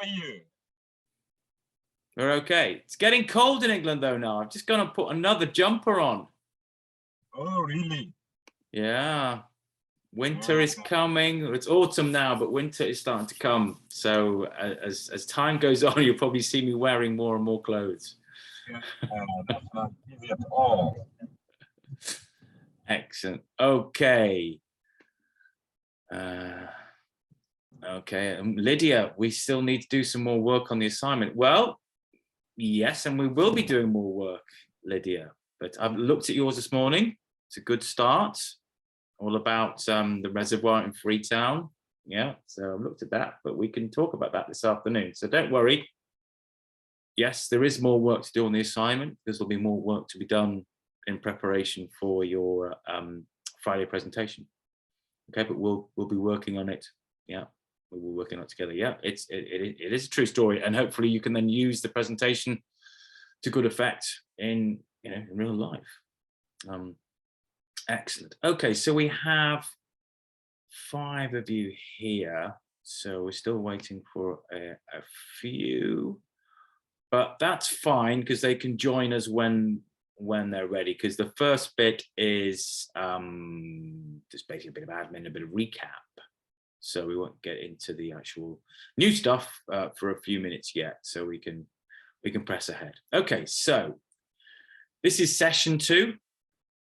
are you? We're okay. It's getting cold in England though now. I've just gone and put another jumper on. Oh, really? Yeah. Winter is coming. It's autumn now, but winter is starting to come. So as time goes on, you'll probably see me wearing more and more clothes. Yeah, that's not easy at all. Excellent. Okay. Okay, Lydia, we still need to do some more work on the assignment. Well, yes, and we will be doing more work, Lydia. But I've looked at yours this morning. It's a good start. All about the reservoir in Freetown. Yeah, so I've looked at that, but we can talk about that this afternoon. So don't worry. Yes, there is more work to do on the assignment because there'll be more work to be done in preparation for your Friday presentation. Okay, but we'll be working on it. Yeah, we'll be working on it together. Yeah, it is a true story, and hopefully you can then use the presentation to good effect in in real life. Excellent. Okay, so we have 5 of you here, so we're still waiting for a few, but that's fine because they can join us when they're ready, because the first bit is just basically a bit of admin, a bit of recap, so we won't get into the actual new stuff for a few minutes yet, so we can press ahead. Okay, so this is session 2.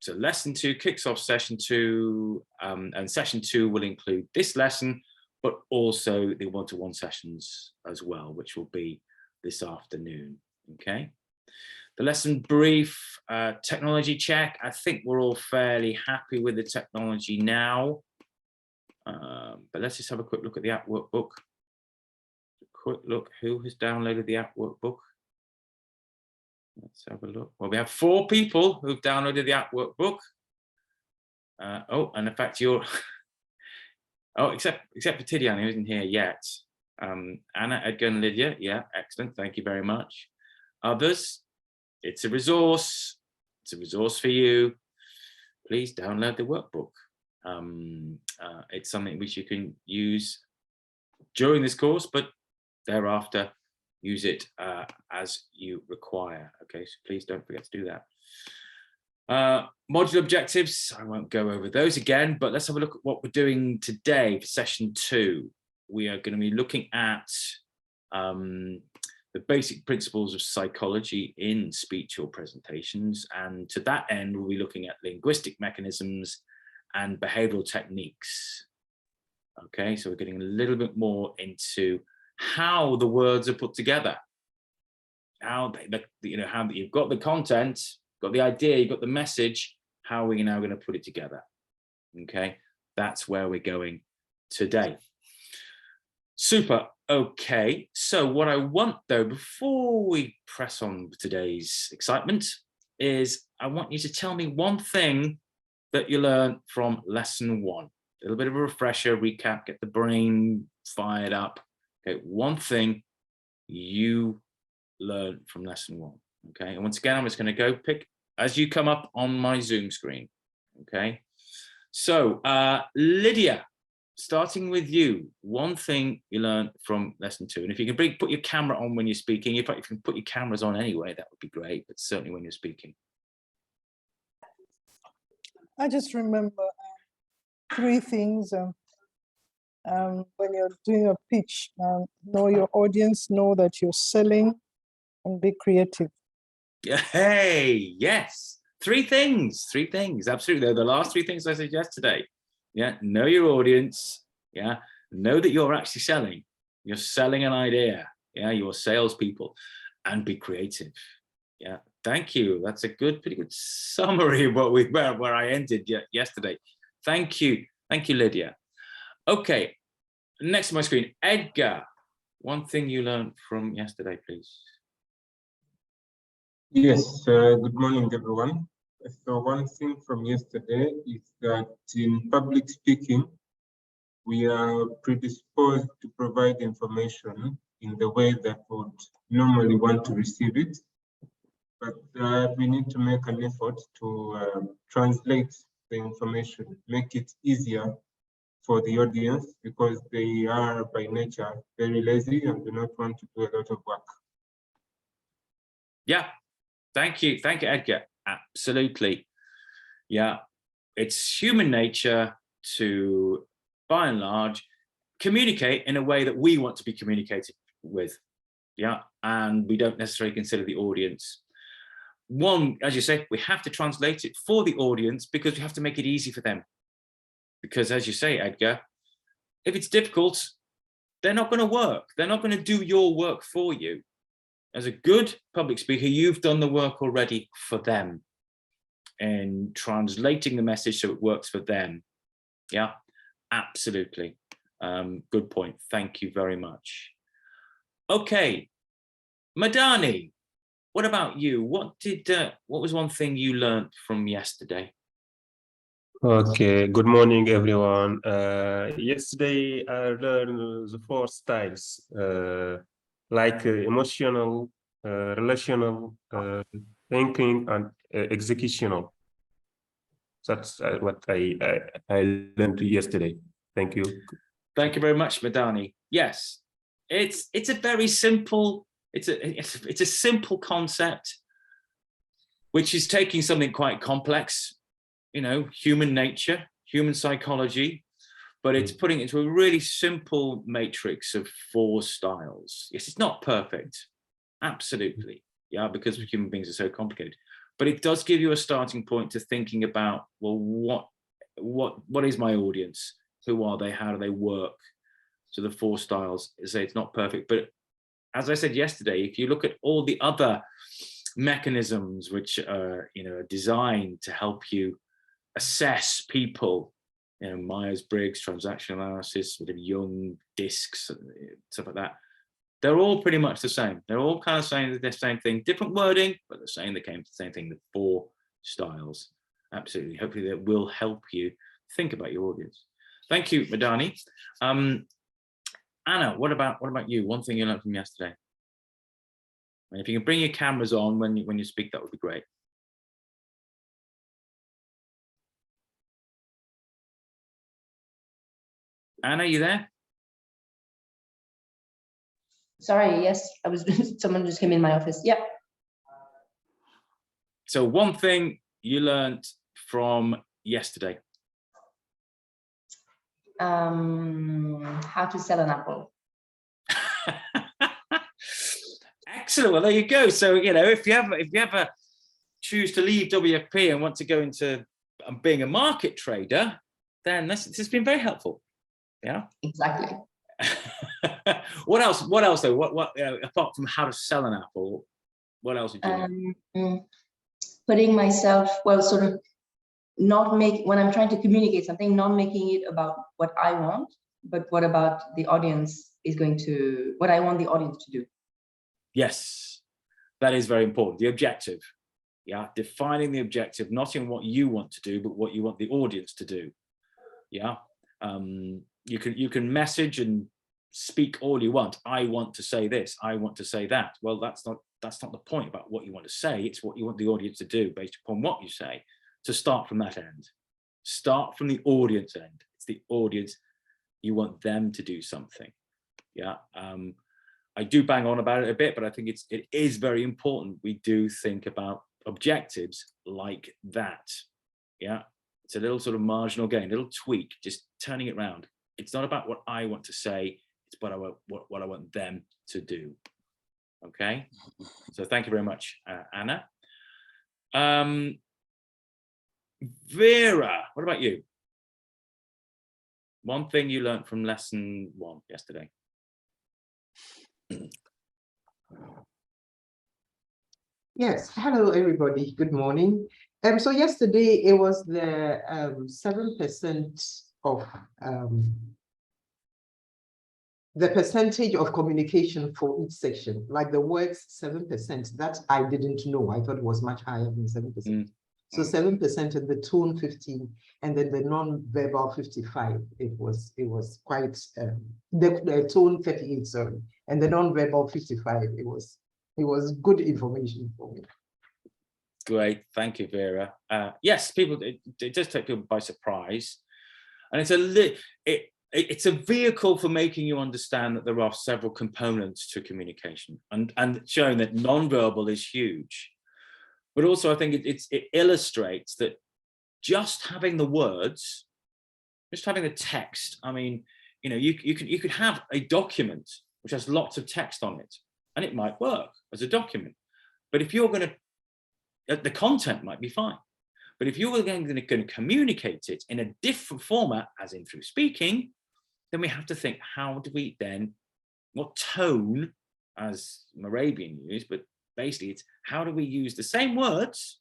So lesson 2 kicks off session 2, and session 2 will include this lesson, but also the one-to-one sessions as well, which will be this afternoon. Okay. The lesson brief, technology check. I think we're all fairly happy with the technology now, but let's just have a quick look at the app workbook. A quick look, who has downloaded the app workbook? Let's have a look. Well, we have 4 people who've downloaded the app workbook. Oh, and in fact, you're oh, except for Tidiane, who isn't here yet. Anna, Edgar, and Lydia. Yeah, excellent. Thank you very much. Others, it's a resource. It's a resource for you. Please download the workbook. It's something which you can use during this course, but thereafter, use it as you require. Okay, so please don't forget to do that. Module objectives, I won't go over those again, but let's have a look at what we're doing today for session 2. We are going to be looking at the basic principles of psychology in speech or presentations, and to that end we'll be looking at linguistic mechanisms and behavioral techniques. Okay, so we're getting a little bit more into how the words are put together, how how you've got the content, got the idea, you've got the message, how are we now going to put it together? Okay, that's where we're going today. Super. Okay, so what I want though, before we press on with today's excitement, is I want you to tell me one thing that you learned from lesson 1. A little bit of a refresher, recap, get the brain fired up. Okay, one thing you learned from lesson 1. Okay, and once again, I'm just going to go pick as you come up on my Zoom screen. Okay, so Lydia, starting with you, one thing you learned from lesson 2, and if you can put your camera on when you're speaking, if you can put your cameras on anyway, that would be great, but certainly when you're speaking. I just remember 3 things. When you're doing a pitch, know your audience, know that you're selling, and be creative. Hey, yes, 3 things, absolutely. They're the last 3 things I said yesterday. Yeah, know your audience. Yeah, know that you're actually selling. You're selling an idea. Yeah, you're salespeople, and be creative. Yeah, thank you. That's a pretty good summary of where I ended yesterday. Thank you, Lydia. Okay, next to my screen, Edgar. One thing you learned from yesterday, please. Yes, good morning, everyone. So one thing from yesterday is that in public speaking, we are predisposed to provide information in the way that would normally want to receive it, but we need to make an effort to translate the information, make it easier for the audience because they are by nature very lazy and do not want to do a lot of work. Yeah, thank you, Edgar. Absolutely. Yeah, it's human nature to, by and large, communicate in a way that we want to be communicated with. Yeah, and we don't necessarily consider the audience. One, as you say, we have to translate it for the audience because we have to make it easy for them. Because as you say, Edgar, if it's difficult, they're not going to work. They're not going to do your work for you. As a good public speaker, you've done the work already for them and translating the message so it works for them. Yeah, absolutely. Good point. Thank you very much. Okay, Madani, what about you? What was one thing you learned from yesterday? Okay, good morning, everyone. Yesterday, I learned the 4 styles, like emotional, relational, thinking, and executional. That's what I learned yesterday. Thank you. Thank you very much, Madani. Yes, it's a very simple, it's a simple concept, which is taking something quite complex, you know, human nature, human psychology, but it's putting it into a really simple matrix of 4 styles. Yes, it's not perfect, absolutely, yeah, because human beings are so complicated, but it does give you a starting point to thinking about, well, what is my audience? Who are they? How do they work? So the 4 styles, say it's not perfect, but as I said yesterday, if you look at all the other mechanisms which are, you know, are designed to help you assess people, you know, Myers-Briggs, transactional analysis, sort of Jung, discs, stuff like that, they're all pretty much the same. They're all kind of saying the same thing, different wording, but they're saying the same thing, the 4 styles. Absolutely. Hopefully that will help you think about your audience. Thank you, Madani. Anna, what about you? One thing you learned from yesterday. And if you can bring your cameras on when you speak, that would be great. Anna, you there? Sorry, yes, I was, someone just came in my office. Yeah. So one thing you learned from yesterday. How to sell an apple. Excellent. Well, there you go. So, you know, if you ever choose to leave WFP and want to go into being a market trader, then this has been very helpful. Yeah. Exactly. What else? What else though? What apart from how to sell an apple, what else did you learn? Putting myself, well, sort of not make, when I'm trying to communicate something, not making it about what I want, but what about the audience is going to, what I want the audience to do. Yes, that is very important. The objective. Yeah, defining the objective, not in what you want to do, but what you want the audience to do. Yeah. You can message and speak all you want. I want to say this, I want to say that. Well, that's not the point about what you want to say. It's what you want the audience to do based upon what you say. So start from that end. Start from the audience end. It's the audience. You want them to do something. Yeah. I do bang on about it a bit, but I think it is very important. We do think about objectives like that. Yeah. It's a little sort of marginal gain, a little tweak, just turning it around. It's not about what I want to say. It's what I want them to do. Okay. So thank you very much, Anna. Vera, what about you? One thing you learned from lesson 1 yesterday. Yes, hello everybody, good morning. So yesterday it was the 7% of the percentage of communication for each section, like the words 7%, that I didn't know. I thought it was much higher than 7%. So 7% and the tone 15, and then the non-verbal 55. It was quite the tone 38, sorry, and the non-verbal 55. It was good information for me. Great, thank you, Vera. Yes, it does take people by surprise. And it's a vehicle for making you understand that there are several components to communication, and showing that nonverbal is huge. But also I think it illustrates that just having the words, just having the text, I mean, you know, you could have a document which has lots of text on it, and it might work as a document. But if you're going to, the content might be fine. But if you're going to communicate it in a different format, as in through speaking, then we have to think, how do we then, what tone, as Morabian used, but basically it's how do we use the same words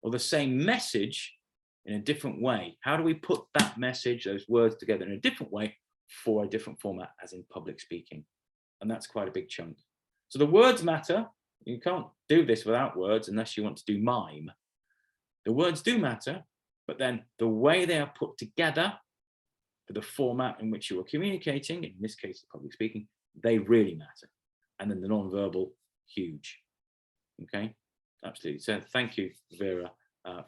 or the same message in a different way? How do we put that message, those words together in a different way for a different format, as in public speaking? And that's quite a big chunk. So the words matter. You can't do this without words unless you want to do mime. The words do matter, but then the way they are put together for the format in which you are communicating, in this case, public speaking, they really matter. And then the non-verbal, huge. Okay, absolutely. So thank you, Vera,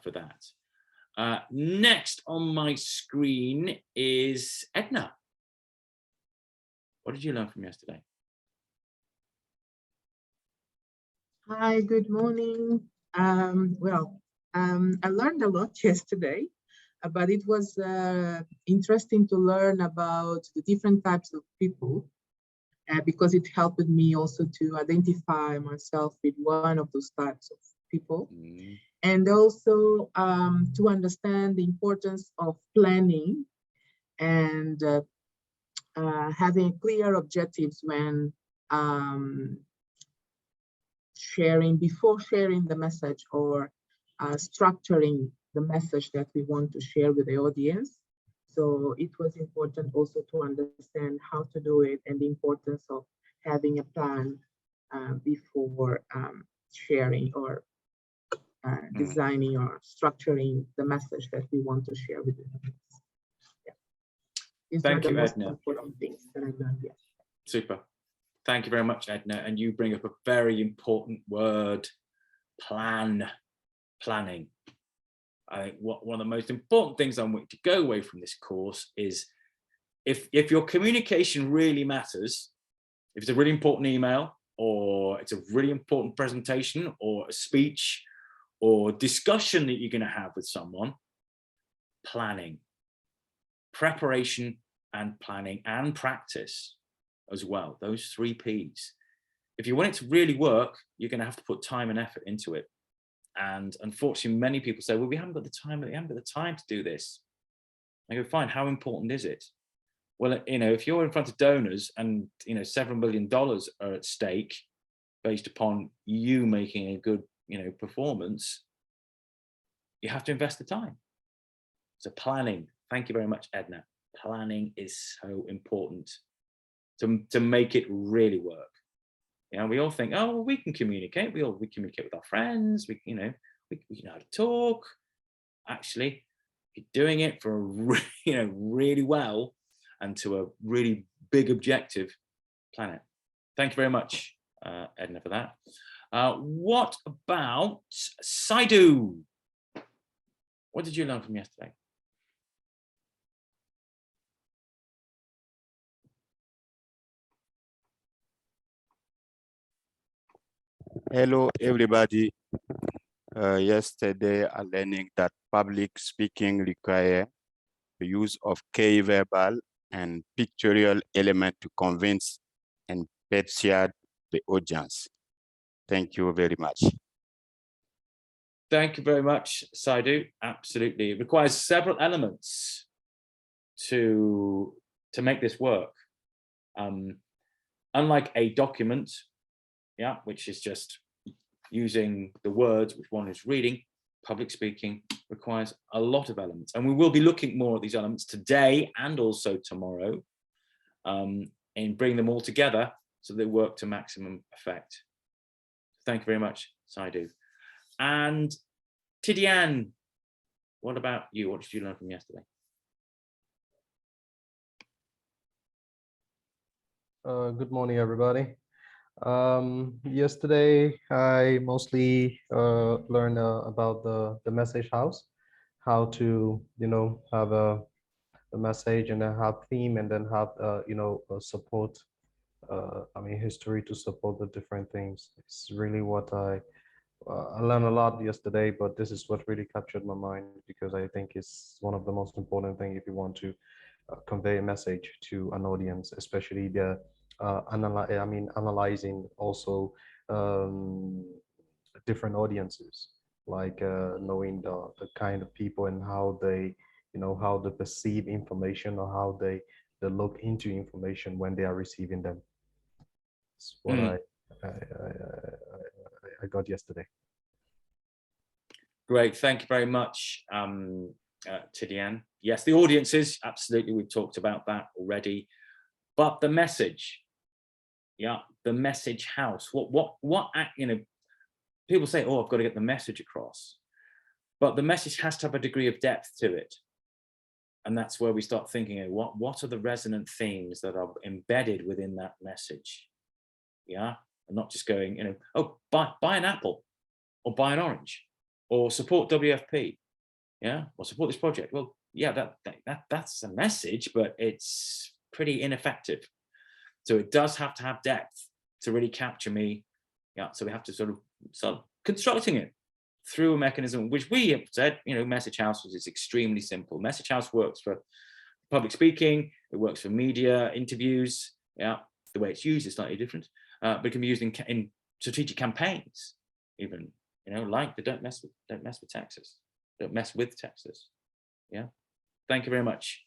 for that. Next on my screen is Edna. What did you learn from yesterday? Hi, good morning. I learned a lot yesterday, but it was interesting to learn about the different types of people, because it helped me also to identify myself with one of those types of people, and also to understand the importance of planning and having clear objectives when before sharing the message, or structuring the message that we want to share with the audience. So it was important also to understand how to do it, and the importance of having a plan before sharing or designing or structuring the message that we want to share with the audience. Yeah. These Thank are you, the most Edna. important things that I learned yesterday. Super. Thank you very much, Edna. And you bring up a very important word, planning. I think one of the most important things I want to go away from this course is if your communication really matters, if it's a really important email, or it's a really important presentation, or a speech, or discussion that you're going to have with someone, planning, preparation and planning and practice as well, those 3 Ps. If you want it to really work, you're going to have to put time and effort into it. And unfortunately, many people say, well, we haven't got the time to do this. I go, fine, how important is it? Well, you know, if you're in front of donors and, you know, $7 million are at stake based upon you making a good, you know, performance, you have to invest the time. So planning, thank you very much, Edna. Planning is so important to make it really work. You know, we all think, oh, well, we can communicate. We communicate with our friends. We know how to talk. Actually, if you're doing it for really well and to a really big objective, plan it. Thank you very much, Edna, for that. What about Saidu? What did you learn from yesterday? Hello, everybody. Yesterday, I learning that public speaking require the use of key verbal and pictorial element to convince and persuade the audience. Thank you very much. Thank you very much, Saidu. Absolutely. It requires several elements to make this work. Unlike a document, which is just using the words which one is reading, public speaking requires a lot of elements. And we will be looking more at these elements today and also tomorrow, and bring them all together so they work to maximum effect. Thank you very much, Saidu. And Tidiane, what about you? What did you learn from yesterday? Good morning, everybody. Yesterday, I mostly learned about the message house, how to, have a the message, and then have theme, and then have support. I mean, history to support the different things. It's really what I learned a lot yesterday, but this is what really captured my mind, because I think it's one of the most important thing if you want to convey a message to an audience, especially the analyzing also different audiences, like knowing the kind of people and how they, how they perceive information, or how they look into information when they are receiving them. It's what I got yesterday. Great, thank you very much, Tidiane. Yes, the audiences, absolutely, we've talked about that already. But the message, yeah, the message house. What people say, oh, I've got to get the message across. But the message has to have a degree of depth to it. And that's where we start thinking, what are the resonant themes that are embedded within that message? Yeah, and not just going, oh, buy an apple, or buy an orange, or support WFP, yeah, or support this project. Well, yeah, that's a message, but it's pretty ineffective. So it does have to have depth to really capture me. Yeah, so we have to sort of start constructing it through a mechanism which we have said, Message House is extremely simple. Message House works for public speaking, it works for media interviews. Yeah, the way it's used is slightly different, but it can be used in strategic campaigns, even, like the don't mess with Texas, don't mess with Texas. Yeah, thank you very much,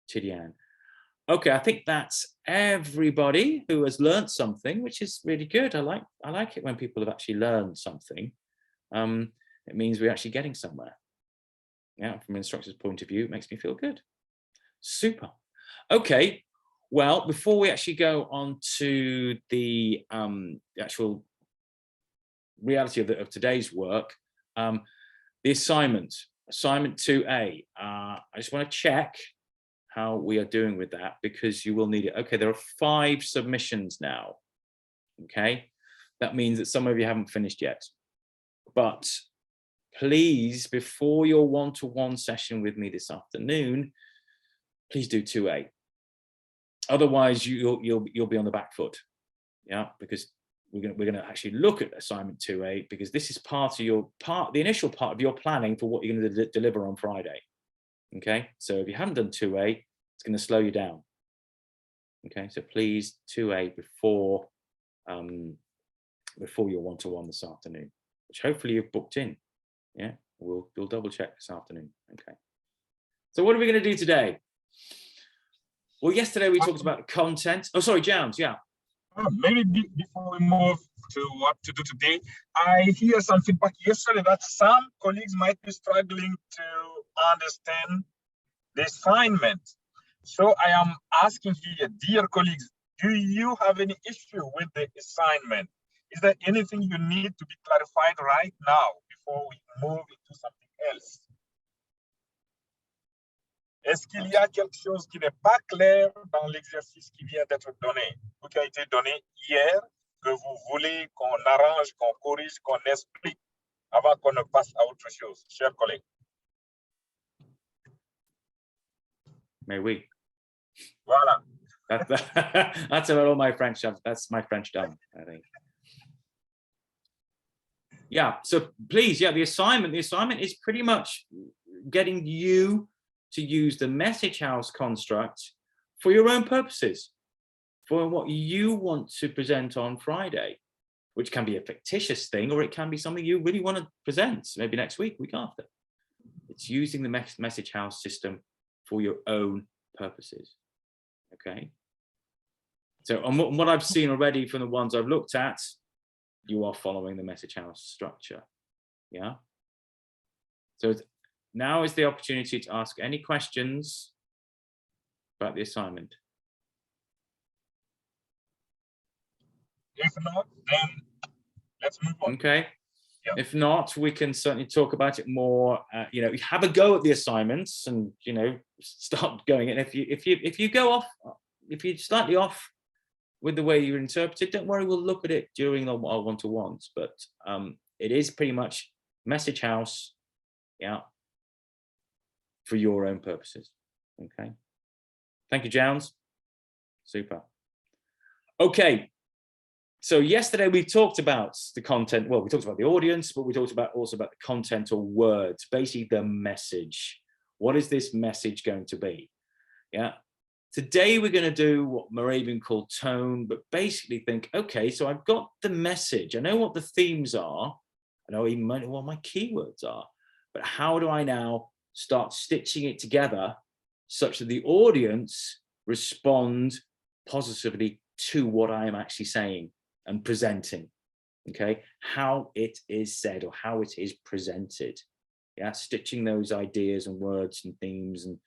Tidiane. Okay, I think that's everybody who has learned something, which is really good. I like it when people have actually learned something. It means we're actually getting somewhere. Yeah, from an instructor's point of view, it makes me feel good. Super. Okay, well, before we actually go on to the actual reality of today's work, the assignment 2A, I just want to check how we are doing with that, because you will need it. Okay, there are 5 submissions now. Okay, that means that some of you haven't finished yet. But please, before your one-to-one session with me this afternoon, please do 2A. Otherwise, you'll be on the back foot. Yeah, because we're going to actually look at assignment 2A, because this is the initial part of your planning for what you're going to deliver on Friday. Okay, so if you haven't done 2A, it's going to slow you down. Okay, so please 2A before your one-to-one this afternoon, which hopefully you've booked in. Yeah, we'll double check this afternoon. Okay, so what are we going to do today? Well, yesterday we talked about the content. Oh, sorry, Jones. Yeah. Maybe before we move to what to do today, I hear some feedback yesterday that some colleagues might be struggling to understand the assignment. So I am asking here, dear colleagues, do you have any issue with the assignment? Is there anything you need to be clarified right now before we move into something else? Est-ce qu'il y a quelque chose qui n'est pas clair dans l'exercice qui vient d'être donné, ou qui a été donné hier, que vous voulez qu'on arrange, qu'on corrige, qu'on explique avant qu'on ne passe à autre chose, chers collègues? May we? Voilà. That's about all my French. That's my French done, I think. Yeah, so please, yeah, the assignment is pretty much getting you to use the Message House construct for your own purposes, for what you want to present on Friday, which can be a fictitious thing, or it can be something you really want to present, maybe next week, week after. It's using the Message House system for your own purposes. Okay. So on what I've seen already from the ones I've looked at, you are following the Message House structure. Yeah. So now is the opportunity to ask any questions about the assignment. If not, then let's move on. Okay. Yeah. If not, we can certainly talk about it more. Have a go at the assignments, and start going. And if you go off, if you're slightly off with the way you interpret it, don't worry. We'll look at it during our one-to-ones. But it is pretty much Message House, yeah, for your own purposes. Okay. Thank you, Jones. Super. Okay. So yesterday we talked about the content. Well, we talked about the audience, but we talked about also about the content or words, basically the message. What is this message going to be? Yeah. Today we're going to do what Moravian called tone, but basically think, okay, so I've got the message. I know what the themes are. I know even what my keywords are, but how do I now start stitching it together such that the audience respond positively to what I am actually saying and presenting, okay? How it is said or how it is presented. Yeah, stitching those ideas and words and themes and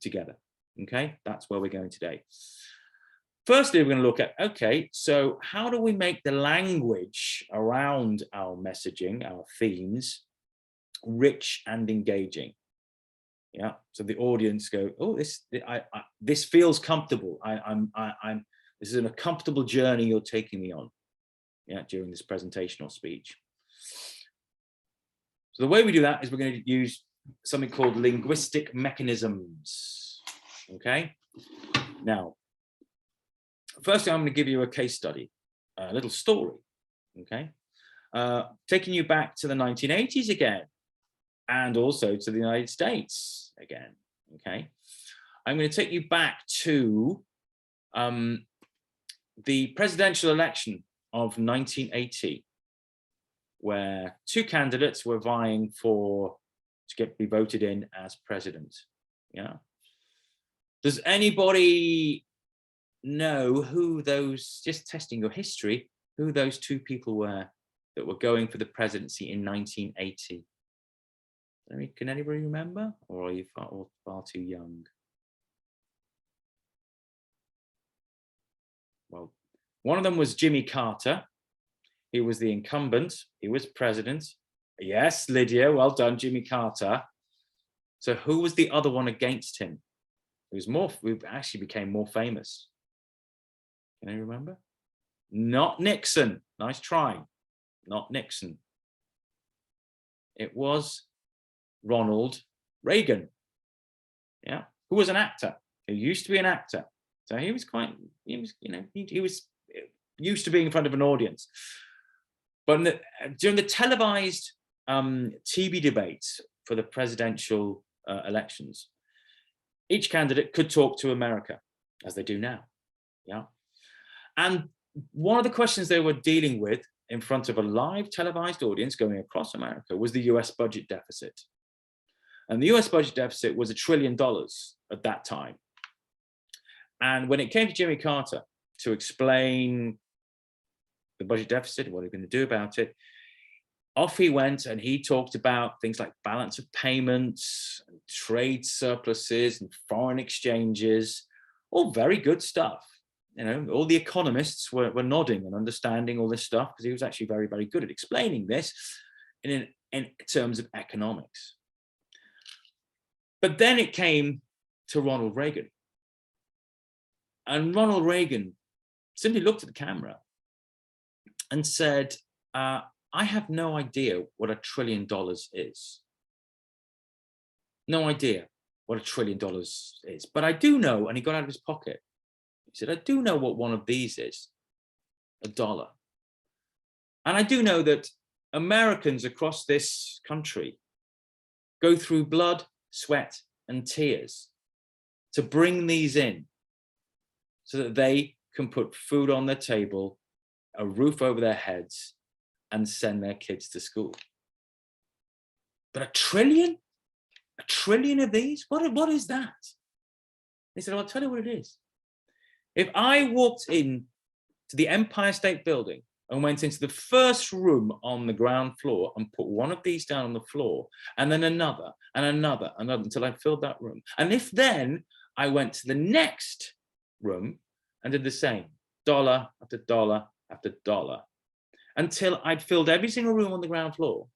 together, okay? That's where we're going today. Firstly, we're going to look at, okay, so how do we make the language around our messaging, our themes, rich and engaging? Yeah, so the audience go, oh, this feels comfortable. This is a comfortable journey you're taking me on, yeah, during this presentation or speech. So the way we do that is we're going to use something called linguistic mechanisms. Okay. Now, firstly, I'm going to give you a case study, a little story. Okay, taking you back to the 1980s again, and also to the United States again. Okay, I'm going to take you back to the presidential election of 1980, where two candidates were vying to be voted in as president. Yeah. Does anybody know who those, just testing your history, who those two people were that were going for the presidency in 1980? Can anybody remember, or are you far too young? Well, one of them was Jimmy Carter. He was the incumbent. He was president. Yes, Lydia, well done, Jimmy Carter. So who was the other one against him? Who actually became more famous? Can you remember? Not Nixon. Nice try. Not Nixon. It was Ronald Reagan. Yeah, who was an actor. He used to be an actor. So he was used to being in front of an audience. But during the televised TV debates for the presidential elections, each candidate could talk to America, as they do now. Yeah. And one of the questions they were dealing with in front of a live televised audience going across America was the US budget deficit. And the US budget deficit was $1 trillion at that time. And when it came to Jimmy Carter to explain the budget deficit, what are we going to do about it, off he went, and he talked about things like balance of payments, and trade surpluses, and foreign exchanges, all very good stuff. You know, all the economists were nodding and understanding all this stuff because he was actually very, very good at explaining this in terms of economics. But then it came to Ronald Reagan. And Ronald Reagan simply looked at the camera and said, I have no idea what $1 trillion is. No idea what $1 trillion is. But I do know, and he got out of his pocket, he said, I do know what one of these is, $1. And I do know that Americans across this country go through blood, sweat, and tears to bring these in so that they can put food on their table, a roof over their heads, and send their kids to school. But $1 trillion? $1 trillion of these? What is that? He said, I'll tell you what it is. If I walked in to the Empire State Building and went into the first room on the ground floor and put one of these down on the floor, and then another, and another, until I filled that room. And if then I went to the next room and did the same, dollar after dollar after dollar, until I'd filled every single room on the ground floor.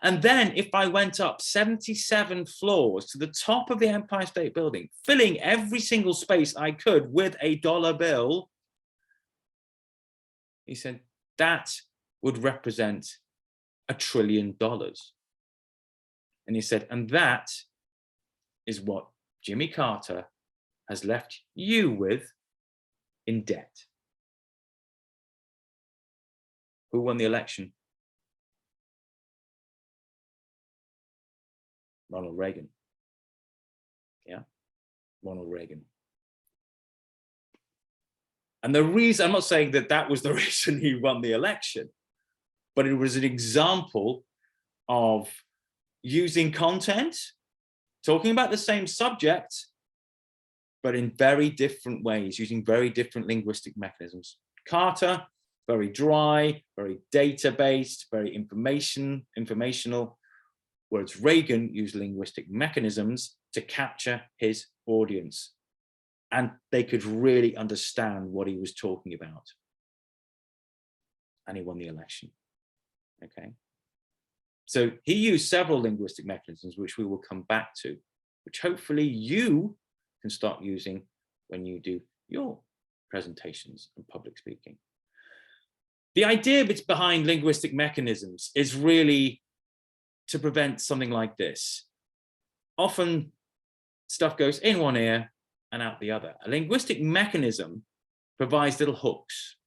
And then if I went up 77 floors to the top of the Empire State Building, filling every single space I could with a dollar bill, he said, that would represent $1 trillion. And he said, and that is what Jimmy Carter has left you with in debt? Who won the election? Ronald Reagan. Yeah, Ronald Reagan. And the reason, I'm not saying that that was the reason he won the election, but it was an example of using content, talking about the same subject, but in very different ways, using very different linguistic mechanisms. Carter, very dry, very data-based, very informational, whereas Reagan used linguistic mechanisms to capture his audience. And they could really understand what he was talking about. And he won the election, okay? So he used several linguistic mechanisms, which we will come back to, which hopefully you can start using when you do your presentations and public speaking. The idea behind linguistic mechanisms is really to prevent something like this. Often stuff goes in one ear and out the other. A linguistic mechanism provides little hooks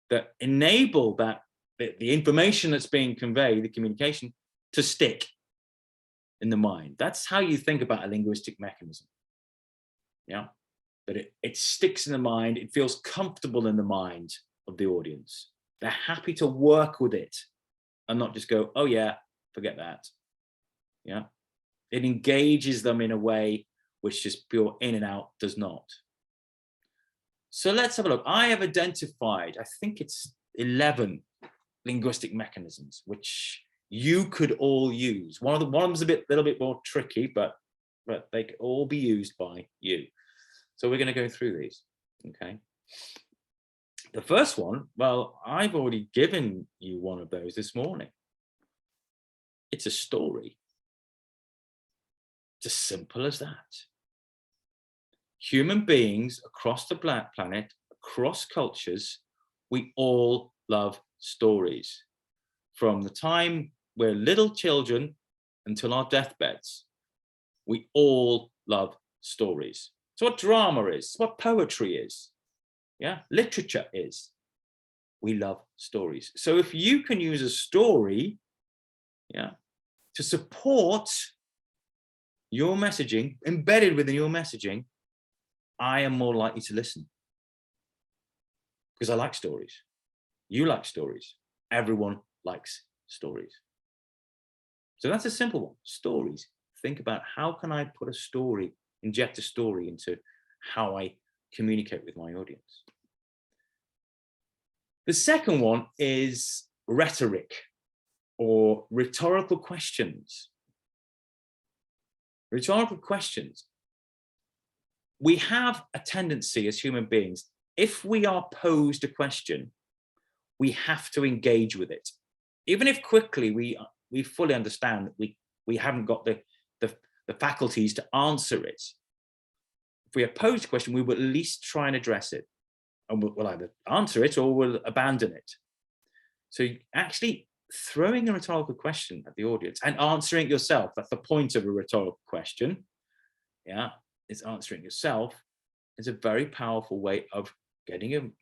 that enable that the information that's being conveyed, the communication, to stick in the mind. That's how you think about a linguistic mechanism. Yeah, that it sticks in the mind, it feels comfortable in the mind of the audience. They're happy to work with it and not just go, oh yeah, forget that. Yeah, it engages them in a way which just pure in and out does not. So let's have a look. I have identified, I think it's 11 linguistic mechanisms which you could all use. One of them's a little bit more tricky, but they could all be used by you. So we're going to go through these, okay? The first one, well, I've already given you one of those this morning. It's a story. It's as simple as that. Human beings across the planet, across cultures, we all love stories. From the time we're little children until our deathbeds, we all love stories. It's what drama is, it's what poetry is, yeah, literature is. We love stories. So if you can use a story, yeah, to support your messaging, embedded within your messaging, I am more likely to listen. Because I like stories. You like stories. Everyone likes stories. So that's a simple one, stories. Think about how can I put a story, inject a story into how I communicate with my audience. The second one is rhetoric or rhetorical questions. Rhetorical questions. We have a tendency as human beings, if we are posed a question, we have to engage with it. Even if quickly we fully understand that we haven't got the faculties to answer it. If we are posed a question, we will at least try and address it. And we'll either answer it or we'll abandon it. So actually throwing a rhetorical question at the audience and answering it yourself, that's the point of a rhetorical question, yeah, is answering yourself, is a very powerful way of getting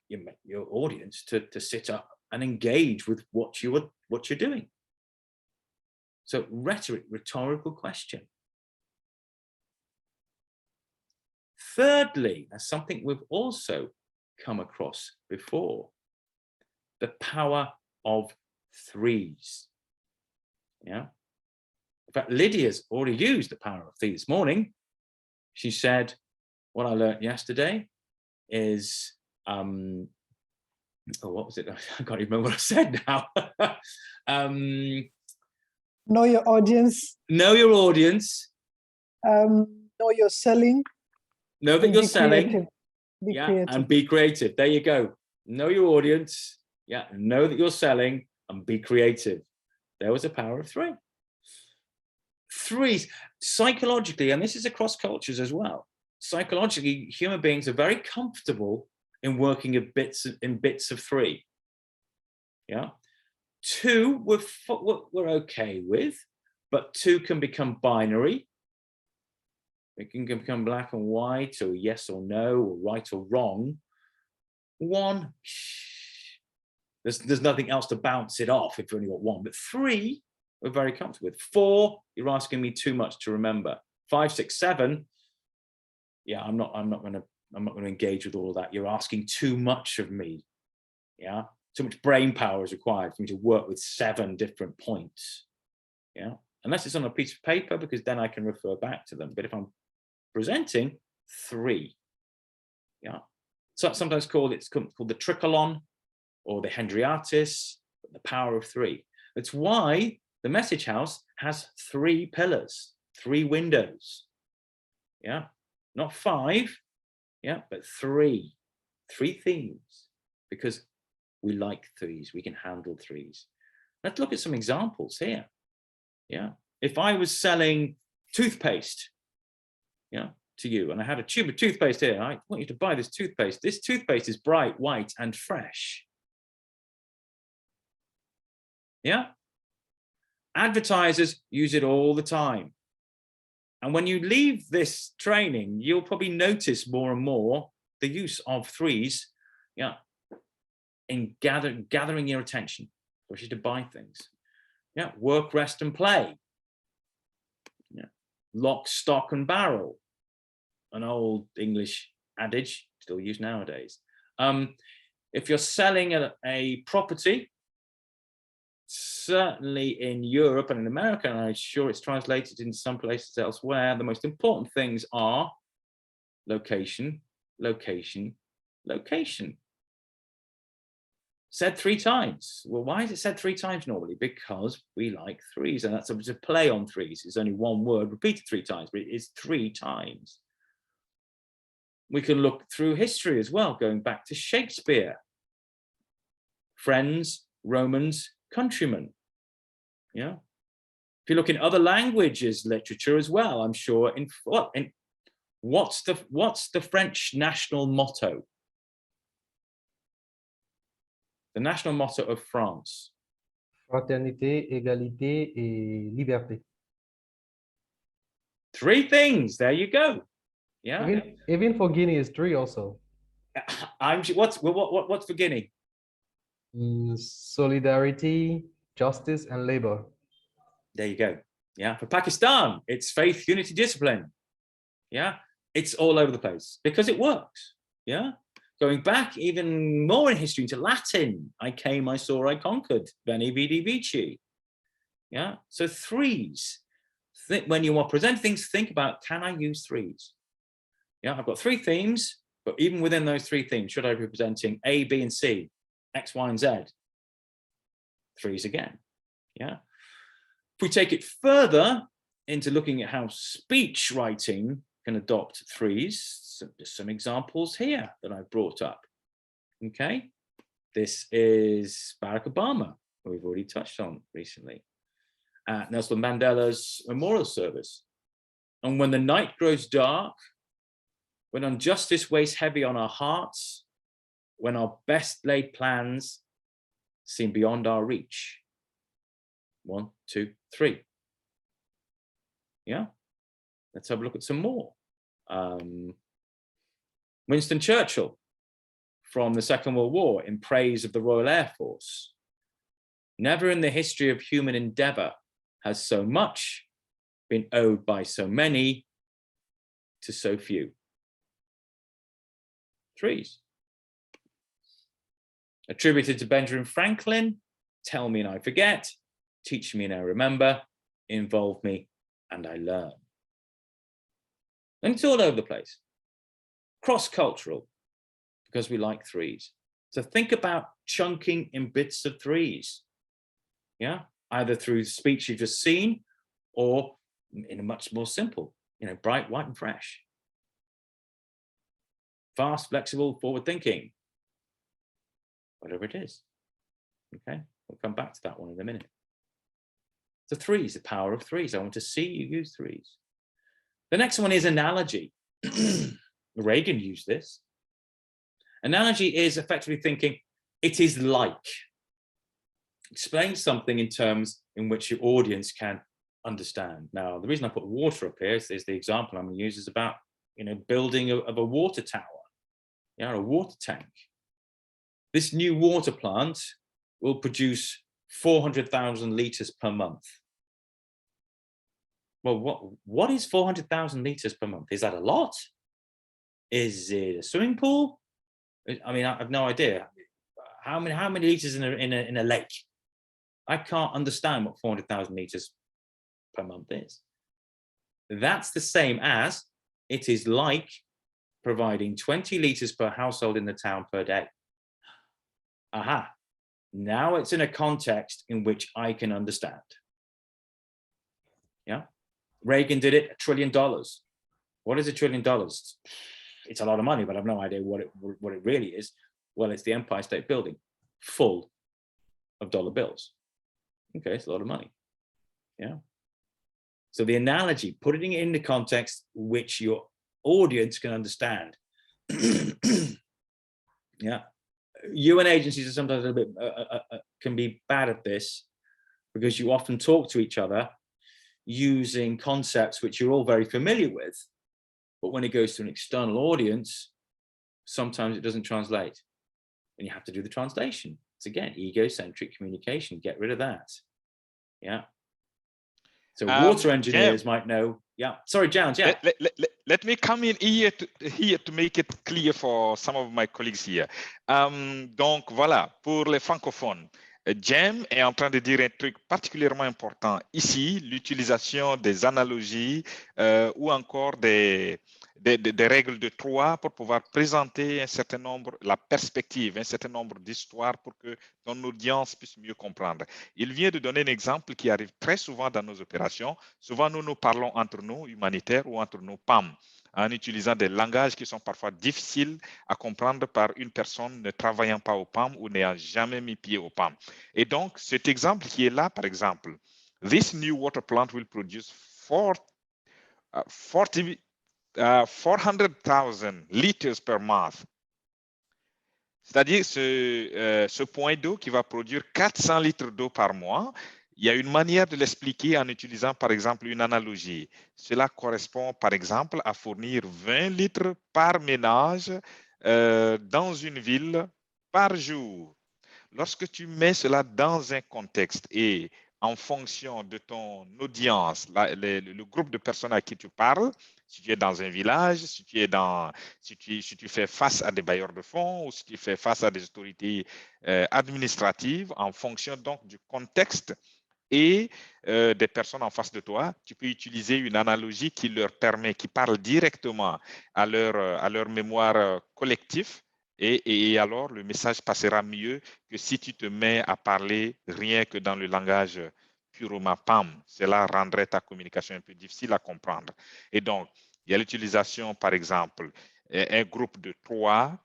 your audience to sit up and engage with what you're doing. So rhetoric, rhetorical question. Thirdly, that's something we've also come across before, the power of threes. Yeah. In fact, Lydia's already used the power of three this morning. She said, what I learned yesterday is, oh, what was it? I can't even remember what I said now. Know your audience. Know your audience. Know your selling. Know that you're selling. Creative. Be creative. And be creative. There you go. Know your audience. Yeah, know that you're selling and be creative. There was a power of three. Threes, psychologically, and this is across cultures as well. Psychologically, human beings are very comfortable in working in bits of three. Yeah, two we're okay with, but two can become binary. It can become black and white, or yes or no, or right or wrong. 1, there's nothing else to bounce it off if you've only got 1. But 3, we're very comfortable with. 4, you're asking me too much to remember. 5, 6, 7, yeah, I'm not going to engage with all of that. You're asking too much of me. Yeah, too much brain power is required for me to work with 7 different points. Yeah, unless it's on a piece of paper, because then I can refer back to them. But if I'm presenting, 3. Yeah, so sometimes called the tricolon or the Hendriatis, the power of 3. That's why the message house has 3 pillars, 3 windows. Yeah, not 5. Yeah, but 3 themes, because we like 3s. We can handle 3s. Let's look at some examples here. Yeah, if I was selling toothpaste, yeah, to you, and I had a tube of toothpaste here, I want you to buy this toothpaste. This toothpaste is bright, white, and fresh. Yeah, advertisers use it all the time. And when you leave this training, you'll probably notice more and more the use of 3s, yeah, in gathering your attention, especially to buy things. Yeah, work, rest, and play. Yeah, lock, stock, and barrel. An old English adage, still used nowadays. If you're selling a property, certainly in Europe and in America, and I'm sure it's translated in some places elsewhere, the most important things are location, location, location. Said 3 times. Well, why is it said 3 times normally? Because we like 3s, and that's a play on 3s. It's only 1 word repeated 3 times, but it is 3 times. We can look through history as well, going back to Shakespeare. Friends, Romans, countrymen. Yeah. If you look in other languages literature as well, I'm sure what's the French national motto? The national motto of France. Fraternité, égalité et liberté. 3 things. There you go. Yeah. Even for Guinea is 3 also. What's for Guinea? Solidarity, justice, and labor. There you go. Yeah. For Pakistan, it's faith, unity, discipline. Yeah. It's all over the place because it works. Yeah. Going back even more in history into Latin, I came, I saw, I conquered. Veni, vidi, vici. Yeah. So 3s. When you are presenting things, think about, can I use 3s? Yeah, I've got 3 themes, but even within those 3 themes, should I be presenting A, B, and C, X, Y, and Z? 3s again. Yeah. If we take it further into looking at how speech writing can adopt 3s, there's some examples here that I've brought up. Okay. This is Barack Obama, who we've already touched on recently, at Nelson Mandela's memorial service. And when the night grows dark, when injustice weighs heavy on our hearts, when our best laid plans seem beyond our reach. 1, 2, 3. Yeah, let's have a look at some more. Winston Churchill from the Second World War in praise of the Royal Air Force. Never in the history of human endeavor has so much been owed by so many to so few. 3s. Attributed to Benjamin Franklin, tell me and I forget, teach me and I remember, involve me and I learn. And it's all over the place. Cross-cultural, because we like 3s. So think about chunking in bits of 3s. Yeah, either through speech you've just seen or in a much more simple, bright, white, and fresh. Fast, flexible, forward thinking, whatever it is. Okay, we'll come back to that one in a minute. So 3s, the power of 3s. I want to see you use 3s. The next one is analogy. Reagan used this. Analogy is effectively thinking, it is like. Explain something in terms in which your audience can understand. Now, the reason I put water up here is the example I'm going to use is about, building of a water tower, a water tank. This new water plant will produce 400,000 liters per month. Well, what is 400,000 liters per month? Is that a lot? Is it a swimming pool? I mean, I have no idea. How many liters in a lake? I can't understand what 400,000 liters per month is. That's the same as it is like providing 20 liters per household in the town per day. Aha. Now it's in a context in which I can understand. Yeah. Reagan did it, $1 trillion. What is $1 trillion? It's a lot of money, but I have no idea what it really is. Well, it's the Empire State Building full of dollar bills. Okay, it's a lot of money. Yeah. So the analogy, putting it in the context which your audience can understand. Yeah. UN agencies are sometimes a little bit, can be bad at this because you often talk to each other using concepts which you're all very familiar with. But when it goes to an external audience, sometimes it doesn't translate. And you have to do the translation. It's again, egocentric communication. Get rid of that. Yeah. So water engineers might know. Yeah. Sorry, Jans. Yeah. Let me come in here to make it clear for some of my colleagues here. Donc voilà, pour les francophones, Jem est en train de dire un truc particulièrement important ici, l'utilisation des analogies ou encore des règles de 3 pour pouvoir présenter un certain nombre, la perspective, un certain nombre d'histoires pour que ton audience puisse mieux comprendre. Il vient de donner un exemple qui arrive très souvent dans nos opérations. Souvent, nous parlons entre nous, humanitaires, ou entre nos PAM, en utilisant des langages qui sont parfois difficiles à comprendre par une personne ne travaillant pas au PAM ou n'ayant jamais mis pied au PAM. Et donc, cet exemple qui est là, par exemple, this new water plant will produce 400,000 liters per month. C'est-à-dire ce point d'eau qui va produire 400 litres d'eau par mois. Il y a une manière de l'expliquer en utilisant, par exemple, une analogie. Cela correspond, par exemple, à fournir 20 litres par ménage dans une ville par jour. Lorsque tu mets cela dans un contexte et en fonction de ton audience, le groupe de personnes à qui tu parles, si tu es dans un village, si tu fais face à des bailleurs de fonds ou si tu fais face à des autorités administratives, en fonction donc du contexte et des personnes en face de toi, tu peux utiliser une analogie qui leur permet, qui parle directement à leur mémoire collective. Et alors, le message passera mieux que si tu te mets à parler rien que dans le langage purement PAM. Cela rendrait ta communication un peu difficile à comprendre. Et donc, il y a l'utilisation, par exemple, un groupe de 3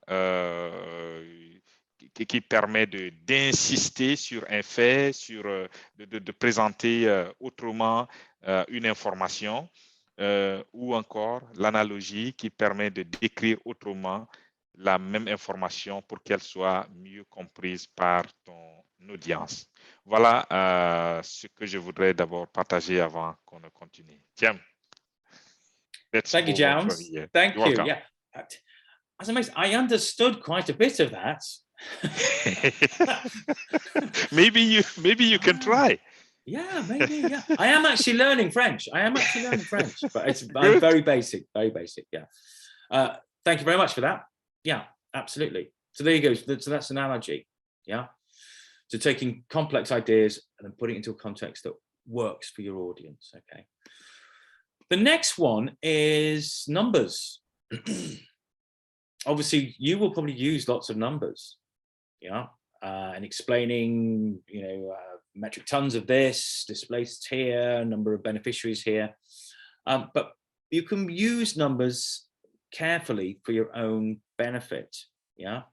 qui permet d'insister sur un fait, de présenter autrement une information, ou encore l'analogie qui permet de décrire autrement la même information pour qu'elle soit mieux comprise par ton audience. Voilà ce que je voudrais d'abord partager avant qu'on ne continue. Tiens. Thank you, Jans. Thank you. Yeah. As amazing, I understood quite a bit of that. maybe you can try. Yeah, maybe. Yeah, I am actually learning French. But it's very basic. Yeah. Thank you very much for that. Yeah, absolutely. So there you go. So that's an analogy. Yeah. So taking complex ideas and then putting it into a context that works for your audience. Okay. The next one is numbers. Obviously, you will probably use lots of numbers. Yeah. And explaining, metric tons of this, displaced here, number of beneficiaries here. But you can use numbers carefully for your own benefit. Yeah.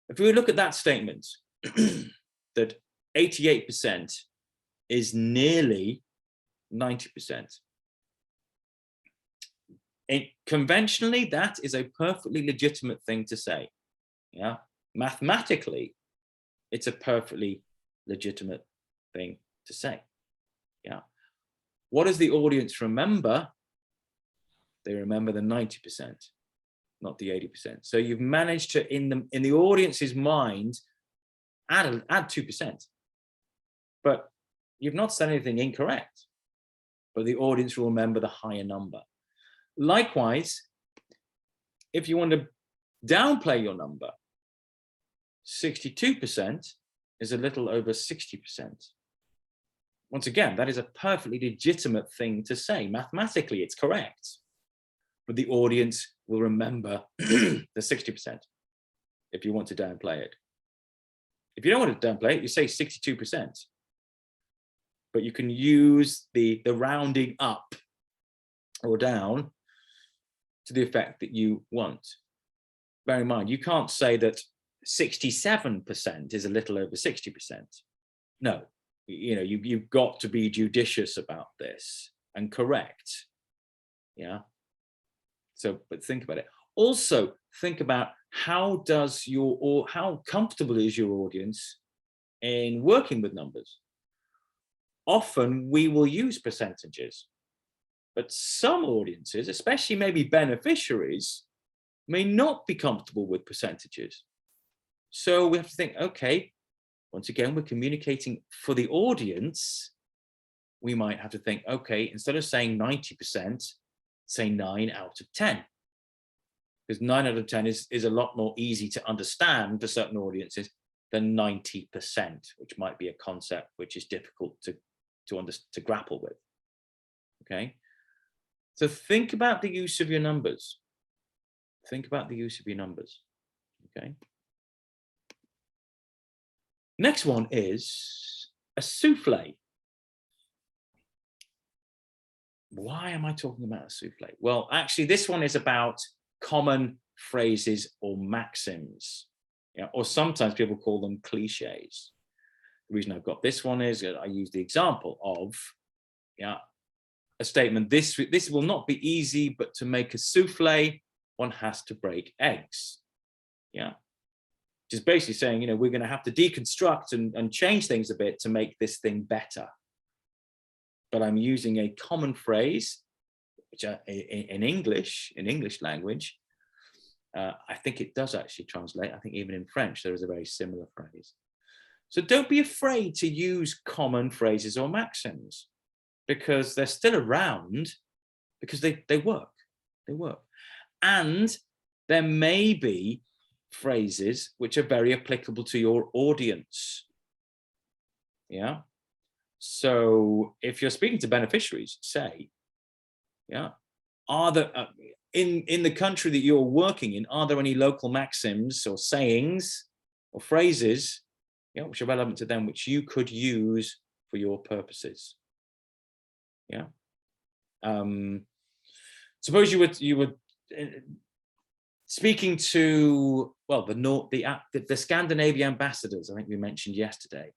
If we look at that statement, that 88% is nearly 90%. Conventionally, that is a perfectly legitimate thing to say. Yeah. Mathematically, it's a perfectly legitimate thing to say. Yeah. What does the audience remember? They remember the 90%, not the 80%. So you've managed to, in the audience's mind, add 2%. But you've not said anything incorrect, but the audience will remember the higher number. Likewise, if you want to downplay your number, 62% is a little over 60%. Once again, that is a perfectly legitimate thing to say. Mathematically, it's correct, but the audience will remember the 60% if you want to downplay it. If you don't want to downplay it, you say 62%. But you can use the rounding up or down to the effect that you want. Bear in mind, you can't say that 67% is a little over 60%. No, you've got to be judicious about this and correct. Yeah. So, but think about it. Also, think about how comfortable is your audience in working with numbers? Often we will use percentages, but some audiences, especially maybe beneficiaries, may not be comfortable with percentages. So we have to think, okay, once again, we're communicating for the audience. We might have to think, okay, instead of saying 90%, say 9 out of 10. Because 9 out of 10 is a lot more easy to understand for certain audiences than 90%, which might be a concept which is difficult to grapple with. Okay, so think about the use of your numbers. Think about the use of your numbers. Okay. Next one is a souffle. Why am I talking about a souffle? Well, actually, this one is about common phrases or maxims, or sometimes people call them cliches. The reason I've got this one is I use the example of a statement. This will not be easy, but to make a souffle, one has to break eggs. Yeah, just basically saying, we're going to have to deconstruct and change things a bit to make this thing better. But I'm using a common phrase, which in English language, I think it does actually translate. I think even in French, there is a very similar phrase. So don't be afraid to use common phrases or maxims, because they're still around, because they work. They work. And there may be phrases which are very applicable to your audience. Yeah. So if you're speaking to beneficiaries, say, are there in the country that you're working in, are there any local maxims or sayings or phrases which are relevant to them, which you could use for your purposes? Yeah. Suppose you were speaking to, well, the Scandinavian ambassadors. I think we mentioned yesterday.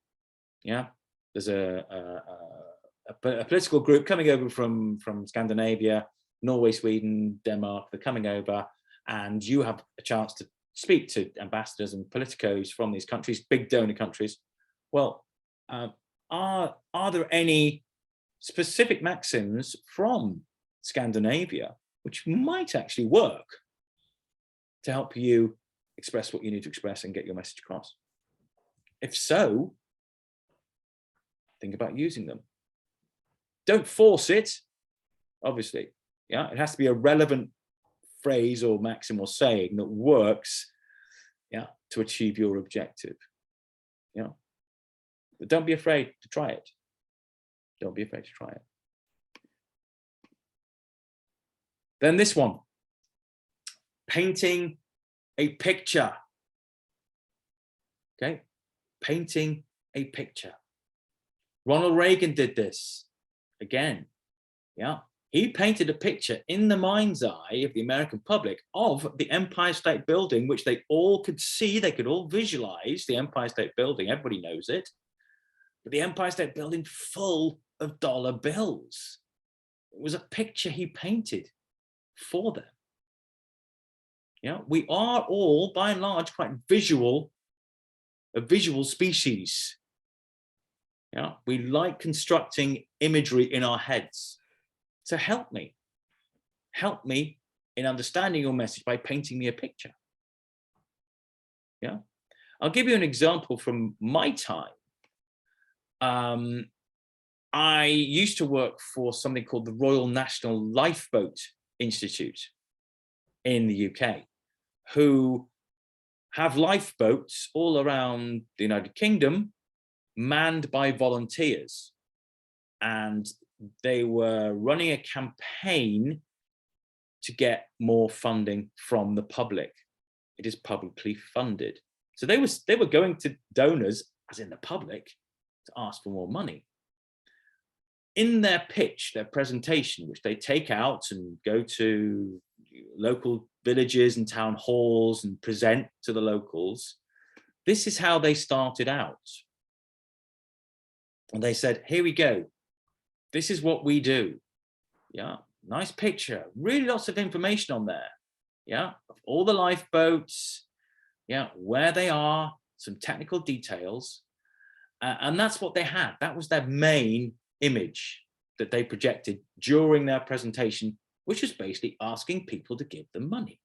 Yeah. There's a political group coming over from Scandinavia, Norway, Sweden, Denmark. They're coming over, and you have a chance to speak to ambassadors and politicos from these countries, big donor countries. Well, are there any specific maxims from Scandinavia which might actually work to help you express what you need to express and get your message across? If so, think about using them. Don't force it, obviously. Yeah, it has to be a relevant phrase or maxim or saying that works, to achieve your objective. But don't be afraid to try it. Don't be afraid to try it. Then this one, painting a picture. Okay, painting a picture. Ronald Reagan did this again. Yeah, he painted a picture in the mind's eye of the American public of the Empire State Building, which they all could see. They could all visualize the Empire State Building. Everybody knows it. But the Empire State Building full of dollar bills. It was a picture he painted for them. We are all, by and large, quite a visual species. Yeah, we like constructing imagery in our heads. So help me in understanding your message by painting me a picture. Yeah, I'll give you an example from my time. I used to work for something called the Royal National Lifeboat Institute in the UK, who have lifeboats all around the United Kingdom, manned by volunteers. And they were running a campaign to get more funding from the public. It is publicly funded. So they were going to donors, as in the public, to ask for more money. In their pitch, their presentation, which they take out and go to local villages and town halls and present to the locals, this is how they started out. And they said, here we go. This is what we do. Yeah, nice picture, really lots of information on there. Yeah, of all the lifeboats, yeah, where they are, some technical details. And that's what they had. That was their main image that they projected during their presentation, which was basically asking people to give them money.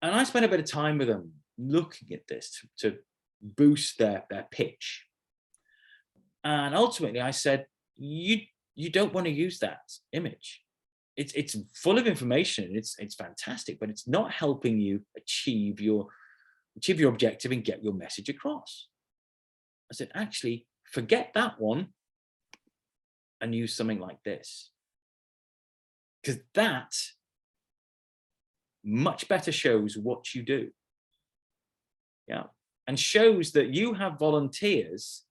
And I spent a bit of time with them looking at this to boost their pitch. And ultimately I said, you don't want to use that image. It's full of information. It's fantastic, but it's not helping you achieve your objective and get your message across. I said, actually, forget that one and use something like this. Because that much better shows what you do. Yeah. And shows that you have volunteers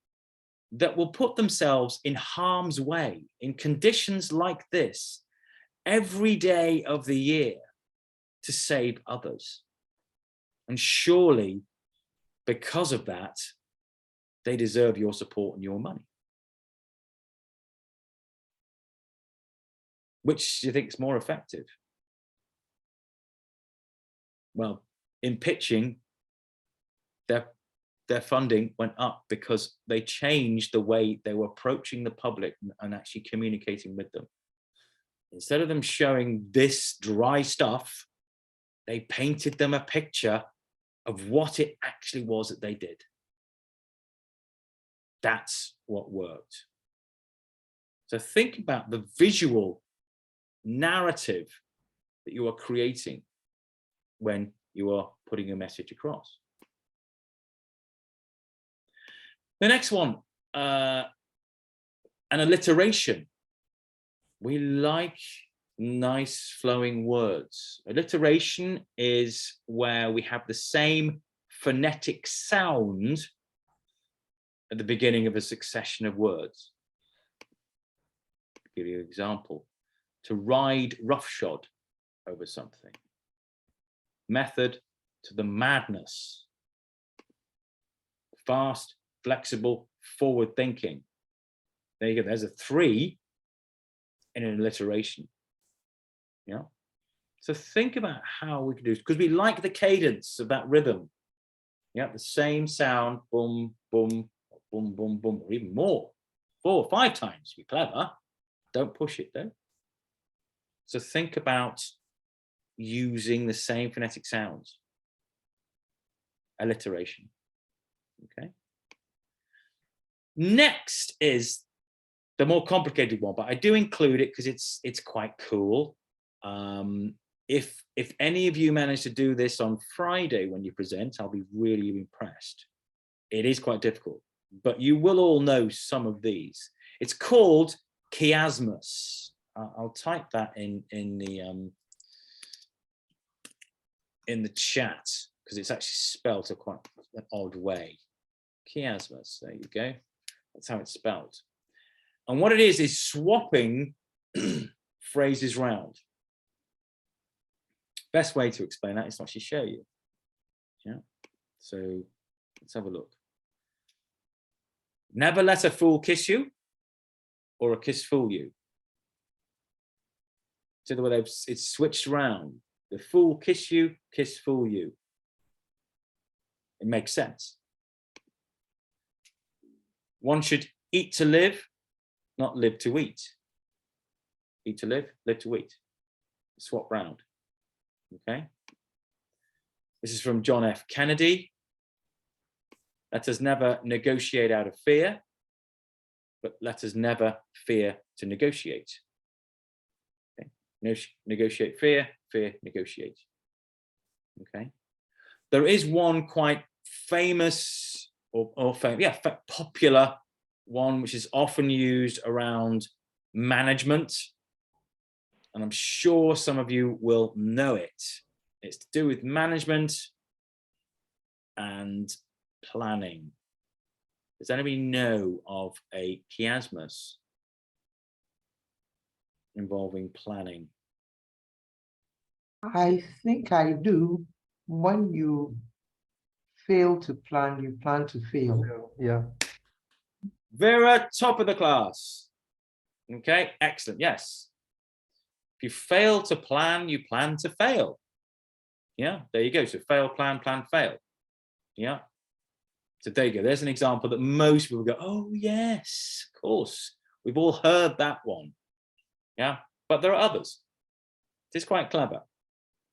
that will put themselves in harm's way in conditions like this every day of the year to save others. And surely, because of that, they deserve your support and your money. Which do you think is more effective? Well, in pitching, their funding went up because they changed the way they were approaching the public and actually communicating with them. Instead of them showing this dry stuff, they painted them a picture of what it actually was that they did. That's what worked. So think about the visual narrative that you are creating when you are putting a message across. The next one, an alliteration. We like nice flowing words. Alliteration is where we have the same phonetic sound at the beginning of a succession of words. I'll give you an example. To ride roughshod over something. Method to the madness. Fast, flexible, forward thinking. There you go. There's a 3 in an alliteration. Yeah. So think about how we can do this, because we like the cadence of that rhythm. Yeah, the same sound, boom, boom, boom, boom, boom, or even more, 4 or 5 times. Be clever. Don't push it though. So think about using the same phonetic sounds. Alliteration. Okay. Next is the more complicated one, but I do include it because it's quite cool. If any of you manage to do this on Friday when you present, I'll be really impressed. It is quite difficult, but you will all know some of these. It's called chiasmus. I'll type that in the chat because it's actually spelled a quite an odd way. Chiasmus. There you go. That's how it's spelled. And what it is swapping phrases round. Best way to explain that is to actually show you. Yeah. So let's have a look. Never let a fool kiss you, or a kiss fool you. So the way it's switched around. The fool kiss you, kiss fool you. It makes sense. One should eat to live, not live to eat. Eat to live to eat. Swap round. Okay. This is from John F. Kennedy. Let us never negotiate out of fear, but let us never fear to negotiate. Okay. Negotiate fear, fear negotiate. Okay. There is one quite famous popular one, which is often used around management. And I'm sure some of you will know it. It's to do with management and planning. Does anybody know of a chiasmus involving planning? I think I do. When you fail to plan, you plan to fail. Yeah. Vera, top of the class. Okay, excellent. Yes. If you fail to plan, you plan to fail. Yeah, there you go. So fail, plan, fail. Yeah. So there you go. There's an example that most people go, oh, yes, of course. We've all heard that one. Yeah, but there are others. It is quite clever.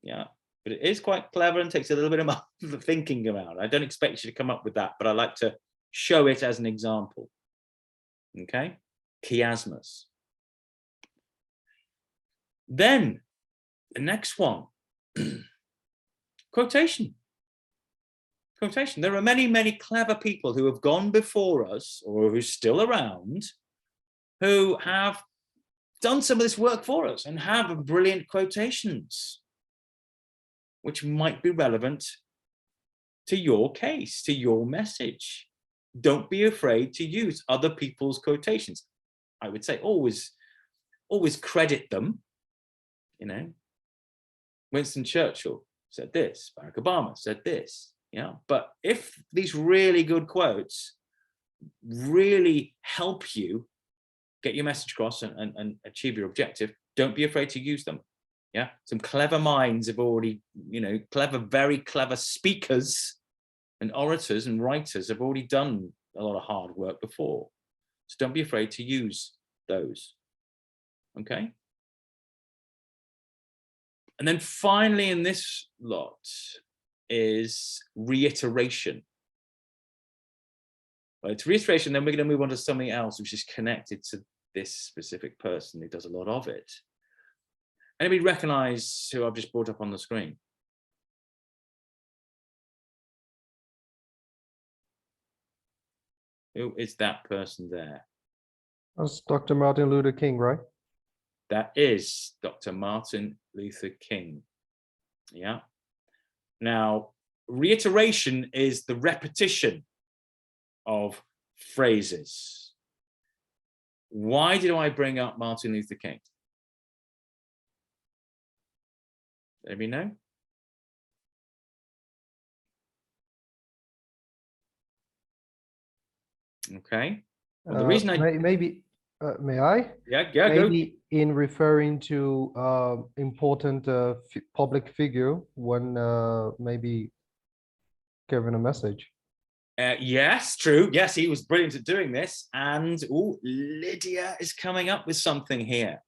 Yeah, but it is quite clever and takes a little bit of thinking about. I don't expect you to come up with that, but I like to show it as an example. Okay, chiasmus. Then the next one, quotation. Quotation. There are many, many clever people who have gone before us or who are still around who have done some of this work for us and have brilliant quotations, which might be relevant to your case, to your message. Don't be afraid to use other people's quotations. I would say always credit them. You know, Winston Churchill said this, Barack Obama said this, yeah. But if these really good quotes really help you get your message across and achieve your objective, don't be afraid to use them. Yeah, some clever minds have already, you know, very clever speakers and orators and writers have already done a lot of hard work before. So don't be afraid to use those. Okay. And then finally in this lot is reiteration. Well, it's reiteration, then we're going to move on to something else which is connected to this specific person who does a lot of it. Anybody recognize who I've just brought up on the screen? Who is that person there? That's Dr. Martin Luther King, right? That is Dr. Martin Luther King. Yeah. Now, reiteration is the repetition of phrases. Why did I bring up Martin Luther King? Anybody know? Okay. Well, the reason may I? Yeah, maybe go. In referring to important public figure when maybe giving a message. Yes, true. Yes, he was brilliant at doing this. And Lydia is coming up with something here.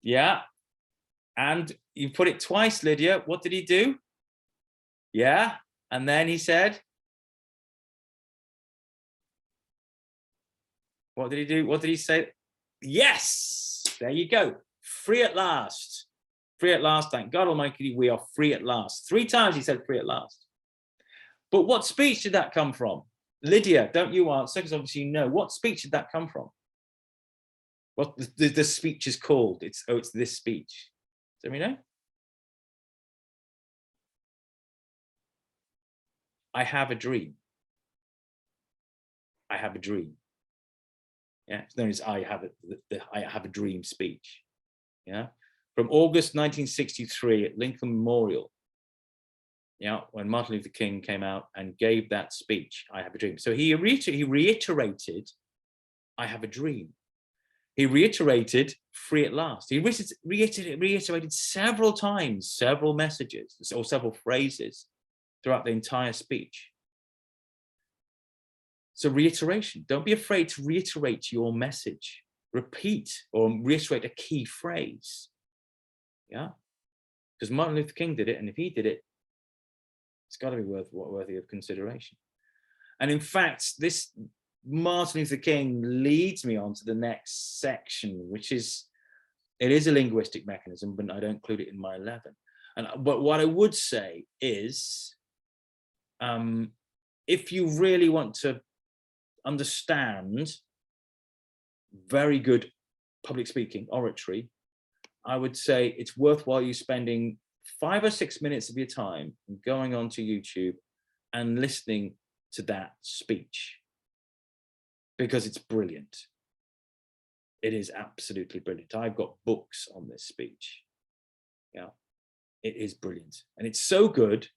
Yeah. And you put it twice, Lydia. What did he do? Yeah. And then he said, what did he do? What did he say? Yes, there you go. Free at last. Free at last. Thank God Almighty, we are free at last. 3 times he said free at last. But what speech did that come from? Lydia, don't you answer, because obviously you know. What speech did that come from? What the speech is called? It's this speech. Does anybody know? I have a dream. I have a dream. Yeah, it's known as I have a dream speech. Yeah, from August 1963 at Lincoln Memorial. Yeah, when Martin Luther King came out and gave that speech, I have a dream. So he reiterated, I have a dream. He reiterated, free at last. He reiterated several times, several messages or several phrases throughout the entire speech. So reiteration, don't be afraid to reiterate your message, repeat or reiterate a key phrase. Yeah, because Martin Luther King did it, and if he did it, it's got to be worthy of consideration. And in fact, this Martin Luther King leads me on to the next section, which is, it is a linguistic mechanism, but I don't include it in my 11. But what I would say is, if you really want to understand very good public speaking, oratory, I would say it's worthwhile you spending 5 or 6 minutes of your time going onto YouTube and listening to that speech, because it's brilliant. It is absolutely brilliant. I've got books on this speech. Yeah, it is brilliant. And it's so good,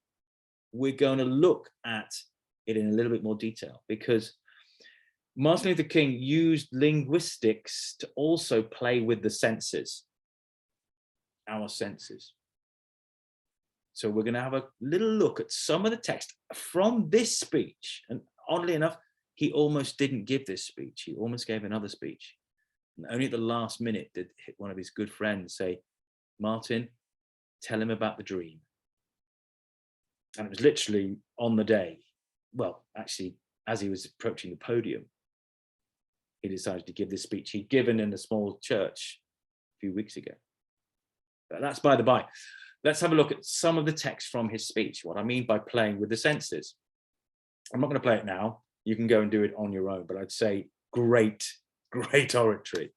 we're going to look at it in a little bit more detail, because Martin Luther King used linguistics to also play with the senses, our senses. So we're going to have a little look at some of the text from this speech. And oddly enough, he almost didn't give this speech. He almost gave another speech. And only at the last minute did one of his good friends say, Martin, tell him about the dream. And it was literally on the day. Well, actually, as he was approaching the podium, he decided to give this speech he'd given in a small church a few weeks ago. But that's by the by. Let's have a look at some of the text from his speech, what I mean by playing with the senses. I'm not going to play it now. You can go and do it on your own, but I'd say great oratory.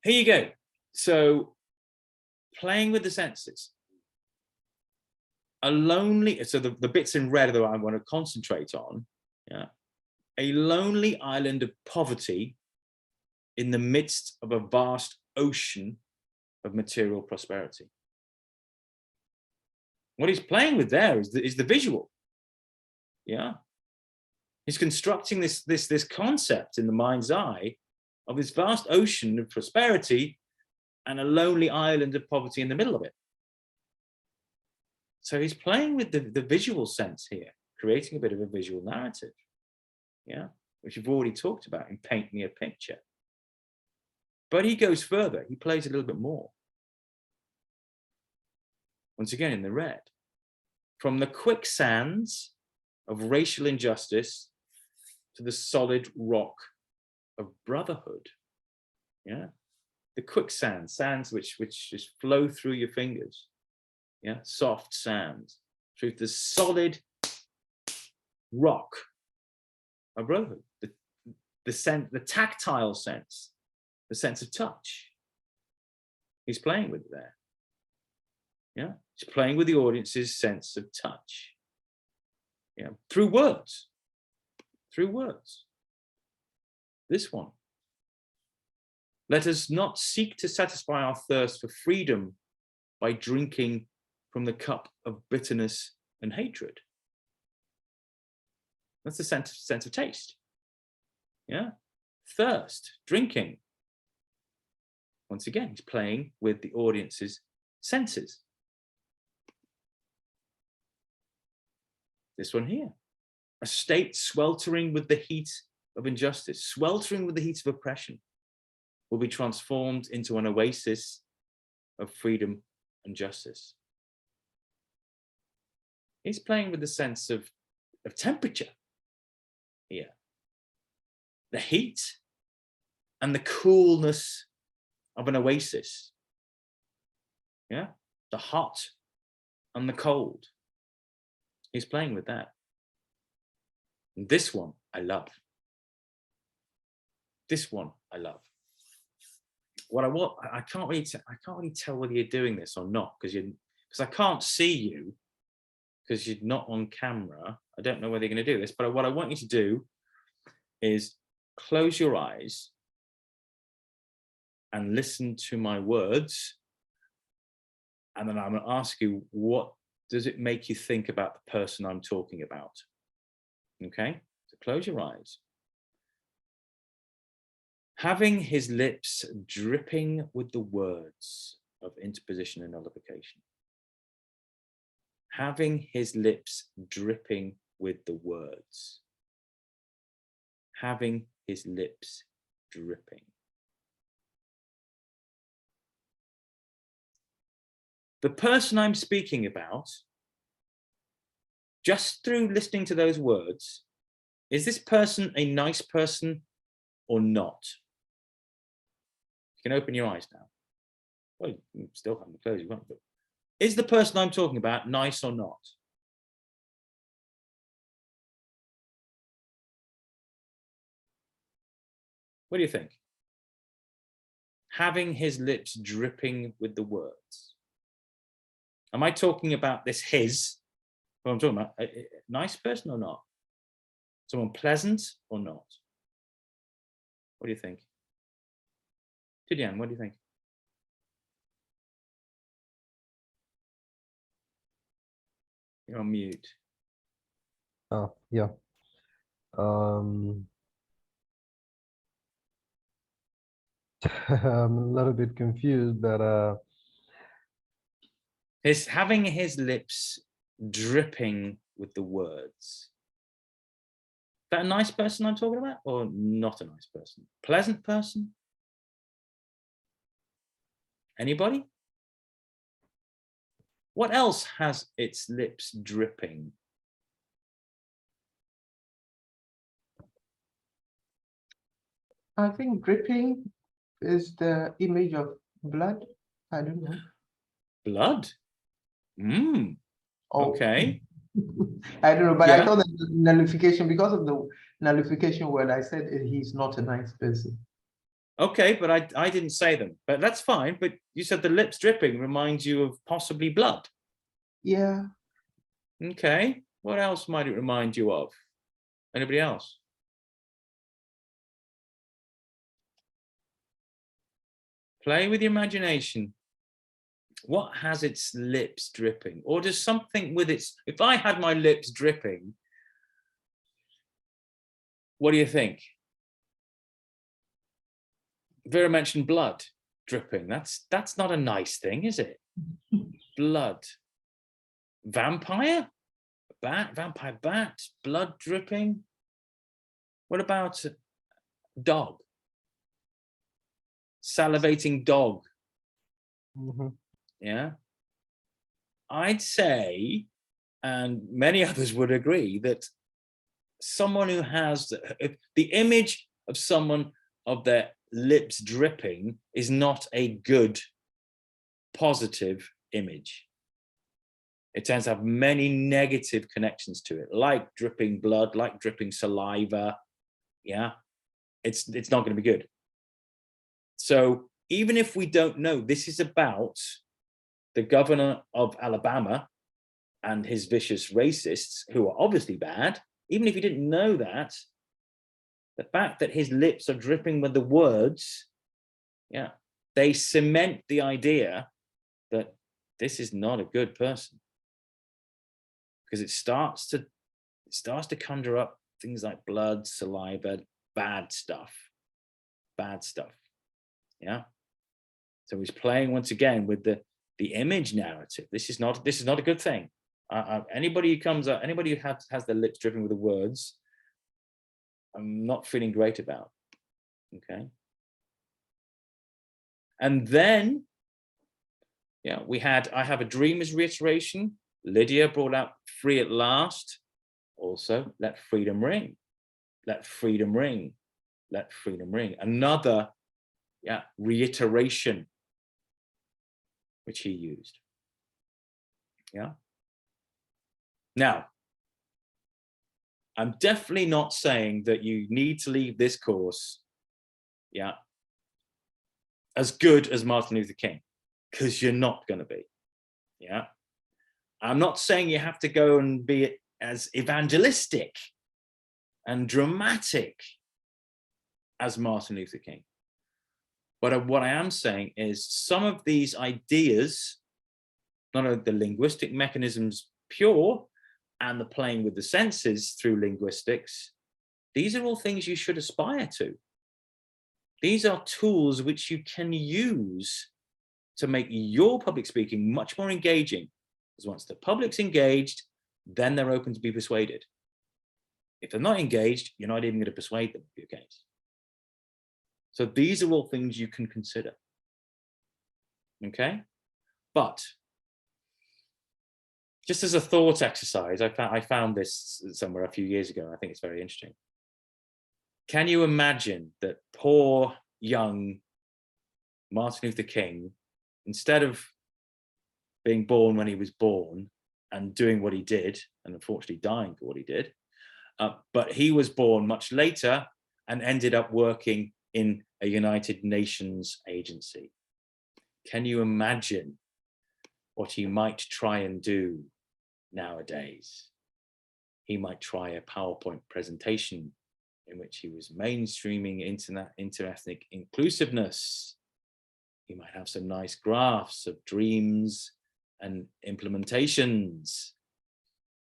Here you go. So playing with the senses. So the bits in red that I want to concentrate on, yeah. A lonely island of poverty in the midst of a vast ocean of material prosperity. What he's playing with there is the visual. Yeah. He's constructing this concept in the mind's eye of this vast ocean of prosperity and a lonely island of poverty in the middle of it. So he's playing with the visual sense here, creating a bit of a visual narrative, yeah, which you've already talked about in Paint Me a Picture. But he goes further, he plays a little bit more. Once again in the red. From the quicksands of racial injustice to the solid rock of brotherhood. Yeah, the quicksand, sands which just flow through your fingers. Yeah, soft sands through the solid rock of brotherhood. The tactile sense, the sense of touch. He's playing with it there. Yeah, he's playing with the audience's sense of touch. Yeah, through words. Through words. This one. Let us not seek to satisfy our thirst for freedom by drinking from the cup of bitterness and hatred. That's the sense of taste. Yeah, thirst, drinking. Once again, he's playing with the audience's senses. This one here, a state sweltering with the heat of injustice, sweltering with the heat of oppression, will be transformed into an oasis of freedom and justice. He's playing with the sense of temperature here. The heat and the coolness of an oasis. Yeah, the hot and the cold. He's playing with that. And this one I love. This one I love. What I want, I can't really tell whether you're doing this or not, because I can't see you, because you're not on camera. I don't know whether you're going to do this, but what I want you to do is close your eyes and listen to my words, and then I'm going to ask you, what does it make you think about the person I'm talking about? Okay, so close your eyes. Having his lips dripping with the words of interposition and nullification. Having his lips dripping with the words having his lips dripping. The person I'm speaking about, just through listening to those words, is this person a nice person or not? You can open your eyes now. Well, you still haven't closed your eyes, but is the person I'm talking about nice or not? What do you think? Having his lips dripping with the words. Am I talking about this his? What I'm talking about, a nice person or not? Someone pleasant or not? What do you think? Tidiane, what do you think? You're on mute. Oh, yeah. I'm a little bit confused, but Having his lips dripping with the words. Is that a nice person I'm talking about, or not a nice person? Pleasant person? Anybody? What else has its lips dripping? I think dripping is the image of blood. I don't know. Blood? Oh. Okay. I don't know, but I Yeah. thought that the nullification, because of the nullification word, I said he's not a nice person. Okay, but I didn't say them, but that's fine. But you said the lips dripping reminds you of possibly blood. Yeah. Okay. What else might it remind you of? Anybody else? Play with your imagination. What has its lips dripping? Or does something with its, if I had my lips dripping, what do you think? Vera mentioned blood dripping. That's not a nice thing, is it? Blood. Vampire? Bat? Vampire bat? Blood dripping? What about dog? Salivating dog. Yeah. I'd say, and many others would agree, that someone who has the image of someone of their lips dripping is not a good, positive image. It tends to have many negative connections to it, like dripping blood, like dripping saliva. Yeah, it's not going to be good. So even if we don't know, this is about the governor of Alabama and his vicious racists, who are obviously bad. Even if you didn't know that, the fact that his lips are dripping with the words, yeah, they cement the idea that this is not a good person, because it starts to conjure up things like blood, saliva, bad stuff. Yeah. So he's playing once again with the image narrative. This is not a good thing. Anybody who comes up, anybody who has their lips dripping with the words, I'm not feeling great about. Okay. And then, yeah, I have a dream as reiteration. Lydia brought out free at last. Also, let freedom ring. Let freedom ring. Let freedom ring. Another, yeah, reiteration, which he used. Yeah. Now, I'm definitely not saying that you need to leave this course, yeah, as good as Martin Luther King, because you're not going to be. Yeah. I'm not saying you have to go and be as evangelistic and dramatic as Martin Luther King. But what I am saying is some of these ideas, not only the linguistic mechanisms pure and the playing with the senses through linguistics, these are all things you should aspire to. These are tools which you can use to make your public speaking much more engaging. Because once the public's engaged, then they're open to be persuaded. If they're not engaged, you're not even going to persuade them of your case. So these are all things you can consider. Okay? But just as a thought exercise, I found this somewhere a few years ago. I think it's very interesting. Can you imagine that poor young Martin Luther King, instead of being born when he was born and doing what he did, and unfortunately dying for what he did, but he was born much later and ended up working in a United Nations agency. Can you imagine what he might try and do nowadays? He might try a PowerPoint presentation in which he was mainstreaming interethnic inclusiveness. He might have some nice graphs of dreams and implementations.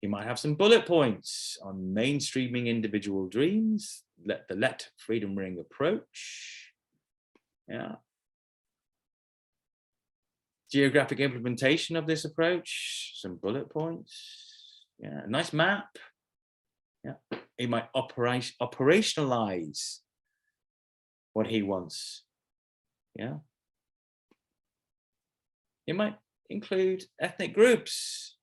He might have some bullet points on mainstreaming individual dreams, let freedom ring approach. Yeah. Geographic implementation of this approach, some bullet points. Yeah, a nice map. Yeah. He might operationalize what he wants. Yeah. He might include ethnic groups,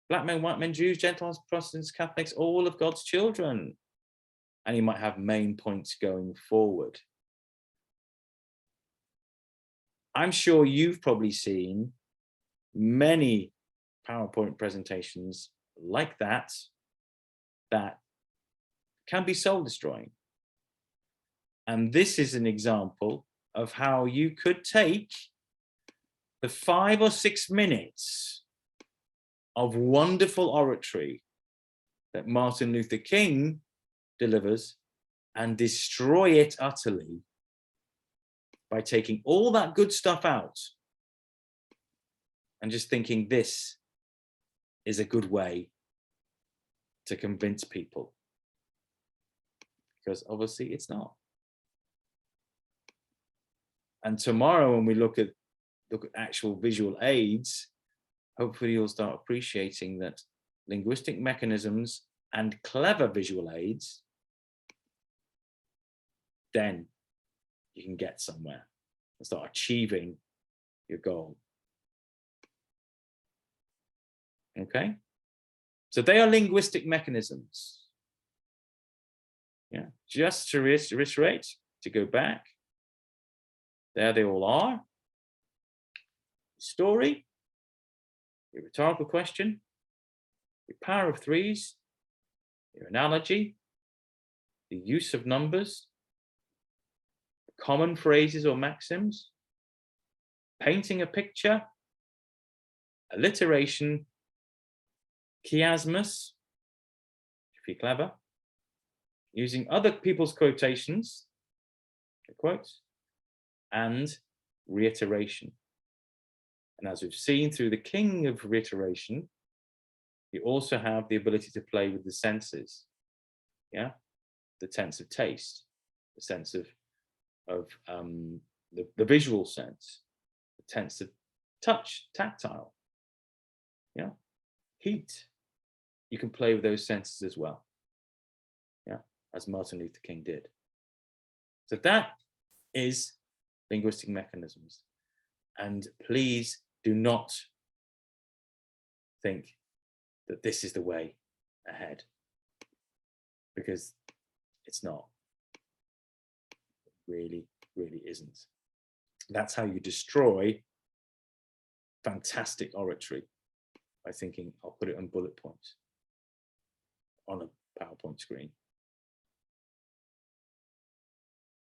Black men, white men, Jews, Gentiles, Protestants, Catholics, all of God's children. And he might have main points going forward. I'm sure you've probably seen many PowerPoint presentations like that can be soul destroying. And this is an example of how you could take the 5 or 6 minutes of wonderful oratory that Martin Luther King delivers and destroy it utterly by taking all that good stuff out and just thinking this is a good way to convince people. Because obviously it's not. And tomorrow when we look at actual visual aids, hopefully you'll start appreciating that linguistic mechanisms and clever visual aids, then you can get somewhere and start achieving your goal. Okay? So they are linguistic mechanisms. Yeah, just to reiterate, to go back, there they all are. Story, your rhetorical question, your power of threes, your analogy, the use of numbers, common phrases or maxims, painting a picture, alliteration, chiasmus, if you're clever, using other people's quotations, quotes, and reiteration. And as we've seen through the king of reiteration, you also have the ability to play with the senses. Yeah, the sense of taste, the sense of the visual sense, the sense of touch, tactile. Yeah, heat. You can play with those senses as well. Yeah, as Martin Luther King did. So that is linguistic mechanisms. And please do not think that this is the way ahead, because it's not. It really, really isn't. That's how you destroy fantastic oratory, by thinking, I'll put it on bullet points on a PowerPoint screen.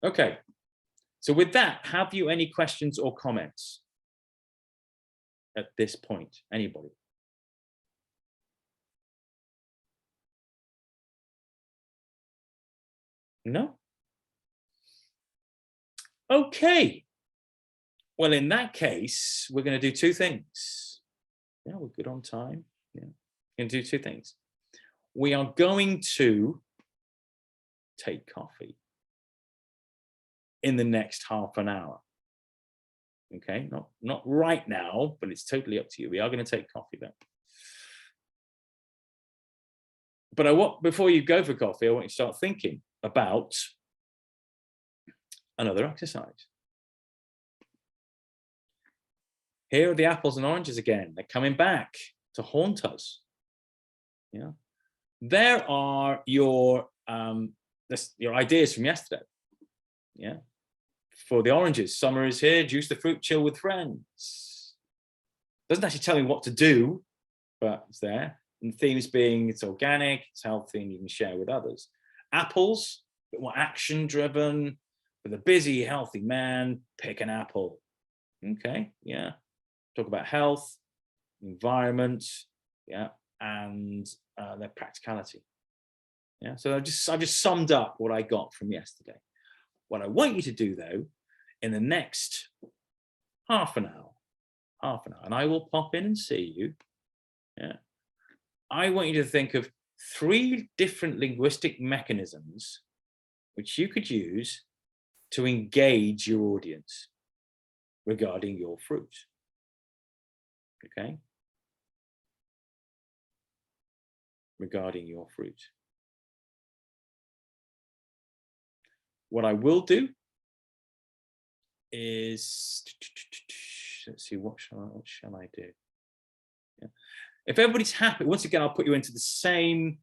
Okay, so with that, have you any questions or comments at this point? Anybody? No? Okay. Well, in that case, we're going to do 2 things. Yeah, we're good on time. Yeah, we're going to do 2 things. We are going to take coffee in the next half an hour. Okay, not right now, but it's totally up to you. We are going to take coffee though. But before you go for coffee, I want you to start thinking about another exercise. Here are the apples and oranges again. They're coming back to haunt us. Yeah. There are your ideas from yesterday. Yeah. For the oranges, summer is here, juice the fruit, chill with friends. Doesn't actually tell me what to do, but it's there. And the themes being it's organic, it's healthy, and you can share with others. Apples, a bit more action driven. For the busy, healthy man, pick an apple. Okay, yeah. Talk about health, environment, yeah, and their practicality. Yeah, so I've just summed up what I got from yesterday. What I want you to do though, in the next half an hour, and I will pop in and see you. Yeah, I want you to think of 3 different linguistic mechanisms which you could use to engage your audience regarding your fruit. Okay, regarding your fruit. What I will do is, let's see, what shall I do? Yeah. If everybody's happy, once again, I'll put you into the same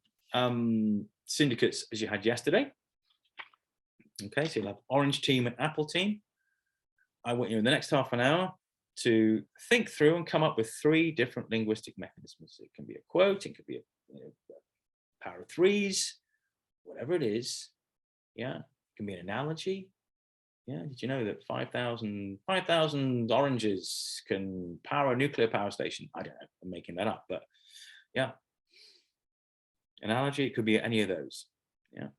syndicates as you had yesterday. Okay, so you'll have orange team and apple team. I want you in the next half an hour to think through and come up with 3 different linguistic mechanisms. It can be a quote, it could be a power of 3s, whatever it is. Yeah, it can be an analogy. Yeah, did you know that 5,000 oranges can power a nuclear power station? I don't know, I'm making that up, but yeah. Analogy, it could be any of those. Yeah.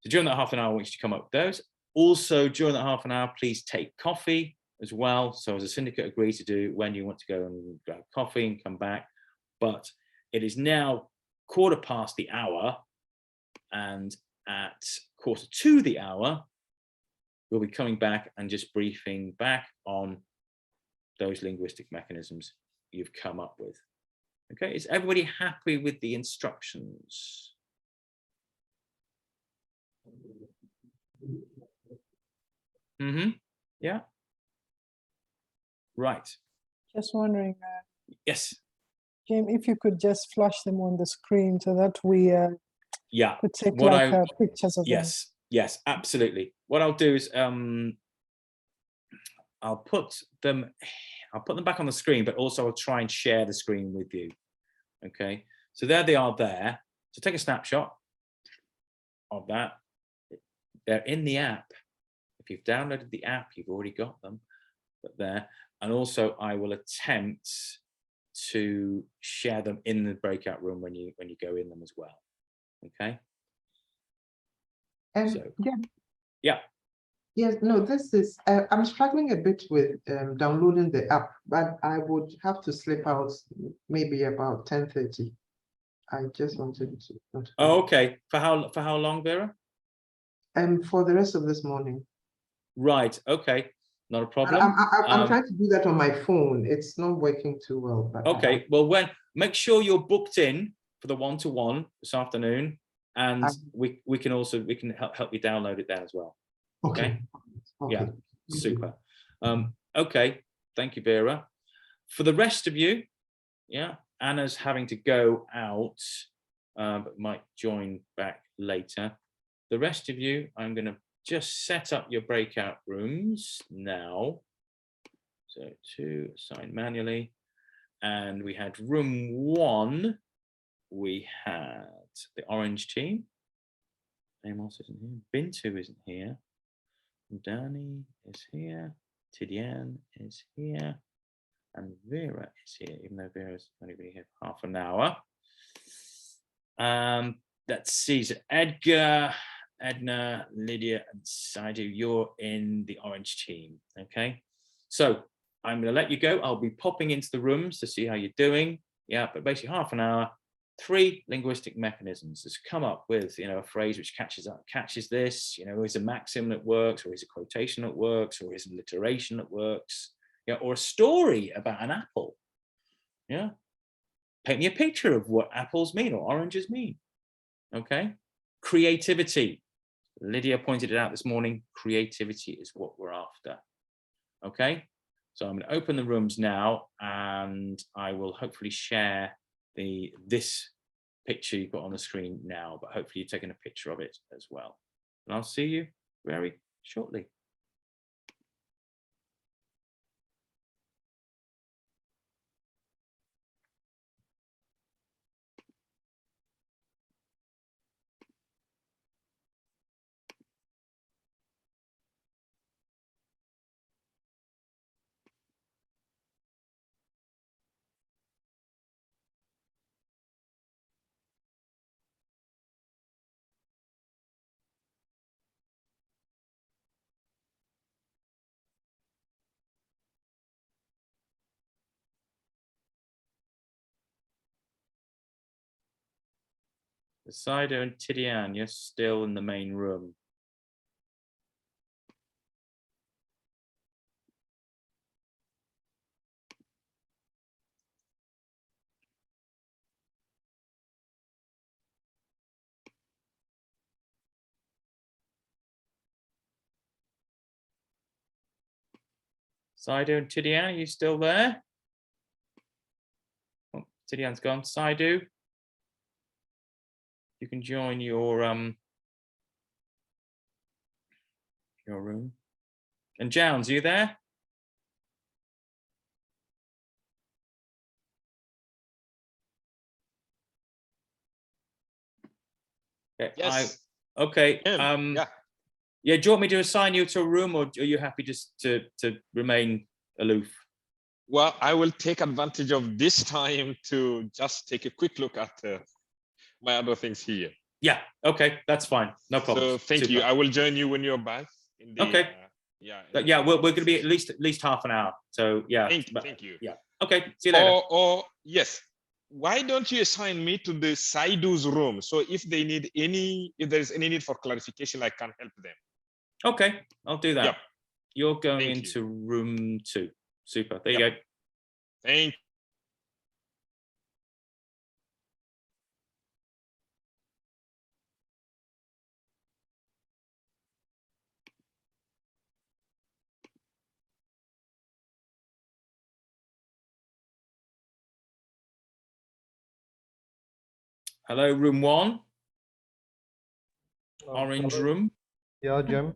So during that half an hour, I want you to come up with those. Also, during that half an hour, please take coffee as well. So as a syndicate, agree to do when you want to go and grab coffee and come back. But it is now 1/4 the hour, and at 1/4 the hour, we'll be coming back and just briefing back on those linguistic mechanisms you've come up with. Okay, is everybody happy with the instructions? Yeah. Right. Just wondering, Yes. Jim, if you could just flash them on the screen so that we Yeah. could take What pictures of them. Yes, absolutely. What I'll do is I'll put them back on the screen, but also I'll try and share the screen with you. Okay, so there they are there. So take a snapshot of that. They're in the app. If you've downloaded the app, you've already got them, but there. And also I will attempt to share them in the breakout room when you go in them as well. Okay. So, yeah. Yes, no, this is, I'm struggling a bit with downloading the app, but I would have to slip out maybe about 10:30. I just wanted to. Oh, okay. For how long, Vera? For the rest of this morning. Right. Okay. Not a problem. I'm trying to do that on my phone. It's not working too well. But okay. Well, make sure you're booked in for the 1-to-1 this afternoon, and we can help you download it there as well. Okay. Yeah. Super. Okay. Thank you, Vera. For the rest of you, yeah, Anna's having to go out, but might join back later. The rest of you, I'm going to just set up your breakout rooms now. So 2 assign manually. And we had room 1. We had the orange team. Amos isn't here. Bintu isn't here. Danny is here. Tidiane is here. And Vera is here, even though Vera's only been here for half an hour. Let's see. So Edgar, Edna, Lydia, and Saidu, you're in the orange team. Okay. So I'm going to let you go. I'll be popping into the rooms to see how you're doing. Yeah, but basically half an hour, 3 linguistic mechanisms. Just come up with, a phrase which catches this, is a maxim that works, or is a quotation that works, or is an alliteration that works, or a story about an apple. Yeah. Paint me a picture of what apples mean or oranges mean. Okay. Creativity. Lydia pointed it out this morning. Creativity is what we're after. Okay. So I'm going to open the rooms now, and I will hopefully share this picture you've got on the screen now, but hopefully you've taken a picture of it as well. And I'll see you very shortly. Sido and Tidiane, you're still in the main room. Sido and Tidiane, are you still there? Oh, Tidiane's gone. Sido, you can join your room. And Jones, are you there? Okay, Yes. Okay. Yeah. Yeah. Do you want me to assign you to a room, or are you happy just to remain aloof? Well, I will take advantage of this time to just take a quick look at my other things here. Yeah. Okay, that's fine. No problem. So thank you. I will join you when you're back. In the, okay. Yeah. Yeah, we're going to be at least half an hour. So yeah. Thank you. Yeah. Okay. See you later. Or yes. Why don't you assign me to the Saidu's room? So if there's any need for clarification, I can help them. Okay, I'll do that. Yep. You're going into room 2. Super. There you go. Thank you. Hello, room 1. Orange hello. room. Yeah, Jim.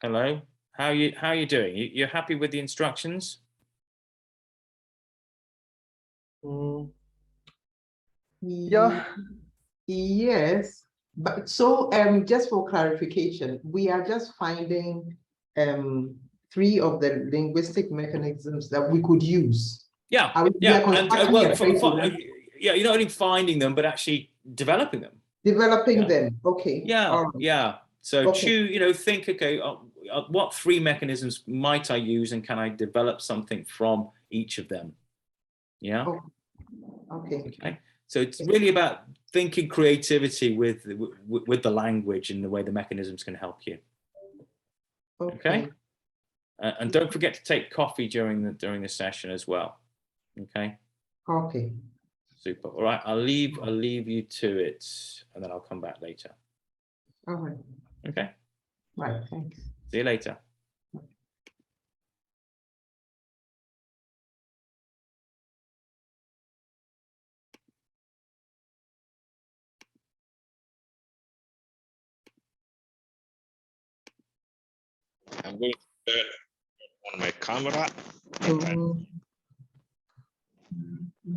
Hello. How are you doing? You're happy with the instructions? Yeah. Yes, but so just for clarification, we are just finding 3 of the linguistic mechanisms that we could use. Yeah. Yeah, yeah, you're not only finding them, but actually developing them. Developing them. Okay. Yeah. Yeah. So okay. think, okay, what 3 mechanisms might I use, and can I develop something from each of them? Yeah. Oh, okay. Okay. So it's really about thinking creativity with the language and the way the mechanisms can help you. Okay. And don't forget to take coffee during the session as well. Okay. Okay. Super. All right. I'll leave you to it, and then I'll come back later. All right. Okay. Right. Thanks. See you later. I'm going to turn on my camera.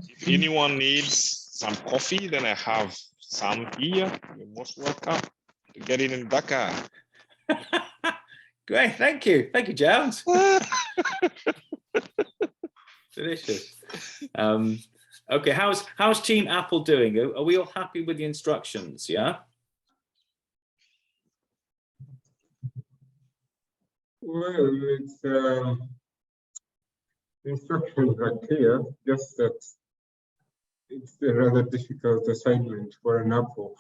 If anyone needs some coffee, then I have some here. You're most welcome to get it in Dakar. Great, thank you, Jones. Delicious. Okay, how's Team Apple doing? Are we all happy with the instructions? Yeah. Well, it's the instructions are clear, just that it's a rather difficult assignment for an Apple.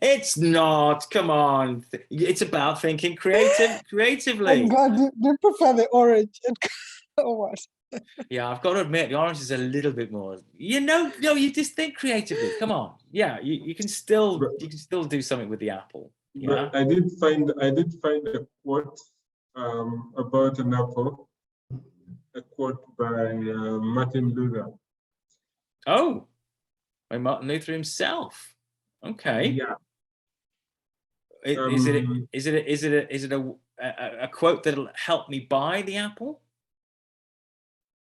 It's not. Come on, it's about thinking creatively. Oh God, do you prefer the orange? Or what? Yeah, I've got to admit, the orange is a little bit more. No, you just think creatively. Come on. Yeah, you can still do something with the apple. Yeah. But I did find a quote about an apple, a quote by Martin Luther. Oh, by Martin Luther himself. Okay. Yeah. Is it a quote that'll help me buy the apple?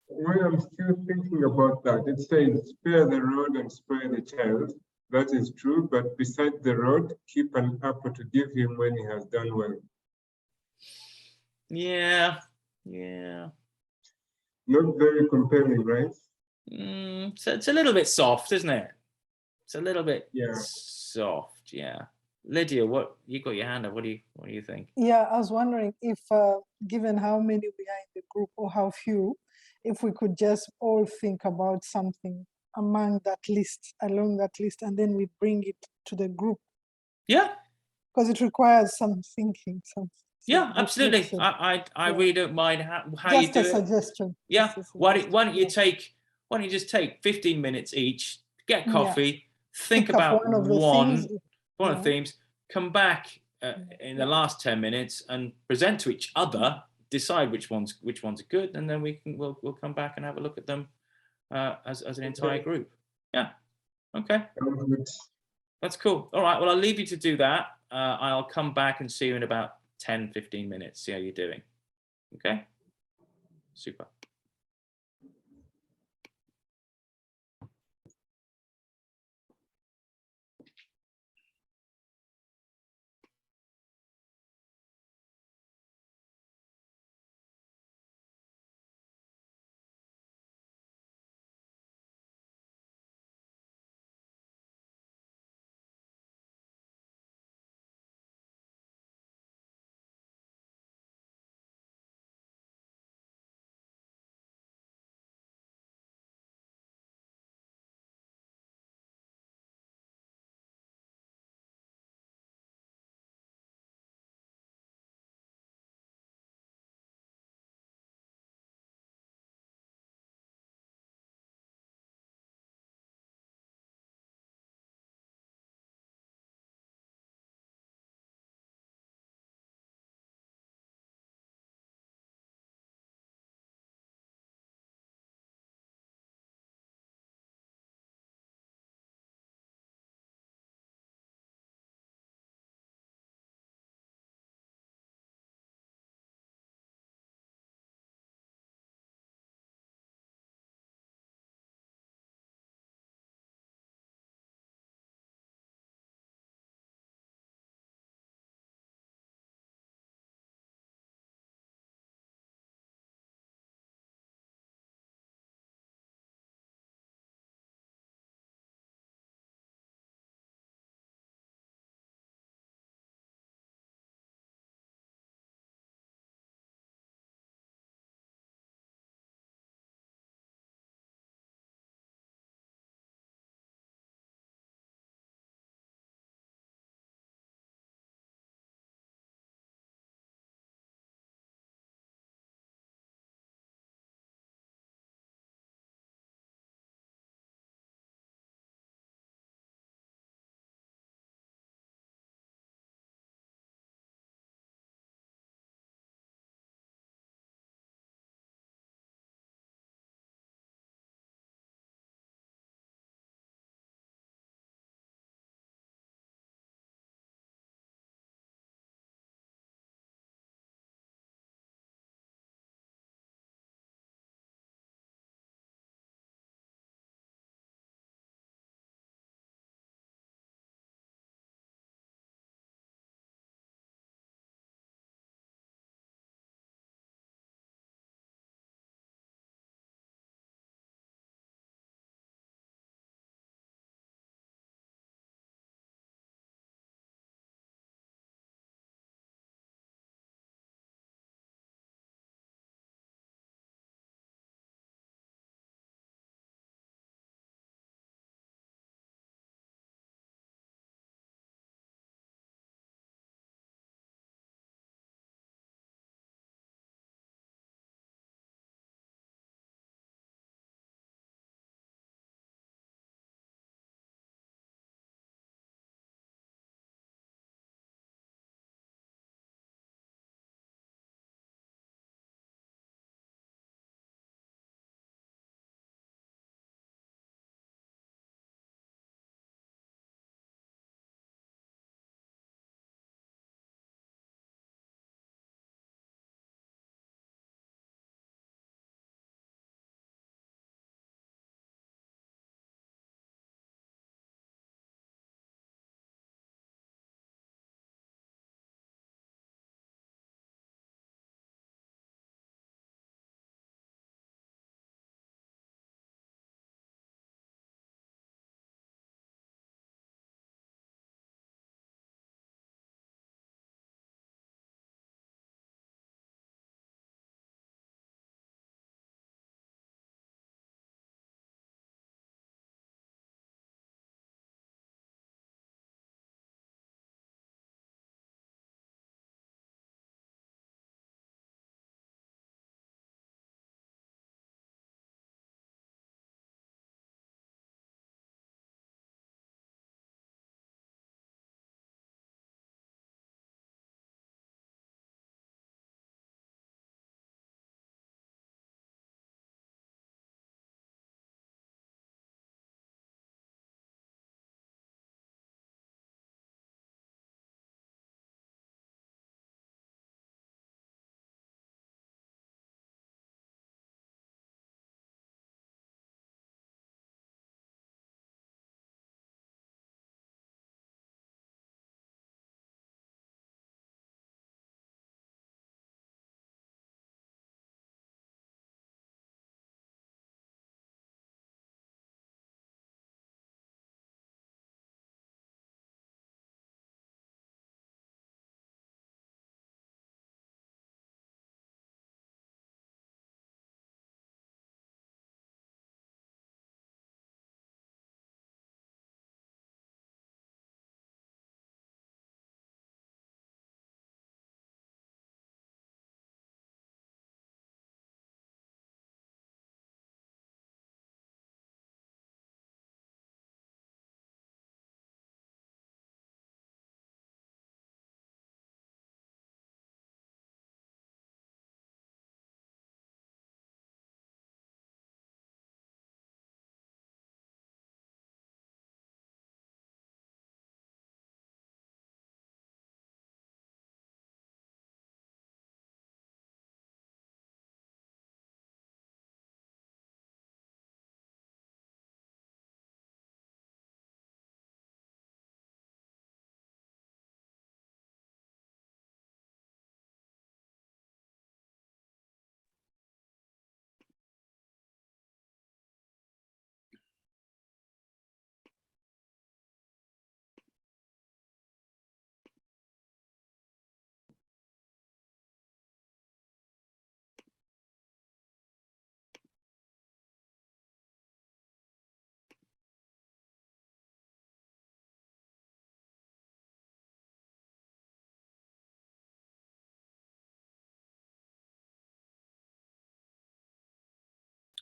Well, I'm still thinking about that. It says, spare the rod and spare the child. That is true, but beside the rod, keep an apple to give him when he has done well. Yeah, yeah. Not very compelling, right? So it's a little bit soft, isn't it? It's a little bit Yeah. soft, yeah. Lydia, what you got your hand up? What do you think? Yeah, I was wondering if, given how many we are in the group or how few, if we could just all think about something along that list, and then we bring it to the group. Yeah. Because it requires some thinking. Yeah, absolutely. reflection. I really don't mind how you Just do a it. suggestion. Yeah. Just a Why suggestion. don't you just take 15 minutes each, get Yeah. coffee, think Pick up about one of the themes. one of the themes, come back in the last 10 minutes and present to each other, decide which ones are good, and then we'll come back and have a look at them as an entire group. Yeah. Okay. That's cool. All right. Well, I'll leave you to do that. I'll come back and see you in about 10-15 minutes. See how you're doing. Okay. Super.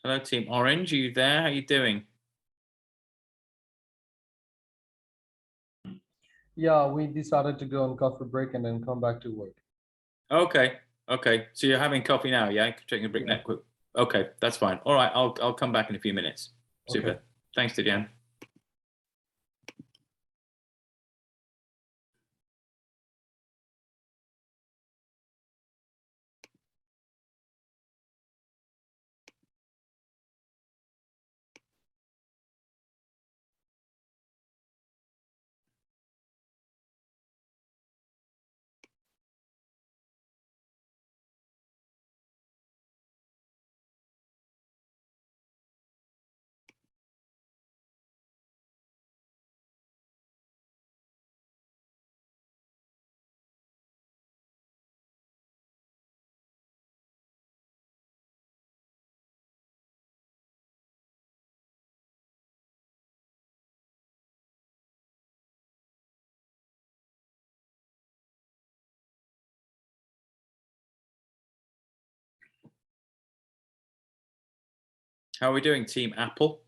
Hello, Team Orange. Are you there? How are you doing? Yeah, we decided to go on coffee break and then come back to work. Okay. Okay. So you're having coffee now, yeah? Taking a break Yeah. now. Quick. Okay, that's fine. All right, I'll come back in a few minutes. Super. Okay. Thanks, Didiane. How are we doing, Team Apple?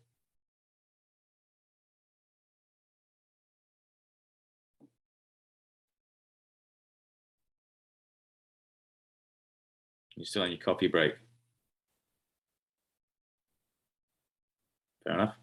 You're still on your coffee break. Fair enough.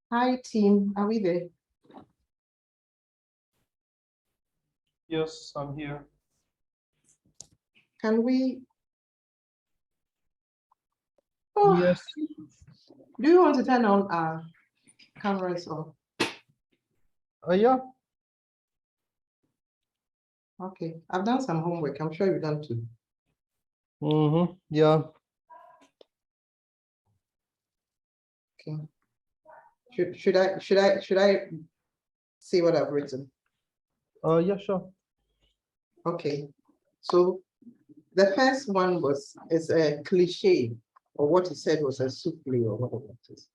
Hi, team. Are we there? Yes, I'm here. Can we? Oh, Yes. do you want to turn on our cameras off? Yeah. Okay, I've done some homework. I'm sure you've done too. Yeah. Okay. Should I see what I've written? Yeah, sure. Okay. So the first one is a cliche, or what he said was a souffle, or whatever it is.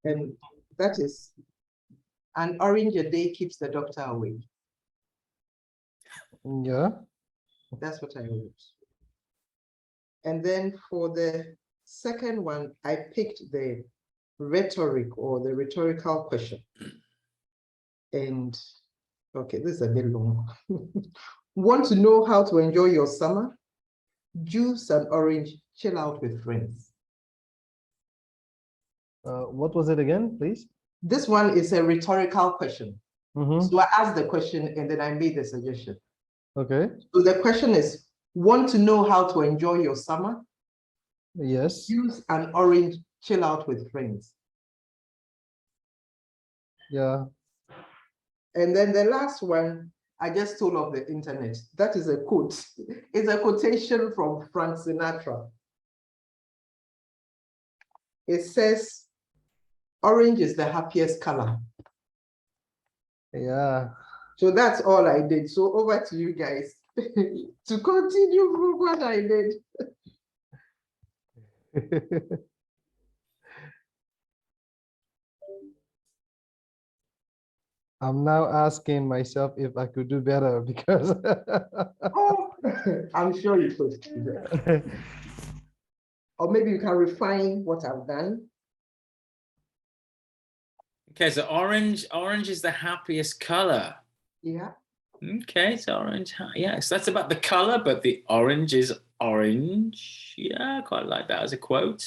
And that is, an orange a day keeps the doctor away. Yeah. That's what I wrote. And then for the second one, I picked the rhetoric or the rhetorical question. And okay, this is a bit long. Want to know how to enjoy your summer? Juice and orange, chill out with friends. What was it again, please? This one is a rhetorical question. Mm-hmm. So I asked the question and then I made the suggestion. Okay. So the question is, want to know how to enjoy your summer? Yes. Juice and orange, chill out with friends. Yeah. And then the last one, I just stole off the internet. That is a quote. It's a quotation from Frank Sinatra. It says, orange is the happiest color. Yeah. So that's all I did. So over to you guys to continue with what I did. I'm now asking myself if I could do better because Oh, I'm sure you could. Or maybe you can refine what I've done. Okay, so orange is the happiest color. Yeah. Okay, so orange, yes, that's about the color, but the orange is orange. Yeah, I quite like that as a quote.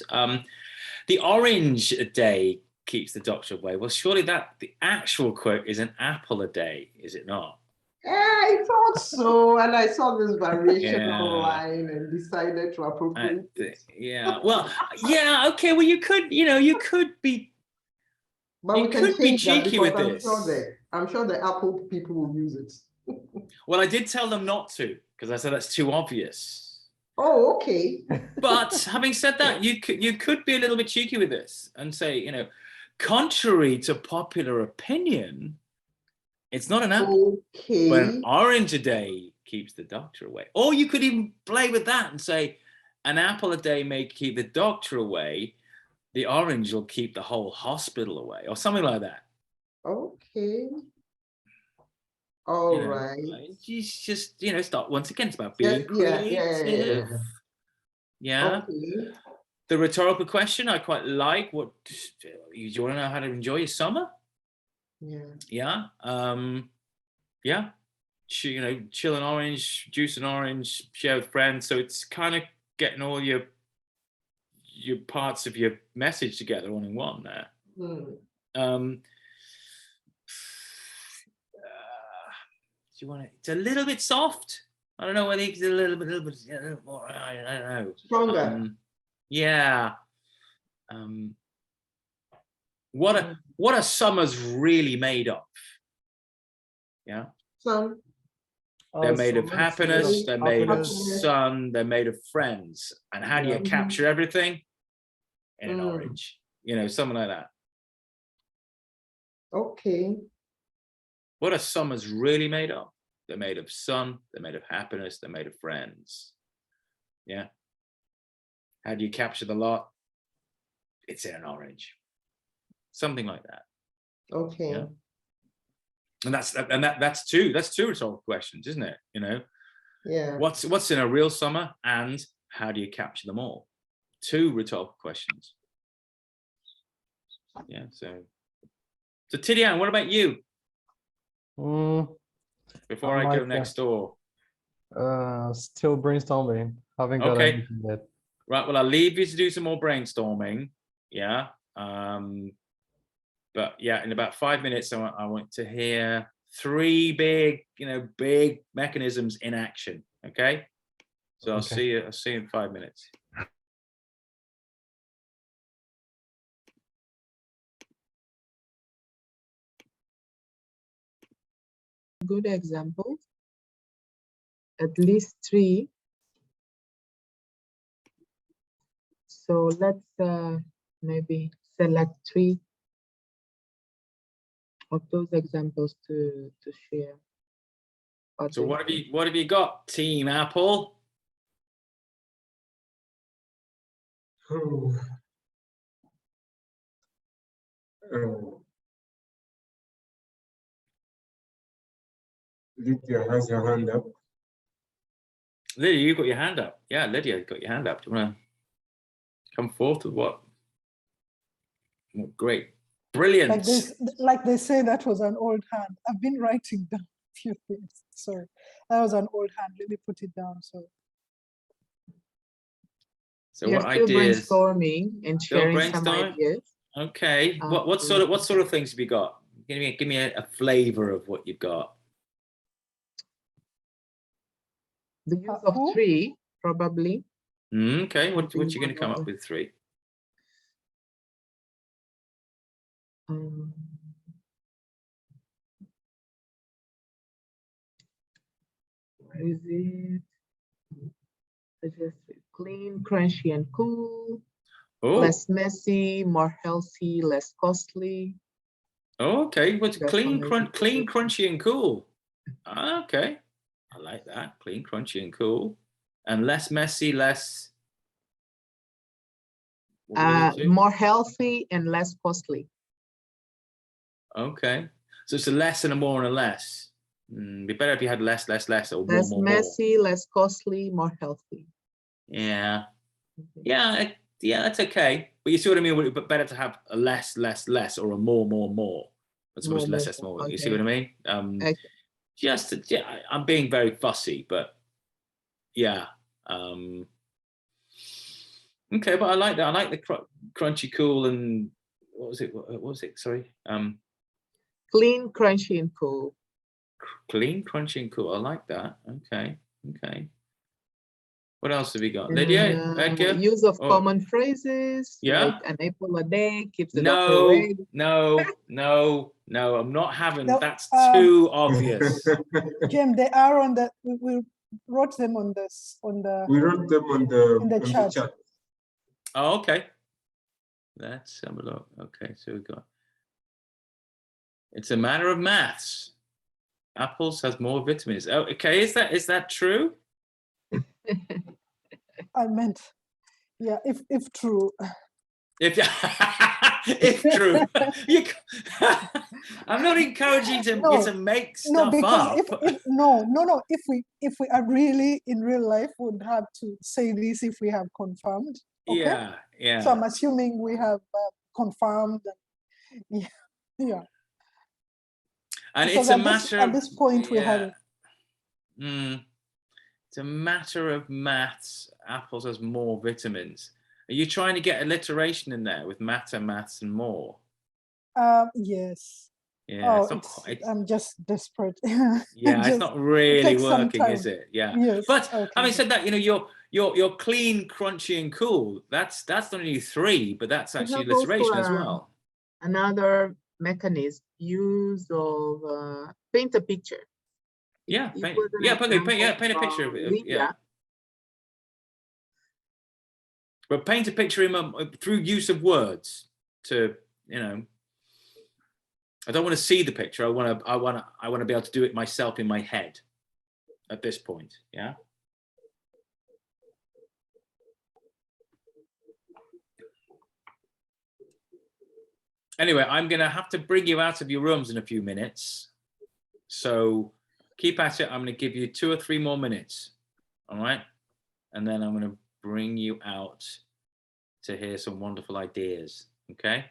The orange a day keeps the doctor away. Well, surely the actual quote is an apple a day, is it not? I thought so, and I saw this variation Yeah. online and decided to appropriate it. Yeah, well, yeah, okay, well, you could be, But you we can could be change that cheeky because with this. I'm sure the Apple people will use it. Well, I did tell them not to, because I said that's too obvious. Oh, okay. But having said that, you could be a little bit cheeky with this and say, contrary to popular opinion, it's not an apple, Okay. but an orange a day keeps the doctor away. Or you could even play with that and say, an apple a day may keep the doctor away, the orange will keep the whole hospital away, or something like that. Okay. All right. You just, start, once again, it's about being creative. Yeah. Okay. The rhetorical question, I quite like. What you want to know how to enjoy your summer? Yeah. Yeah. Yeah. Chill an orange, juice an orange, share with friends. So it's kind of getting all your parts of your message together all in one there. Do you want it? It's a little bit soft. I don't know whether it's a little bit more. I don't know. Stronger. Yeah. What are summers really made of? Yeah. Sun. They're made of happiness. They're made of sun. They're made of friends. And how do you capture everything? In an orange. Something like that. Okay. What are summers really made of? They're made of sun. They're made of happiness. They're made of friends. Yeah. How do you capture the lot? It's in an orange. Something like that. Okay. Yeah? And that's two rhetorical questions, isn't it? Yeah. What's in a real summer, and how do you capture them all? Two rhetorical questions. Yeah. So Tidiane, what about you? Before I go next door. Still brainstorming. Haven't got anything yet. Right. Well, I'll leave you to do some more brainstorming. Yeah. But But yeah, in about 5 minutes, I want to hear 3 big, big mechanisms in action. Okay. So I'll see you in 5 minutes. Good examples. At least 3. So let's maybe select 3 of those examples to share. So what have you got, Team Apple? Lydia has her hand up. Lydia, you got your hand up. Yeah, Lydia, you got your hand up. Do you want to come forth with what? Great. Brilliant. Like they say, that was an old hand. I've been writing down a few things. Sorry, that was an old hand. Let me put it down. So what ideas? Brainstorming and sharing some ideas. Okay. What sort of things have you got? Give me a flavor of what you've got. The use of 3, probably. Okay. What you going to come up with 3? Is it suggest clean, crunchy, and cool? Oh. Less messy, more healthy, less costly. Oh, okay. What's clean, crunchy, and cool? Okay. I like that. Clean, crunchy, and cool. And less messy, less... More healthy and less costly. Okay. So it's a less and a more and a less. It'd be better if you had less, or less more, messy, less costly, more healthy. Yeah. Yeah, that's okay. But you see what I mean? Would it be better to have a less, or a more, as opposed to less, more? Okay. You see what I mean? Okay. I'm being very fussy, but yeah. Okay, but I like that. I like the crunchy, cool, and what was it? What was it? Sorry. Clean, crunchy, and cool. Clean, crunchy, and cool. I like that. Okay. What else have we got? Lydia, Edgar? Use of common phrases. Yeah. Like an apple a day keeps the doctor away. No. I'm not having. That's too obvious. Jim, they are on the. We wrote them on this. We wrote them on the chat. Oh, okay. Let's have a look. Okay, so we got. It's a matter of maths. Apples has more vitamins. Oh, okay. Is that true? I meant, yeah. If true. If true, I'm not encouraging you to make stuff up. If we are really in real life, would have to say this if we have confirmed. Okay? Yeah. So I'm assuming we have confirmed. Yeah. And because it's a matter at this point we have. It's a matter of maths. Apples has more vitamins. Are you trying to get alliteration in there with matter, maths, and more? Yes. Yeah. I'm just desperate. Yeah, it's not really working, is it? Yeah. Yes. But having said that, you're clean, crunchy, and cool. That's not only 3, but that's actually alliteration as well. Another mechanism, use of paint a picture. Yeah. Paint a picture of it. Yeah. But paint a picture through use of words to, I don't want to see the picture. I want to be able to do it myself in my head at this point. Yeah. Anyway, I'm going to have to bring you out of your rooms in a few minutes. So keep at it. I'm going to give you 2 or 3 more minutes. All right. And then I'm going to bring you out to hear some wonderful ideas. Okay.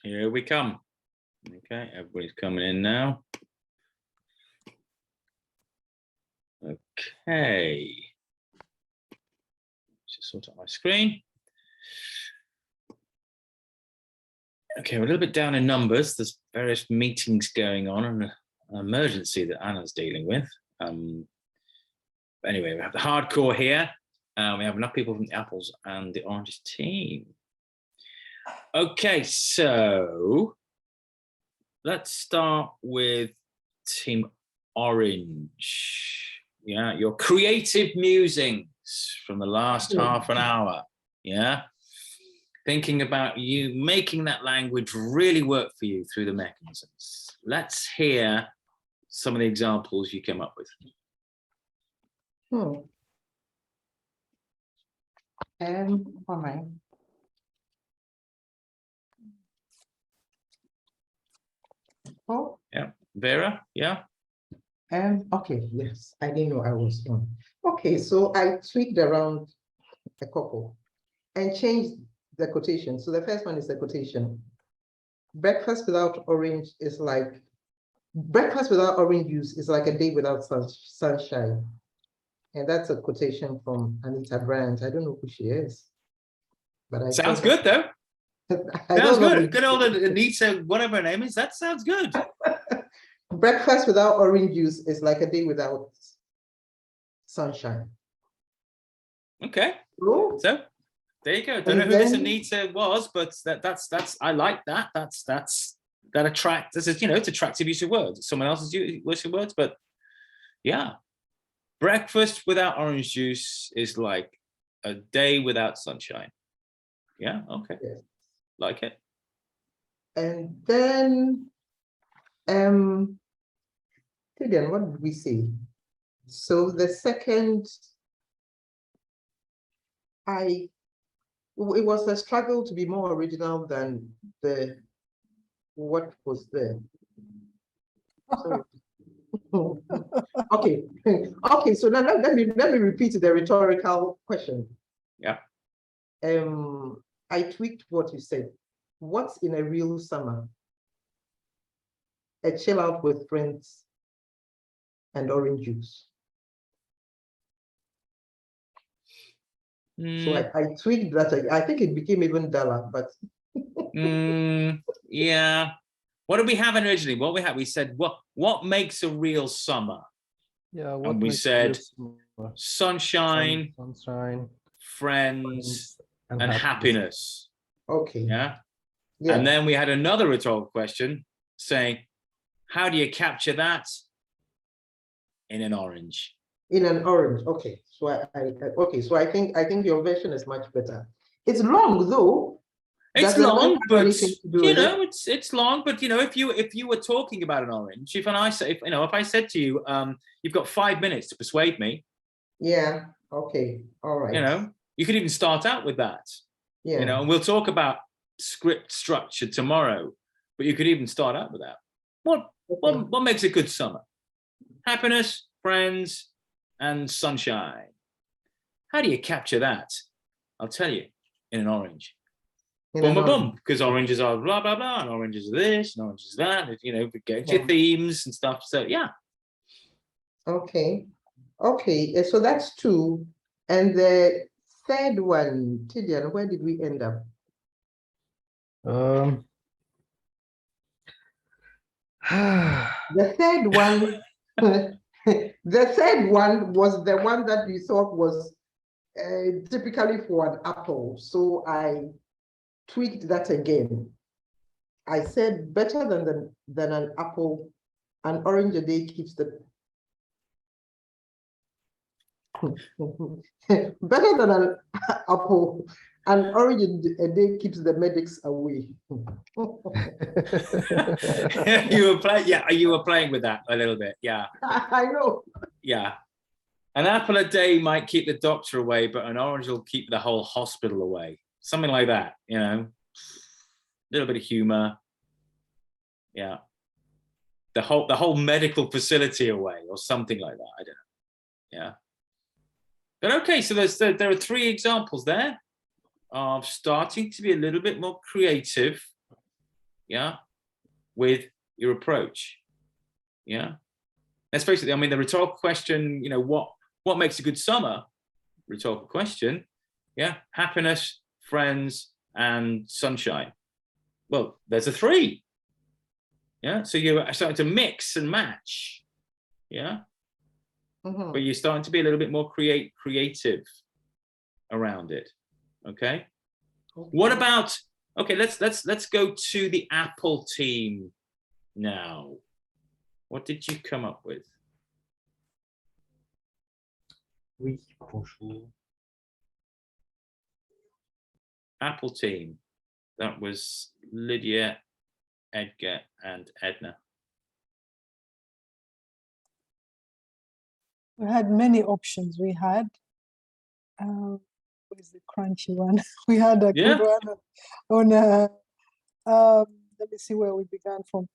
Here we come. Okay, everybody's coming in now. Okay. Just sort out my screen. Okay, we're a little bit down in numbers. There's various meetings going on and an emergency that Anna's dealing with. Anyway, we have the hardcore here. We have enough people from the apples and the oranges team. Okay, so let's start with Team Orange. Yeah, your creative musings from the last half an hour. Yeah, thinking about you making that language really work for you through the mechanisms. Let's hear some of the examples you came up with. All right. Oh, Yeah, Vera, yeah. Okay, yes, I didn't know I was on. Okay, so I tweaked around a couple and changed the quotation. So the first one is the quotation. Breakfast without orange is like, breakfast without orange juice is like a day without sunshine. And that's a quotation from Anita Bryant. I don't know who she is, but I Sounds good though. Sounds good. Good old Anita, whatever her name is. That sounds good. Breakfast without orange juice is like a day without sunshine. Okay. Cool. So there you go. Don't know who this Anita was, but that's I like that. That attract. This is, you know, it's attractive use of words. Someone else's use of words, but yeah. Breakfast without orange juice is like a day without sunshine. Yeah. Okay. Yes. Like it. And then, again, what did we say? So the second, it was a struggle to be more original than what was there. Sorry. Okay. Okay, so now let me repeat the rhetorical question. Yeah. I tweaked what you said. What's in a real summer? A chill out with friends and orange juice. So I tweaked that. I think it became even duller, but yeah. What did we have originally? What we had? We said what makes a real summer? Yeah. What and we makes said real summer? sunshine, sunshine, friends, and happiness. Okay. Yeah? Yeah. And then we had another rhetorical question saying, how do you capture that in an orange? In an orange. Okay. So okay. So I think your version is much better. It's long though. It's long, but you know, it's long. But you know, if you were talking about an orange, if I said to you, you've got 5 minutes to persuade me. Yeah. Okay. All right. You know, you could even start out with that. Yeah. You know, and we'll talk about script structure tomorrow. But you could even start out with that. What makes a good summer? Happiness, friends, and sunshine. How do you capture that? I'll tell you, in an orange. Boom, boom, boom, because oranges are blah, blah, blah, and oranges are this, and oranges that, you know, get your themes and stuff. So, yeah. Okay. Okay. So that's 2. And the third one, Tidian, where did we end up? The third one, the third one was the one that we thought was typically for an apple. So I tweaked that again. I said better than an apple, an orange a day keeps the better than an apple, an orange a day keeps the medics away. You were playing with that a little bit, yeah. I know. Yeah. An apple a day might keep the doctor away, but an orange will keep the whole hospital away. Something like that, you know. A little bit of humor. Yeah. The whole medical facility away, or something like that. I don't know. Yeah. But okay, so there are 3 examples there of starting to be a little bit more creative, yeah, with your approach. Yeah. Let's face it, I mean, the rhetorical question, you know, what makes a good summer? Rhetorical question. Yeah. Happiness, friends, and sunshine. Well, there's a 3. Yeah. So you're starting to mix and match. Yeah. Mm-hmm. But you're starting to be a little bit more creative around it. Okay. What about, okay, let's go to the Apple team now. What did you come up with? Oui, bonjour. Apple team. That was Lydia, Edgar, and Edna. We had many options. We had, where's the crunchy one? We had a good one on, let me see where we began from.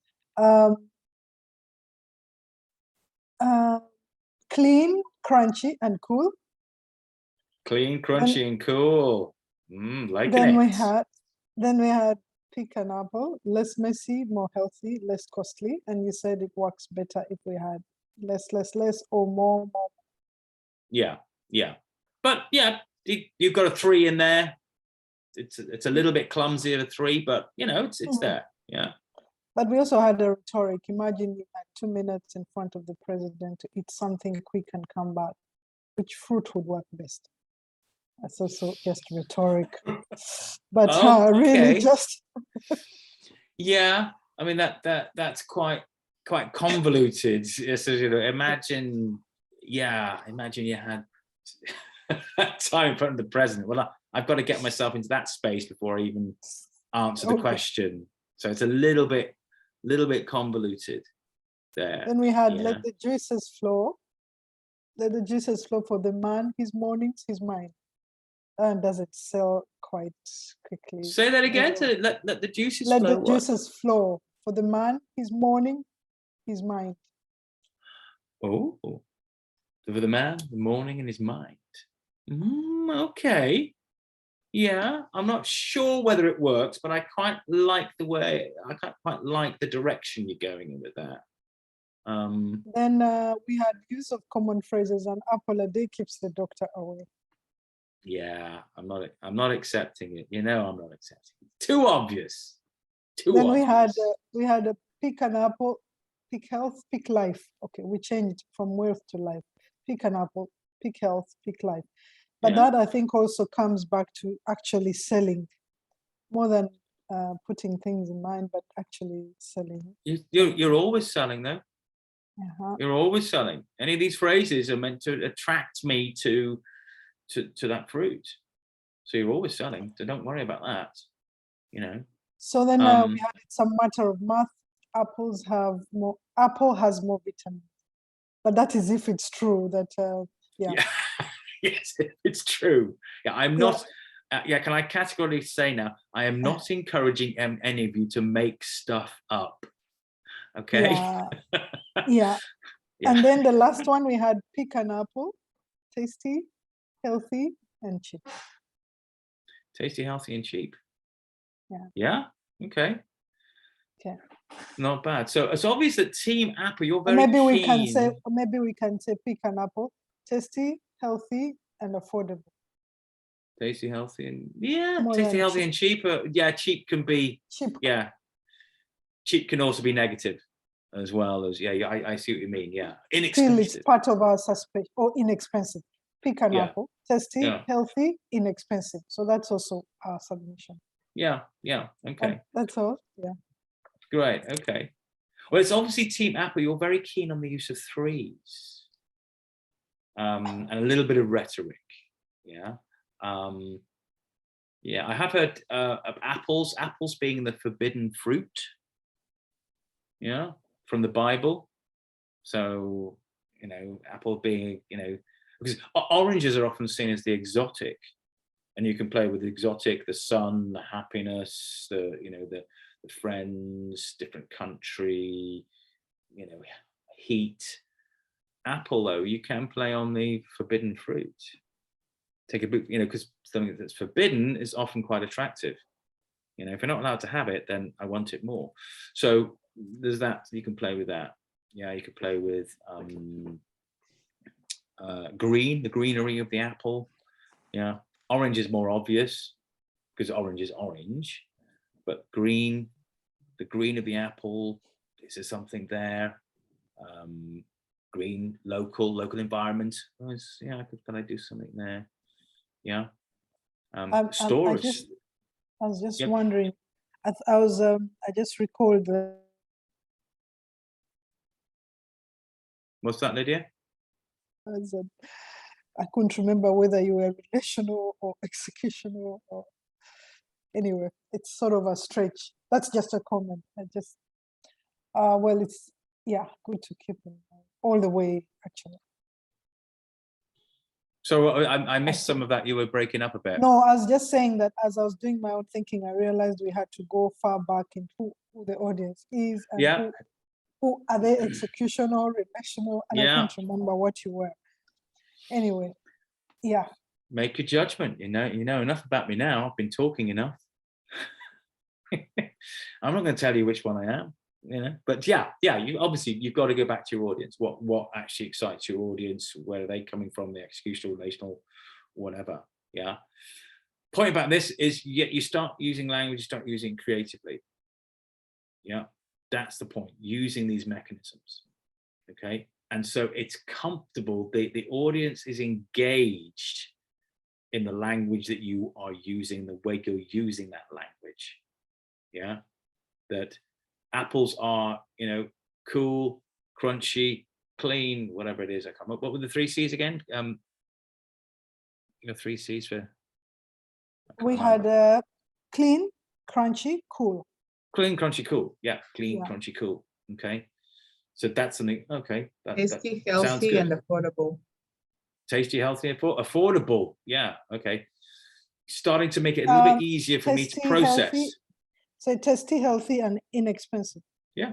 Clean, crunchy, and cool. Clean, crunchy, and cool. Liking then it. Then we had pick an apple, less messy, more healthy, less costly. And you said it works better if we had less, or more. Yeah, yeah. But yeah, you've got a 3 in there. It's a little bit clumsy of a 3, but you know, it's there. Yeah. But we also had a rhetoric. Imagine you had 2 minutes in front of the president to eat something quick and come back. Which fruit would work best? That's also just rhetoric. But really just. Yeah, I mean that's quite convoluted. So, you know, imagine you had time in front of the president. Well, I've got to get myself into that space before I even answer the question. So it's a little bit convoluted there. Then we had let the juices flow. Let the juices flow for the man, his mornings, his mind. And does it sell quite quickly? Say that again. So let the juices flow. Let the juices flow for the man, his morning, his mind. Oh, for the man, the morning, and his mind. Okay. Yeah, I'm not sure whether it works, but I quite like the direction you're going in with that. Then we had use of common phrases, and apple a day keeps the doctor away. Yeah, I'm not accepting it. You know, I'm not accepting it. Too obvious. Then we had a pick an apple, pick health, pick life. Okay, we changed from wealth to life. Pick an apple, pick health, pick life. But that I think also comes back to actually selling, more than putting things in mind, but actually selling. You're always selling, though. You're always selling. Any of these phrases are meant to attract me to that fruit. So you're always selling. So don't worry about that. You know. So then we had it's a matter of math. Apple has more vitamins, but that is if it's true that Yes, it's true. Yeah, I'm not. Can I categorically say now? I am not encouraging any of you to make stuff up. Okay. Yeah. And then the last one we had pick an apple, tasty, healthy, and cheap. Tasty, healthy, and cheap. Yeah. Yeah. Okay. Okay. Not bad. So it's obvious that Team Apple, you're very maybe keen. we can say pick an apple, tasty, healthy, and affordable. Tasty, healthy, and tasty, healthy, and cheaper. Yeah, cheap can be. Cheap. Yeah. Cheap can also be negative, as well as I see what you mean. Yeah, inexpensive. Still, it's part of our suspect or inexpensive. Pick an apple, tasty, healthy, inexpensive. So that's also our submission. Yeah. Okay. That's all. Yeah. Great. Okay. Well, it's obviously Team Apple. You're very keen on the use of threes and a little bit of rhetoric. Yeah. Yeah, I have heard of apples being the forbidden fruit. Yeah, from the Bible. So, you know, apple being, you know, because oranges are often seen as the exotic, and you can play with the exotic, the sun, the happiness, the, you know, the friends, different country, you know, heat. Apple, though, you can play on the forbidden fruit. Take a book, you know, because something that's forbidden is often quite attractive. You know, if you're not allowed to have it, then I want it more. So there's that, you can play with that. Yeah, you could play with green, the greenery of the apple. Yeah, orange is more obvious because orange is orange, but green, the green of the apple, is there something there? Green, local environment. Yeah, can I do something there? Yeah. Stories. I was just Yep. wondering. I just recalled that. What's that, Lydia? I couldn't remember whether you were relational or executional or anyway, it's sort of a stretch. That's just a comment. Well, it's, yeah, good to keep in mind all the way, actually. So I missed some of that. You were breaking up a bit. No, I was just saying that as I was doing my own thinking, I realized we had to go far back into who the audience is and Yeah. who are they executional, relational, and I can't remember what you were. Anyway, yeah. Make your judgment. You know enough about me now. I've been talking enough. I'm not going to tell you which one I am. You know, but yeah, you've got to go back to your audience. What actually excites your audience? Where are they coming from? The executional, relational, whatever. Yeah. Point about this is you start using language, you start using it creatively. Yeah, that's the point. Using these mechanisms. Okay, and so it's comfortable. The audience is engaged in the language that you are using, the way you're using that language. Yeah, that apples are, you know, cool, crunchy, clean, whatever it is. I come up. What were the 3 C's again? You know, 3 C's for. We had clean, crunchy, cool. Clean, crunchy, cool. Yeah, clean, crunchy, cool. Okay, so that's something. Okay, Tasty, that sounds healthy, good. and affordable. Tasty, healthy, affordable. Yeah. Okay. Starting to make it a little bit easier for me to process. Healthy, so tasty, healthy, and inexpensive. Yeah.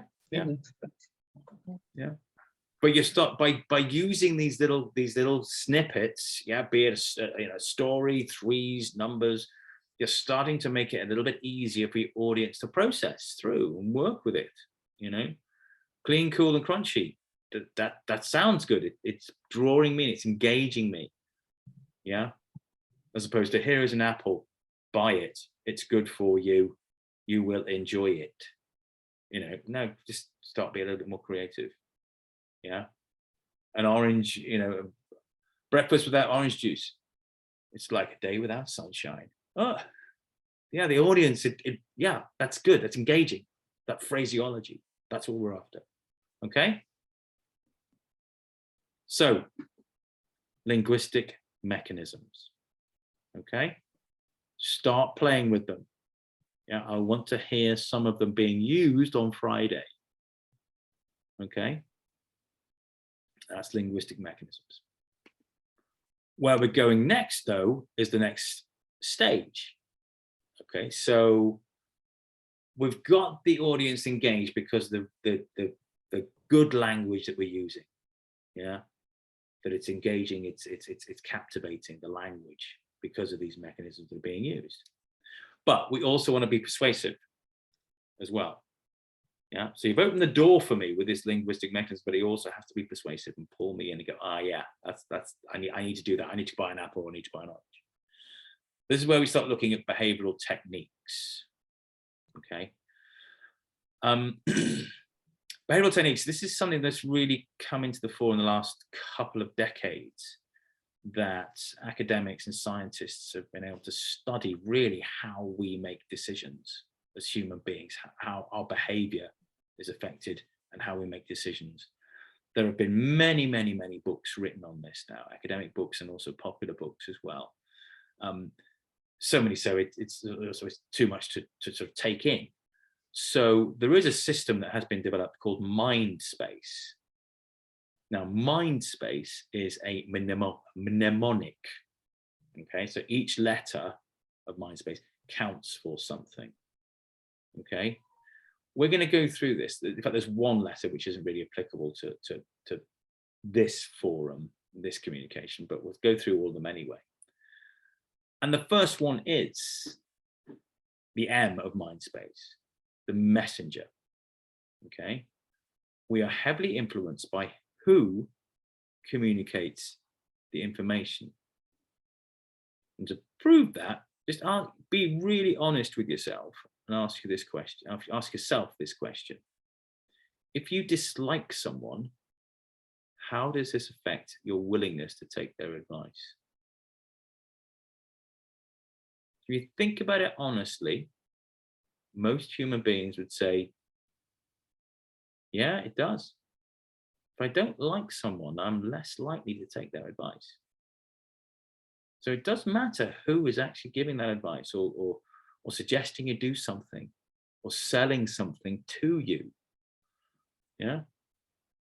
But you start by using these little snippets. Yeah, be it a story, threes, numbers. You're starting to make it a little bit easier for your audience to process through and work with it. You know, clean, cool, and crunchy. That sounds good. It's drawing me. It's engaging me. Yeah, as opposed to here is an apple. Buy it. It's good for you. You will enjoy it. You know, no, just start being a little bit more creative. Yeah, an orange. You know, breakfast without orange juice. It's like a day without sunshine. Oh, yeah, the audience. Yeah, that's good. That's engaging. That phraseology. That's what we're after. Okay. So, linguistic mechanisms. Okay. Start playing with them. Yeah, I want to hear some of them being used on Friday. Okay. That's linguistic mechanisms. Where we're going next, though, is the next stage. Okay, so we've got the audience engaged because of the good language that we're using. Yeah, that it's engaging, it's captivating, the language, because of these mechanisms that are being used. But we also want to be persuasive as well. Yeah, so you've opened the door for me with this linguistic mechanism, but it also has to be persuasive and pull me in and go, yeah, that's I need to do that. I need to buy an apple, I need to buy an orange. This is where we start looking at behavioral techniques. Okay. Behavioral techniques, this is something that's really come into the fore in the last couple of decades, that academics and scientists have been able to study really how we make decisions. as human beings, how our behavior is affected and how we make decisions. There have been many, many, many books written on this now, academic books and also popular books as well. So many, so it's too much to sort of take in. So there is a system that has been developed called mind space. Now, mind space is a mnemonic. Okay, so each letter of mind space counts for something. Okay, we're going to go through this. In fact, there's one letter which isn't really applicable to this forum, this communication, but we'll go through all of them anyway. And the first one is the M of mind space, the messenger. Okay, we are heavily influenced by who communicates the information. And to prove that, just be really honest with yourself and ask yourself this question. If you dislike someone, how does this affect your willingness to take their advice? If you think about it honestly, most human beings would say, yeah, it does. If I don't like someone, I'm less likely to take their advice. So it does matter who is actually giving that advice or suggesting you do something or selling something to you. Yeah.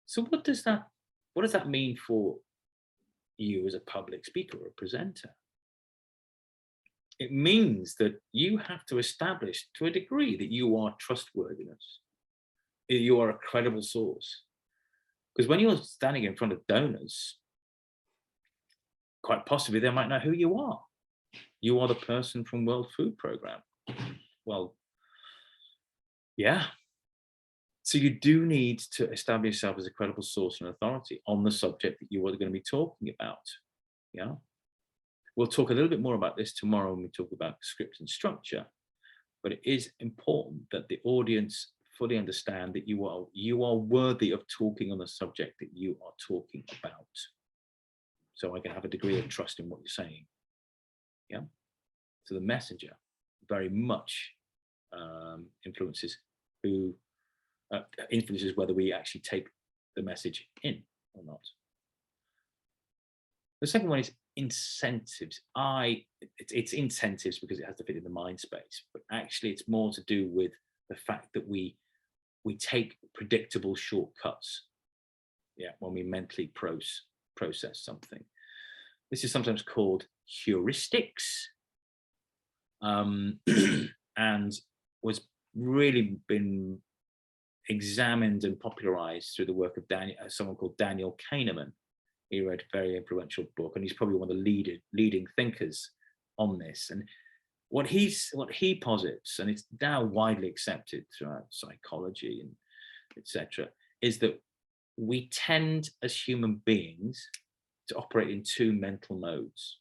So what does that mean for you as a public speaker or a presenter? It means that you have to establish to a degree that you are trustworthiness, that you are a credible source. Because when you're standing in front of donors, quite possibly they might know who you are. You are the person from World Food Programme. Well, yeah. So you do need to establish yourself as a credible source and authority on the subject that you are going to be talking about. Yeah. We'll talk a little bit more about this tomorrow when we talk about script and structure, but it is important that the audience fully understand that you are worthy of talking on the subject that you are talking about. So I can have a degree of trust in what you're saying. Yeah. So the messenger very much influences whether we actually take the message in or not. The second one is incentives. It's incentives because it has to fit in the mind space, but actually it's more to do with the fact that we take predictable shortcuts. Yeah, when we mentally process something. This is sometimes called heuristics, and was really been examined and popularized through the work of someone called Daniel Kahneman. He wrote a very influential book, and he's probably one of the leading thinkers on this. And what he posits, and it's now widely accepted throughout psychology and etc., is that we tend as human beings to operate in two mental modes.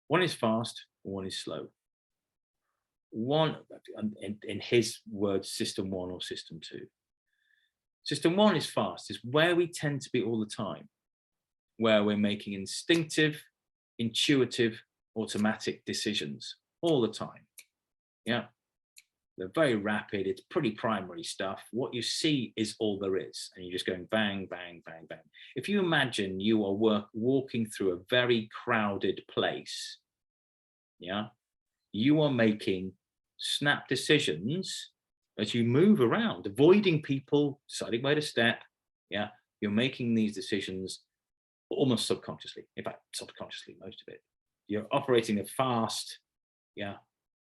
One is fast, one is slow. One, in his words, system 1 or system 2. System 1 is fast, is where we tend to be all the time, where we're making instinctive, intuitive, automatic decisions all the time. Yeah, they're very rapid. It's pretty primary stuff. What you see is all there is, and you're just going bang, bang, bang, bang. If you imagine you are walking through a very crowded place, yeah, you are making snap decisions as you move around, avoiding people, deciding where to step. Yeah, you're making these decisions almost subconsciously. In fact, subconsciously, most of it. You're operating a fast, yeah,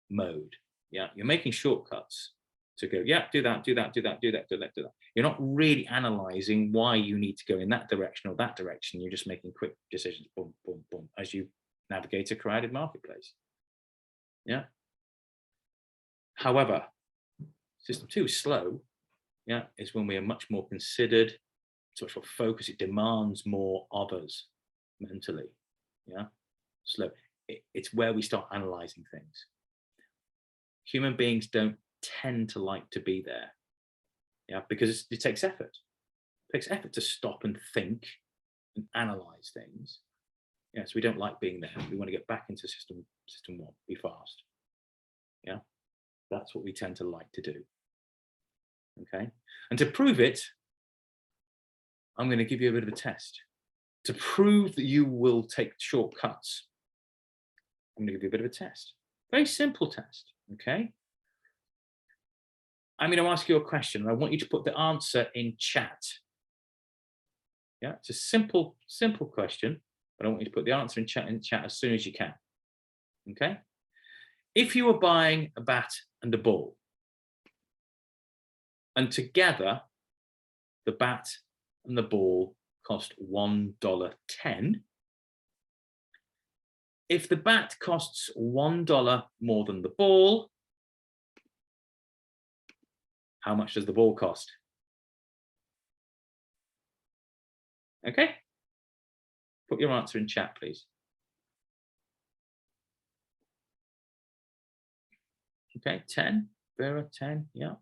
mode. Yeah, you're making shortcuts to go, yeah, do that, do that, do that, do that, do that, do that. You're not really analyzing why you need to go in that direction or that direction. You're just making quick decisions, boom, boom, boom, as you navigate a crowded marketplace. Yeah. However, system 2 is slow. Yeah, is when we are much more considered, much more focused. It demands more of us mentally. Yeah, slow. It's where we start analyzing things. Human beings don't tend to like to be there. Yeah, because it takes effort. It takes effort to stop and think and analyze things. Yeah, so we don't like being there. We want to get back into system 1, be fast. Yeah, that's what we tend to like to do. Okay, and to prove it, I'm going to give you a bit of a test. To prove that you will take shortcuts, I'm going to give you a bit of a test. Very simple test, okay? I'm going to ask you a question, and I want you to put the answer in chat. Yeah, it's a simple question, but I want you to put the answer in chat as soon as you can, okay? If you were buying a bat and a ball, and together the bat and the ball cost $1.10, if the bat costs $1 more than the ball, how much does the ball cost? Okay, put your answer in chat, please. Okay, 10, Vera, 10, yeah.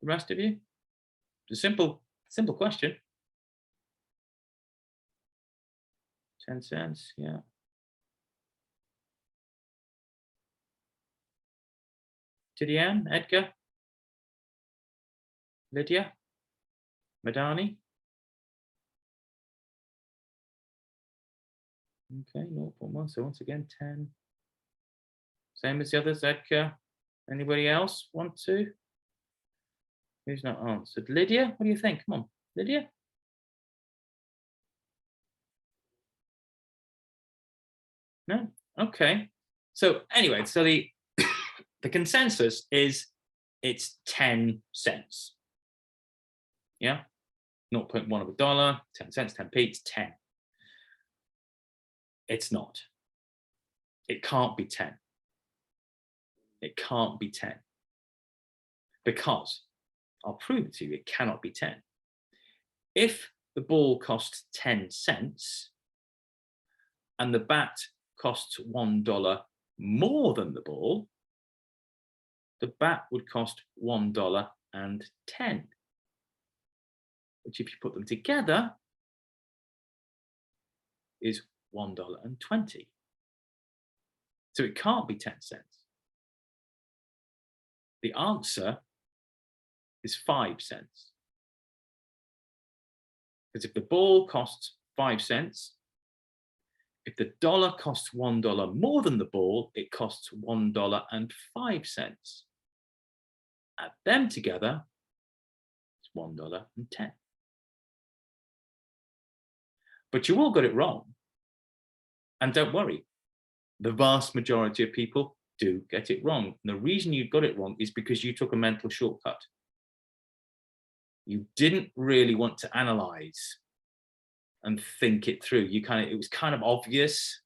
The rest of you? It's a simple question. 10 cents, yeah. Tidiane, Edgar, Lydia, Madani. Okay, 0.1, so once again, 10. Same as the others, Edgar. Anybody else want to? Who's not answered? Lydia, what do you think? Come on, Lydia. No? Okay. So anyway, so the the consensus is it's 10 cents. Yeah? 0.1 of a dollar, 10 cents, 10p, it's 10. It's not. It can't be 10. It can't be 10. Because, I'll prove it to you, it cannot be 10. If the ball costs 10 cents and the bat costs $1 more than the ball, the bat would cost $1.10. Which if you put them together is $1.20. So it can't be 10 cents. The answer is 5 cents. Because if the ball costs 5 cents, if the dollar costs $1 more than the ball, it costs $1.05. Add them together, it's $1.10. But you all got it wrong. And don't worry, the vast majority of people do get it wrong. And the reason you got it wrong is because you took a mental shortcut. You didn't really want to analyze and think it through. It was kind of obvious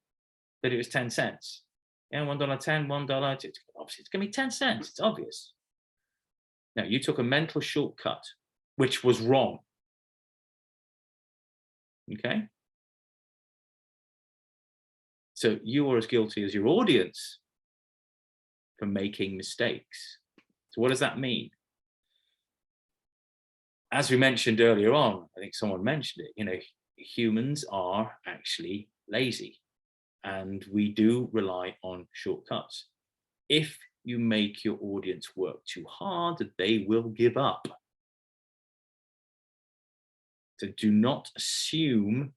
that it was 10 cents. Yeah, $1.10, $1, obviously it's gonna be 10 cents, it's obvious. Now you took a mental shortcut, which was wrong. Okay? So you are as guilty as your audience for making mistakes. So what does that mean? As we mentioned earlier on, I think someone mentioned it, humans are actually lazy and we do rely on shortcuts. If you make your audience work too hard, they will give up. So do not assume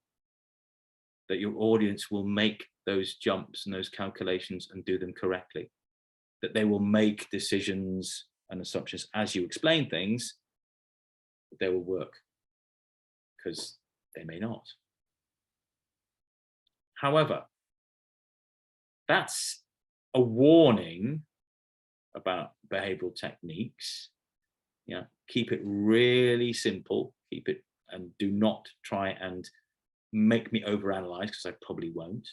that your audience will make those jumps and those calculations and do them correctly, that they will make decisions and assumptions as you explain things, that they will work, because they may not. However, that's a warning about behavioral techniques. Yeah, keep it really simple, keep it, and do not try and make me overanalyze, because I probably won't.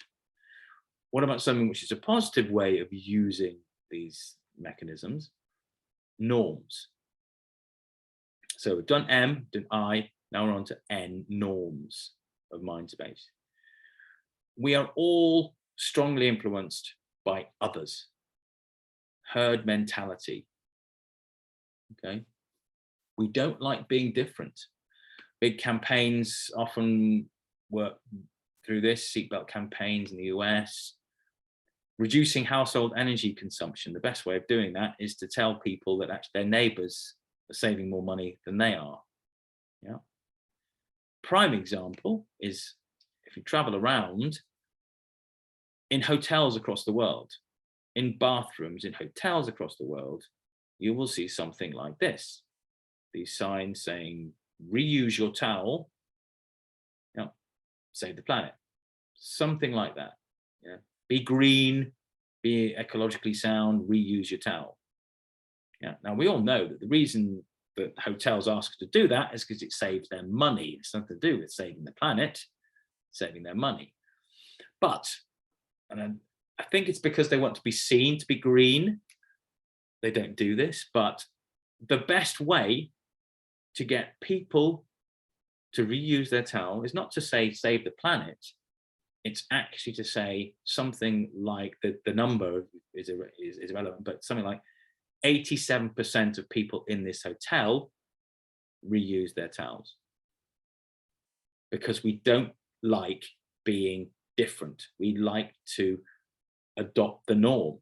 What about something which is a positive way of using these mechanisms? Norms. So we've done M, done I, now we're on to N, norms of mind space. We are all strongly influenced by others. Herd mentality. Okay. We don't like being different. Big campaigns often work through this, seatbelt campaigns in the US. reducing household energy consumption. The best way of doing that is to tell people that actually their neighbors are saving more money than they are. Yeah. Prime example is if you travel around in hotels across the world, in bathrooms, in hotels across the world, you will see something like this. These signs saying, reuse your towel, you know, save the planet. Something like that. Yeah. Be green, be ecologically sound, reuse your towel. Yeah. Now we all know that the reason that hotels ask to do that is because it saves them money. It's nothing to do with saving the planet, saving their money. But, and I think it's because they want to be seen to be green. They don't do this, but the best way to get people to reuse their towel is not to say save the planet. It's actually to say something like the number is irrelevant, but something like 87% of people in this hotel reuse their towels, because we don't like being different. We like to adopt the norm.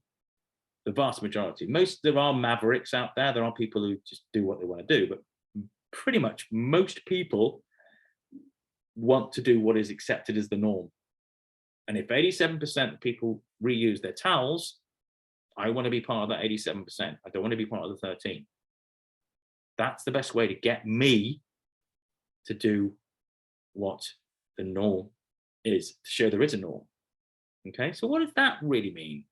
The vast majority, there are mavericks out there. There are people who just do what they want to do, but pretty much most people want to do what is accepted as the norm. And if 87% of people reuse their towels, I want to be part of that 87%. I don't want to be part of the 13. That's the best way to get me to do what the norm is, to show there is a norm. Okay, so what does that really mean?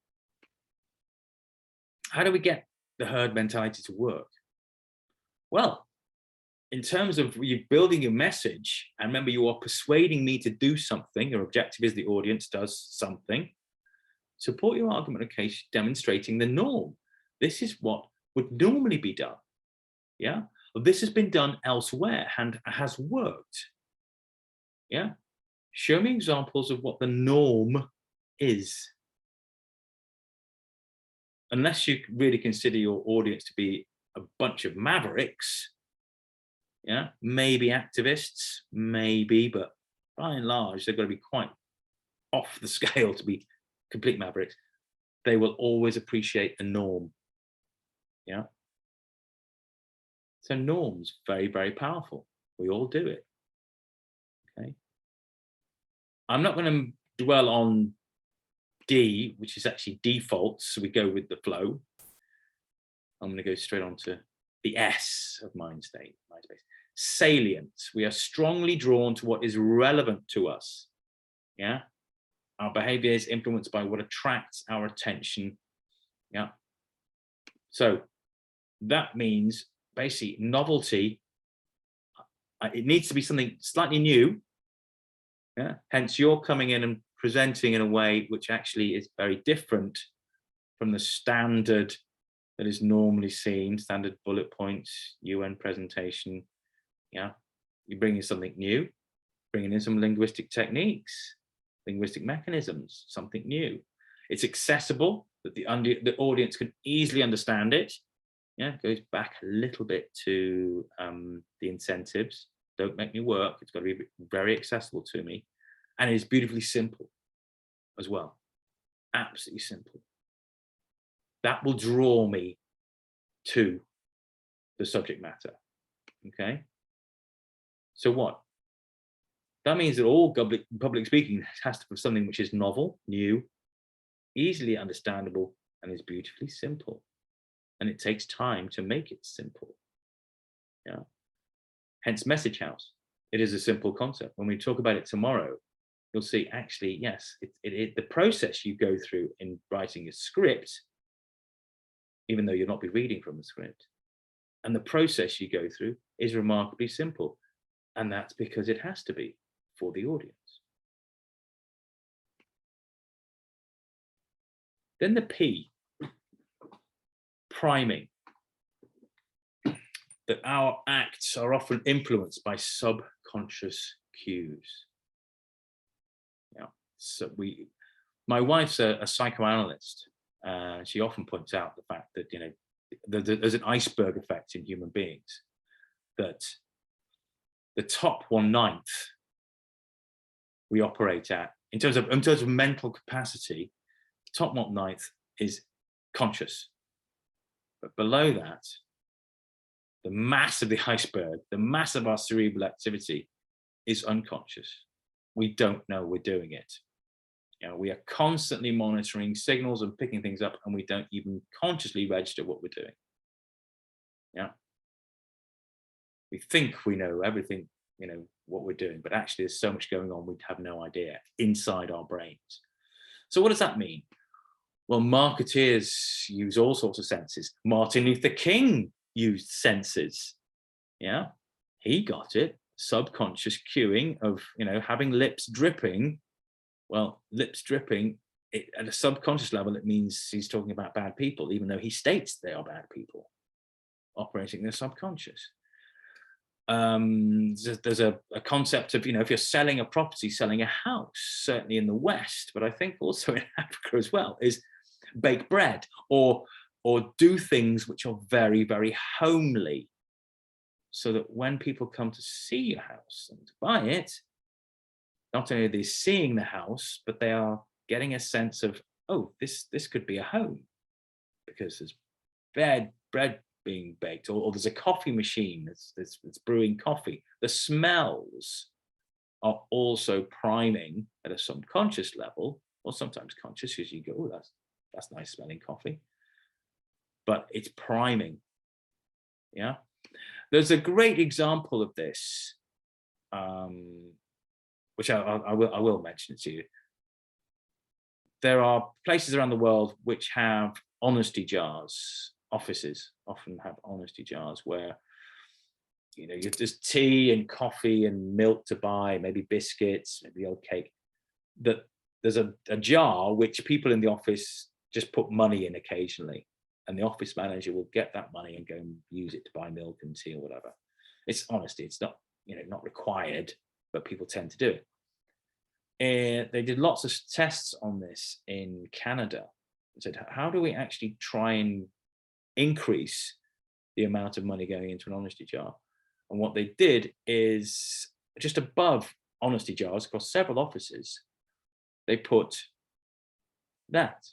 How do we get the herd mentality to work? Well, in terms of you building your message, and remember, you are persuading me to do something. Your objective is the audience does something. Support your argument in case demonstrating the norm. This is what would normally be done. Yeah, well, this has been done elsewhere and has worked. Yeah, show me examples of what the norm is. Unless you really consider your audience to be a bunch of mavericks, yeah, maybe activists, maybe, but by and large, they've got to be quite off the scale to be complete mavericks. They will always appreciate the norm. Yeah. So norms, very, very powerful. We all do it. Okay. I'm not going to dwell on D, which is actually defaults, so we go with the flow. I'm going to go straight on to the S of Mindspace. Salient. We are strongly drawn to what is relevant to us. Yeah. Our behavior is influenced by what attracts our attention. Yeah. So that means basically novelty. It needs to be something slightly new. Yeah. Hence, you're coming in and presenting in a way which actually is very different from the standard that is normally seen, standard bullet points, UN presentation. Yeah, you're bringing something new, bringing in some linguistic techniques, linguistic mechanisms, something new. It's accessible, that the audience can easily understand it. Yeah, it goes back a little bit to the incentives. Don't make me work. It's got to be very accessible to me. And it's beautifully simple as well. Absolutely simple. That will draw me to the subject matter. Okay. So what? That means that all public speaking has to be something which is novel, new, easily understandable, and is beautifully simple. And it takes time to make it simple. Yeah. Hence Message House. It is a simple concept. When we talk about it tomorrow, you'll see actually, yes, the process you go through in writing a script, even though you'll not be reading from the script, and the process you go through is remarkably simple. And that's because it has to be for the audience. Then the P, priming. That our acts are often influenced by subconscious cues. Yeah, so my wife's a psychoanalyst. She often points out the fact that, you know, there's an iceberg effect in human beings, that the top 1/9 we operate at in terms of mental capacity top ninth is conscious. But below that, the mass of the iceberg, the mass of our cerebral activity is unconscious. We don't know we're doing it. You know, we are constantly monitoring signals and picking things up, and we don't even consciously register what we're doing. Yeah. We think we know everything, you know, what we're doing, but actually there's so much going on, we have no idea inside our brains. So what does that mean? Well, marketeers use all sorts of senses. Martin Luther King used senses. Yeah, he got it. Subconscious cueing of, you know, having lips dripping. Well, lips dripping, at a subconscious level, it means he's talking about bad people, even though he states they are bad people operating in the subconscious. There's a concept of, you know, if you're selling a property, selling a house, certainly in the West, but I think also in Africa as well, is bake bread or do things which are very, very homely, so that when people come to see your house and to buy it, not only are they seeing the house, but they are getting a sense of, oh, this could be a home, because there's bread being baked, or there's a coffee machine that's brewing coffee. The smells are also priming at a subconscious level, or sometimes conscious, as you go, oh, that's nice smelling coffee. But it's priming. Yeah. There's a great example of this, which I will mention it to you. There are places around the world which have honesty jars. Offices often have honesty jars where, you know, there's tea and coffee and milk to buy, maybe biscuits, maybe old cake. That there's a jar which people in the office just put money in occasionally, and the office manager will get that money and go and use it to buy milk and tea or whatever. It's honesty. It's not, you know, not required, but people tend to do it. And they did lots of tests on this in Canada. They said, how do we actually try and increase the amount of money going into an honesty jar? And what they did is, just above honesty jars across several offices, they put that,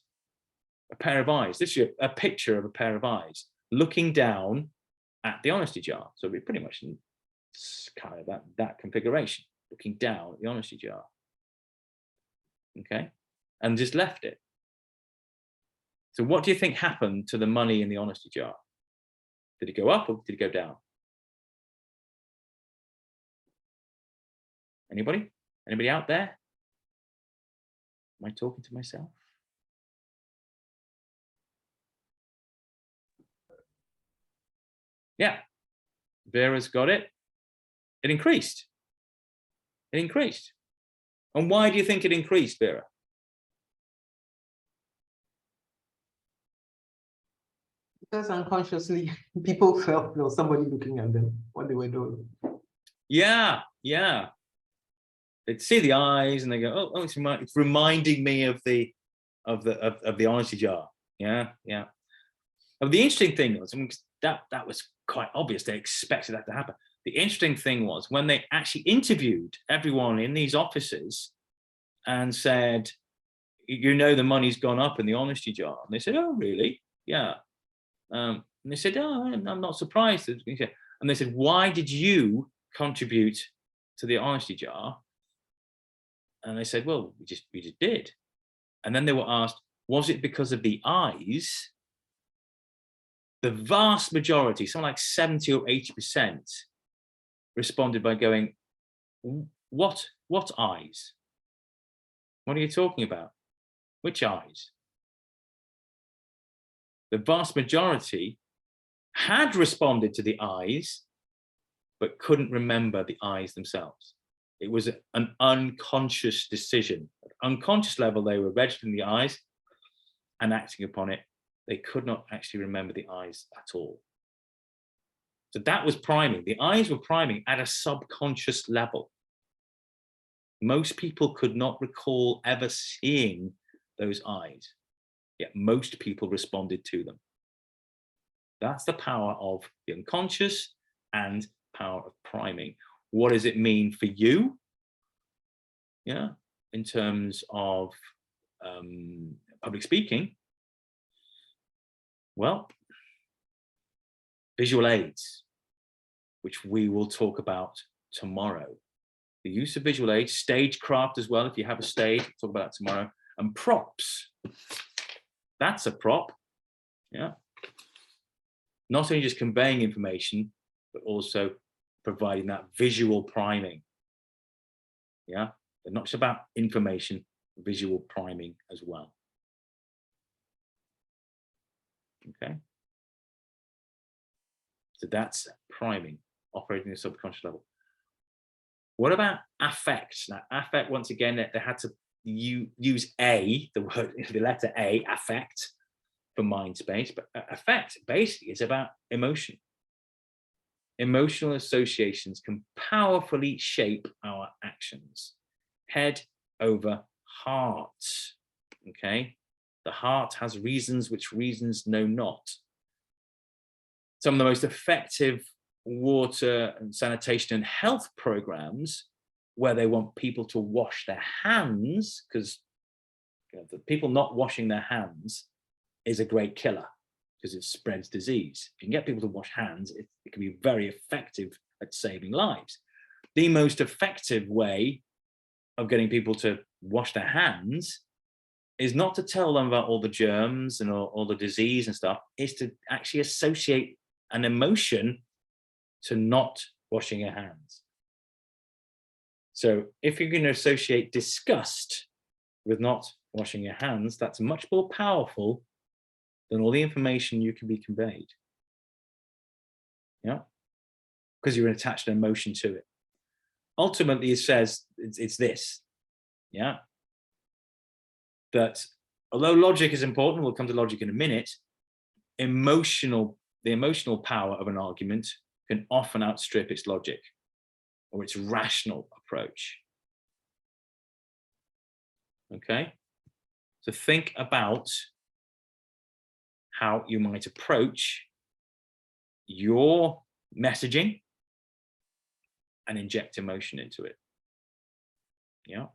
a pair of eyes. This is a picture of a pair of eyes looking down at the honesty jar. So we pretty much kind of that configuration, looking down at the honesty jar. Okay, and just left it. So what do you think happened to the money in the honesty jar? Did it go up or did it go down? Anybody? Anybody out there? Am I talking to myself? Yeah, Vera's got it. It increased. It increased. And why do you think it increased, Vera? Because unconsciously people felt there was somebody looking at them, what they were doing. Yeah. They'd see the eyes and they go, oh, it's reminding me of the honesty jar. Yeah. But the interesting thing was, that was quite obvious. They expected that to happen. The interesting thing was when they actually interviewed everyone in these offices and said, you know, the money's gone up in the honesty jar. And they said, oh, really? Yeah. And they said, oh, I'm not surprised. And they said, why did you contribute to the honesty jar? And they said, well, we just did. And then they were asked, was it because of the eyes? The vast majority, something like 70 or 80%, responded by going, what eyes? What are you talking about? Which eyes? The vast majority had responded to the eyes, but couldn't remember the eyes themselves. It was an unconscious decision. At unconscious level, they were registering the eyes and acting upon it. They could not actually remember the eyes at all. So that was priming. The eyes were priming at a subconscious level. Most people could not recall ever seeing those eyes, yet most people responded to them. That's the power of the unconscious and power of priming. What does it mean for you? Yeah, in terms of public speaking, well, visual aids, which we will talk about tomorrow. The use of visual aids, stagecraft as well, if you have a stage, we'll talk about that tomorrow, and props. That's a prop, yeah. Not only just conveying information, but also providing that visual priming, yeah. They're not just about information, visual priming as well. Okay. So that's priming, operating at the subconscious level. What about affect? Now, affect, once again, they had to use A, the word, the letter A, affect, for mind space, but affect basically is about emotion. Emotional associations can powerfully shape our actions. Head over heart, okay? The heart has reasons which reasons know not. Some of the most effective water and sanitation and health programs where they want people to wash their hands, because the people not washing their hands is a great killer because it spreads disease. If you can get people to wash hands, it can be very effective at saving lives. The most effective way of getting people to wash their hands is not to tell them about all the germs and all the disease and stuff, is to actually associate an emotion to not washing your hands. So if you're going to associate disgust with not washing your hands, that's much more powerful than all the information you can be conveyed. Yeah, because you're attached an emotion to it. Ultimately, it says it's this, yeah, that although logic is important, we'll come to logic in a minute, the emotional power of an argument can often outstrip its logic or its rational approach. Okay, so think about how you might approach your messaging and inject emotion into it. Yeah.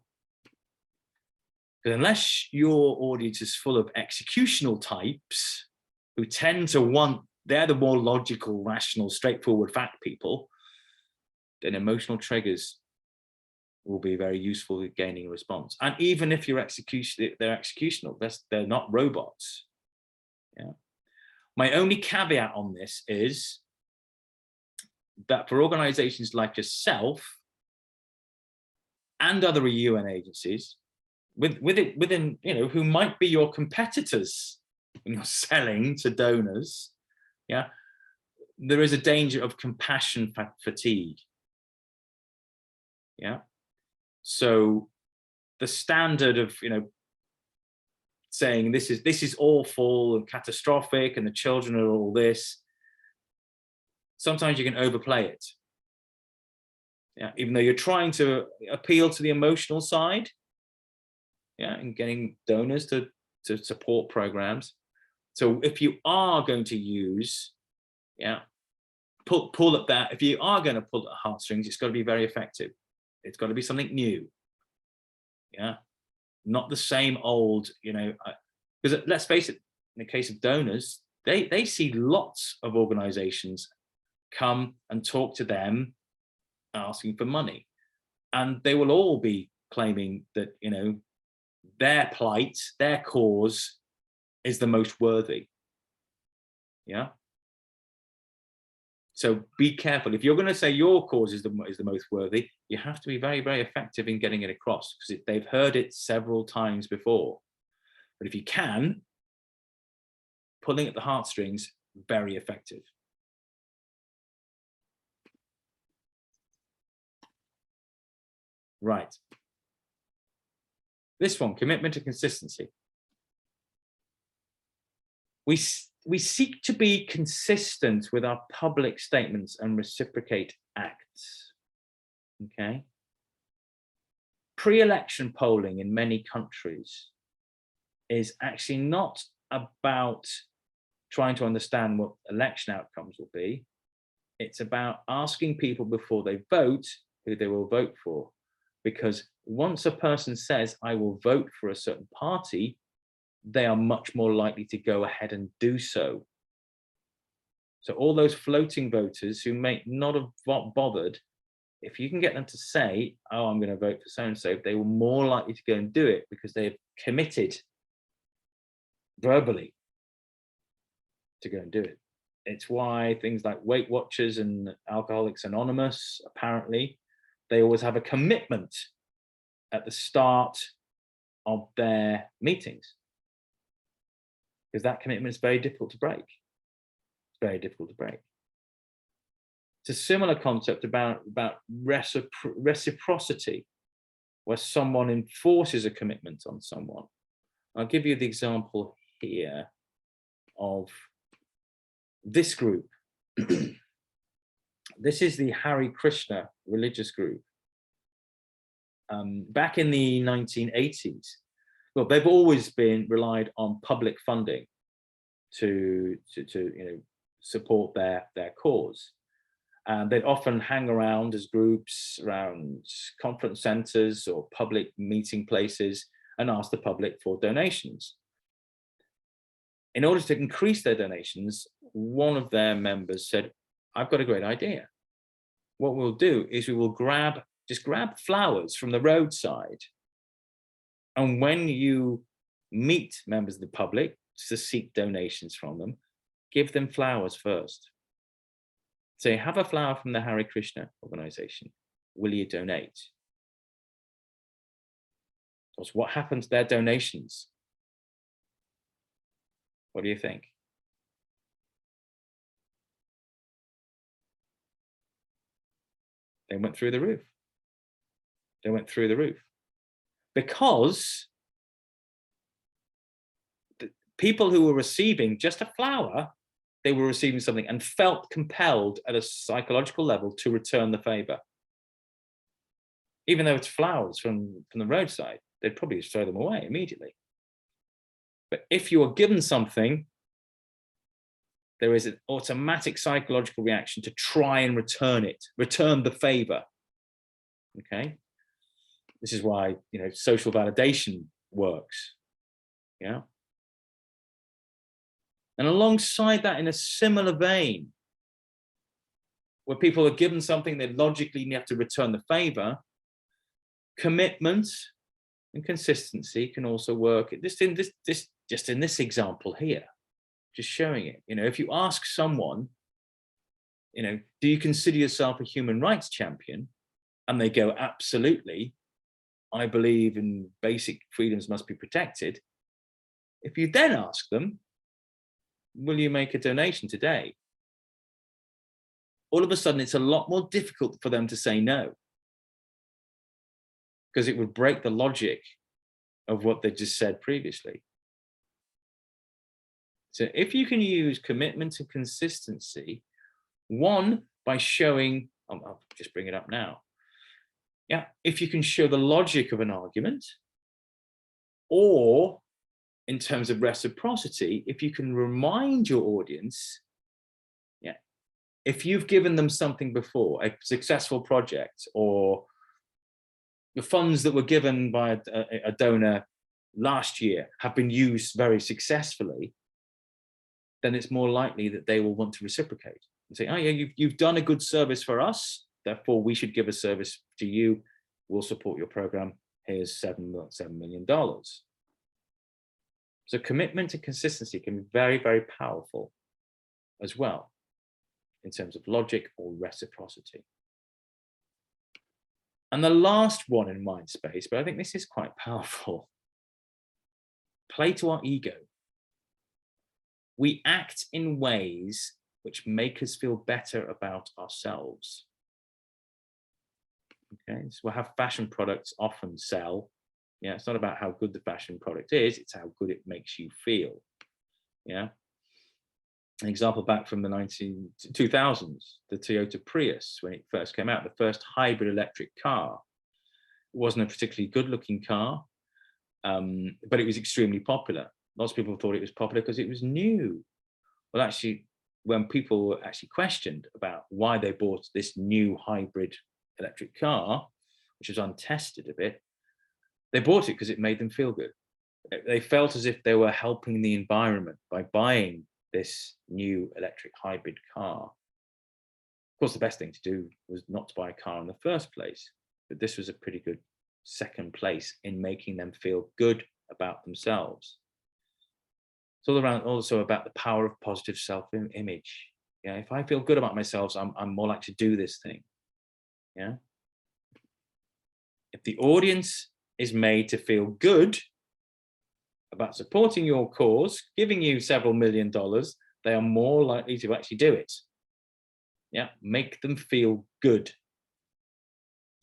But unless your audience is full of executional types who tend to want, they're the more logical, rational, straightforward fact people, then emotional triggers will be very useful at gaining a response. And even if they're executional, they're not robots. Yeah. My only caveat on this is that for organizations like yourself and other UN agencies, within, you know, who might be your competitors when you're selling to donors, yeah, there is a danger of compassion fatigue. Yeah. So the standard of, you know, saying this is awful and catastrophic and the children are all this, sometimes you can overplay it. Yeah, even though you're trying to appeal to the emotional side, yeah, and getting donors to support programs. So if you are going to use, yeah, pull at that, if you are going to pull at heartstrings, it's got to be very effective. It's got to be something new. Yeah, not the same old, you know, because let's face it, in the case of donors, they see lots of organizations come and talk to them asking for money, and they will all be claiming that, you know, their plight, their cause is the most worthy. Yeah. So be careful. If you're going to say your cause is the most worthy, you have to be very, very effective in getting it across, because they've heard it several times before. But if you can, pulling at the heartstrings, very effective. Right. This one, commitment and consistency. We seek to be consistent with our public statements and reciprocate acts. Okay. Pre-election polling in many countries is actually not about trying to understand what election outcomes will be. It's about asking people before they vote who they will vote for. Because once a person says, I will vote for a certain party, they are much more likely to go ahead and do so. So all those floating voters who may not have bothered, if you can get them to say, oh, I'm going to vote for so-and-so, they were more likely to go and do it because they have committed verbally to go and do it. It's why things like Weight Watchers and Alcoholics Anonymous, apparently, they always have a commitment at the start of their meetings, because that commitment is very difficult to break. It's very difficult to break. It's a similar concept about reciprocity, where someone enforces a commitment on someone. I'll give you the example here of this group. This is the Hare Krishna religious group. Back in the 1980s, well, they've always been relied on public funding to support their cause. And they'd often hang around as groups around conference centers or public meeting places and ask the public for donations. In order to increase their donations, one of their members said, I've got a great idea. What we'll do is we will just grab flowers from the roadside. And when you meet members of the public to seek donations from them, give them flowers first. Say, have a flower from the Hare Krishna organization. Will you donate? Because what happened to their donations? What do you think? They went through the roof. They went through the roof. Because the people who were receiving just a flower, they were receiving something and felt compelled at a psychological level to return the favor. Even though it's flowers from the roadside, they'd probably just throw them away immediately. But if you are given something, there is an automatic psychological reaction to try and return it, return the favor. Okay, this is why social validation works. Yeah. And alongside that, in a similar vein, where people are given something, they logically have to return the favor, commitment and consistency can also work. Just in this example here, just showing it. If you ask someone, do you consider yourself a human rights champion? And they go, absolutely. I believe in basic freedoms must be protected. If you then ask them, will you make a donation today? All of a sudden, it's a lot more difficult for them to say no, because it would break the logic of what they just said previously. So if you can use commitment and consistency, one, by showing, I'll just bring it up now. Yeah, if you can show the logic of an argument, or in terms of reciprocity, if you can remind your audience, if you've given them something before, a successful project, or the funds that were given by a donor last year have been used very successfully, then it's more likely that they will want to reciprocate and say, oh yeah, you've done a good service for us, therefore we should give a service to you. We'll support your program. Here's $7 million. So commitment and consistency can be very, very powerful as well in terms of logic or reciprocity. And the last one in Mindspace, but I think this is quite powerful, play to our ego. We act in ways which make us feel better about ourselves. Okay, so how fashion products often sell. Yeah, it's not about how good the fashion product is, it's how good it makes you feel. Yeah. An example back from the 2000s, the Toyota Prius, when it first came out, the first hybrid electric car. It wasn't a particularly good looking car, but it was extremely popular. Lots of people thought it was popular because it was new. Well, actually, when people were actually questioned about why they bought this new hybrid electric car, which was untested a bit, they bought it because it made them feel good. They felt as if they were helping the environment by buying this new electric hybrid car. Of course, the best thing to do was not to buy a car in the first place, but this was a pretty good second place in making them feel good about themselves. It's all around also about the power of positive self-image. Yeah, if I feel good about myself, I'm more likely to do this thing. Yeah. If the audience is made to feel good about supporting your cause, giving you several $1 million, they are more likely to actually do it. Yeah, make them feel good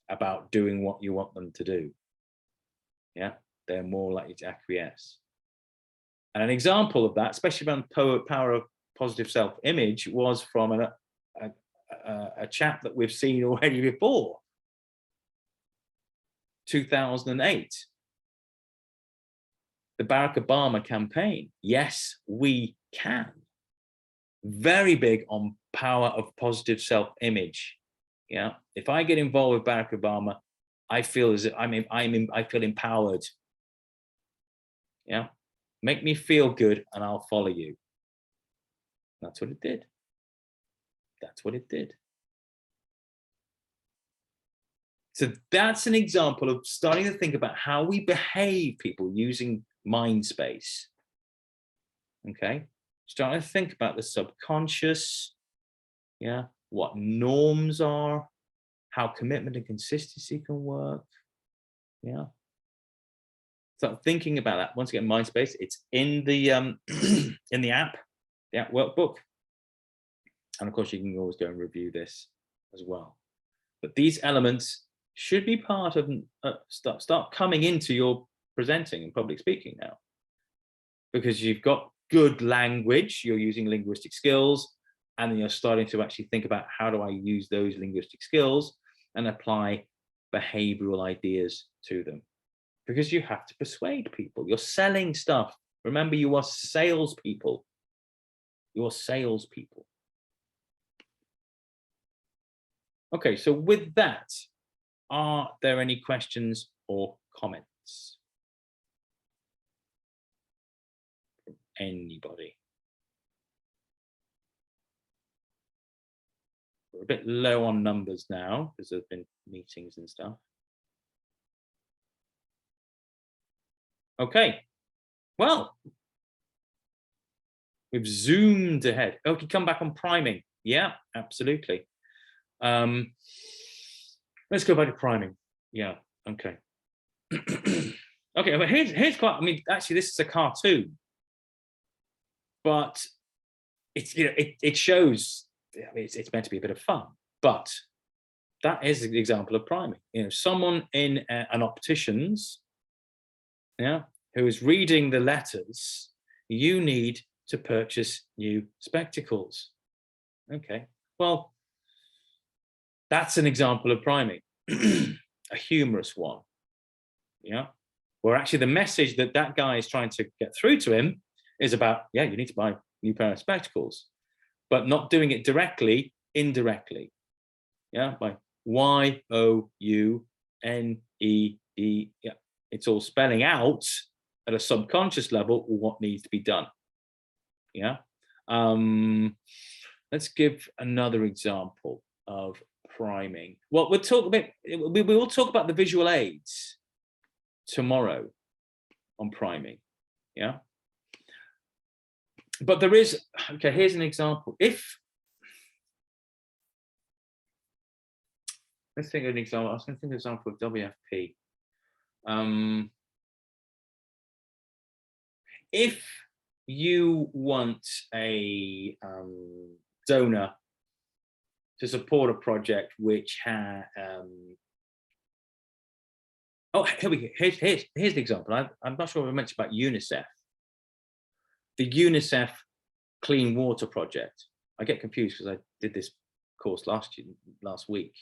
about doing what you want them to do. Yeah, they're more likely to acquiesce. And an example of that, especially around the power of positive self-image, was from a chap that we've seen already before, 2008. The Barack Obama campaign. Yes, we can. Very big on power of positive self-image. Yeah, if I get involved with Barack Obama, I feel as if I feel empowered. Yeah, make me feel good and I'll follow you. That's what it did. That's what it did. So that's an example of starting to think about how we behave, people, using mind space. Okay, starting to think about the subconscious, yeah, what norms are, how commitment and consistency can work. Yeah. Start thinking about that. Once again, mind space, it's in the in the app workbook. And of course, you can always go and review this as well. But these elements should be part of start coming into your presenting and public speaking now, because you've got good language, you're using linguistic skills, and then you're starting to actually think about how do I use those linguistic skills and apply behavioral ideas to them, because you have to persuade people. You're selling stuff. Remember, you are salespeople. You're salespeople. Okay, so with that, are there any questions or comments? Anybody? We're a bit low on numbers now because there's been meetings and stuff. Okay, well, we've zoomed ahead. Okay, come back on priming. Yeah, absolutely. Let's go back to priming. Yeah, okay. Okay, but here's quite, I mean, actually this is a cartoon, but it's, you know, it shows, I mean, it's meant to be a bit of fun, but that is an example of priming. You know, someone in an optician's, yeah, who is reading the letters, you need to purchase new spectacles. Okay, well, that's an example of priming, a humorous one, yeah, where actually the message that that guy is trying to get through to him is about, yeah, you need to buy a new pair of spectacles, but not doing it directly, indirectly, yeah, by Y-O-U-N-E-E, yeah, it's all spelling out at a subconscious level what needs to be done, yeah. Let's give another example of priming. Well, we'll talk about, we will talk about the visual aids tomorrow on priming, yeah. But there is, okay, here's an example. If, let's think of an example. I was going to think of an example of WFP. If you want a donor to support a project which has, oh, here we go. Here's the example. I'm not sure if I mentioned about UNICEF. The UNICEF Clean Water Project. I get confused because I did this course last week.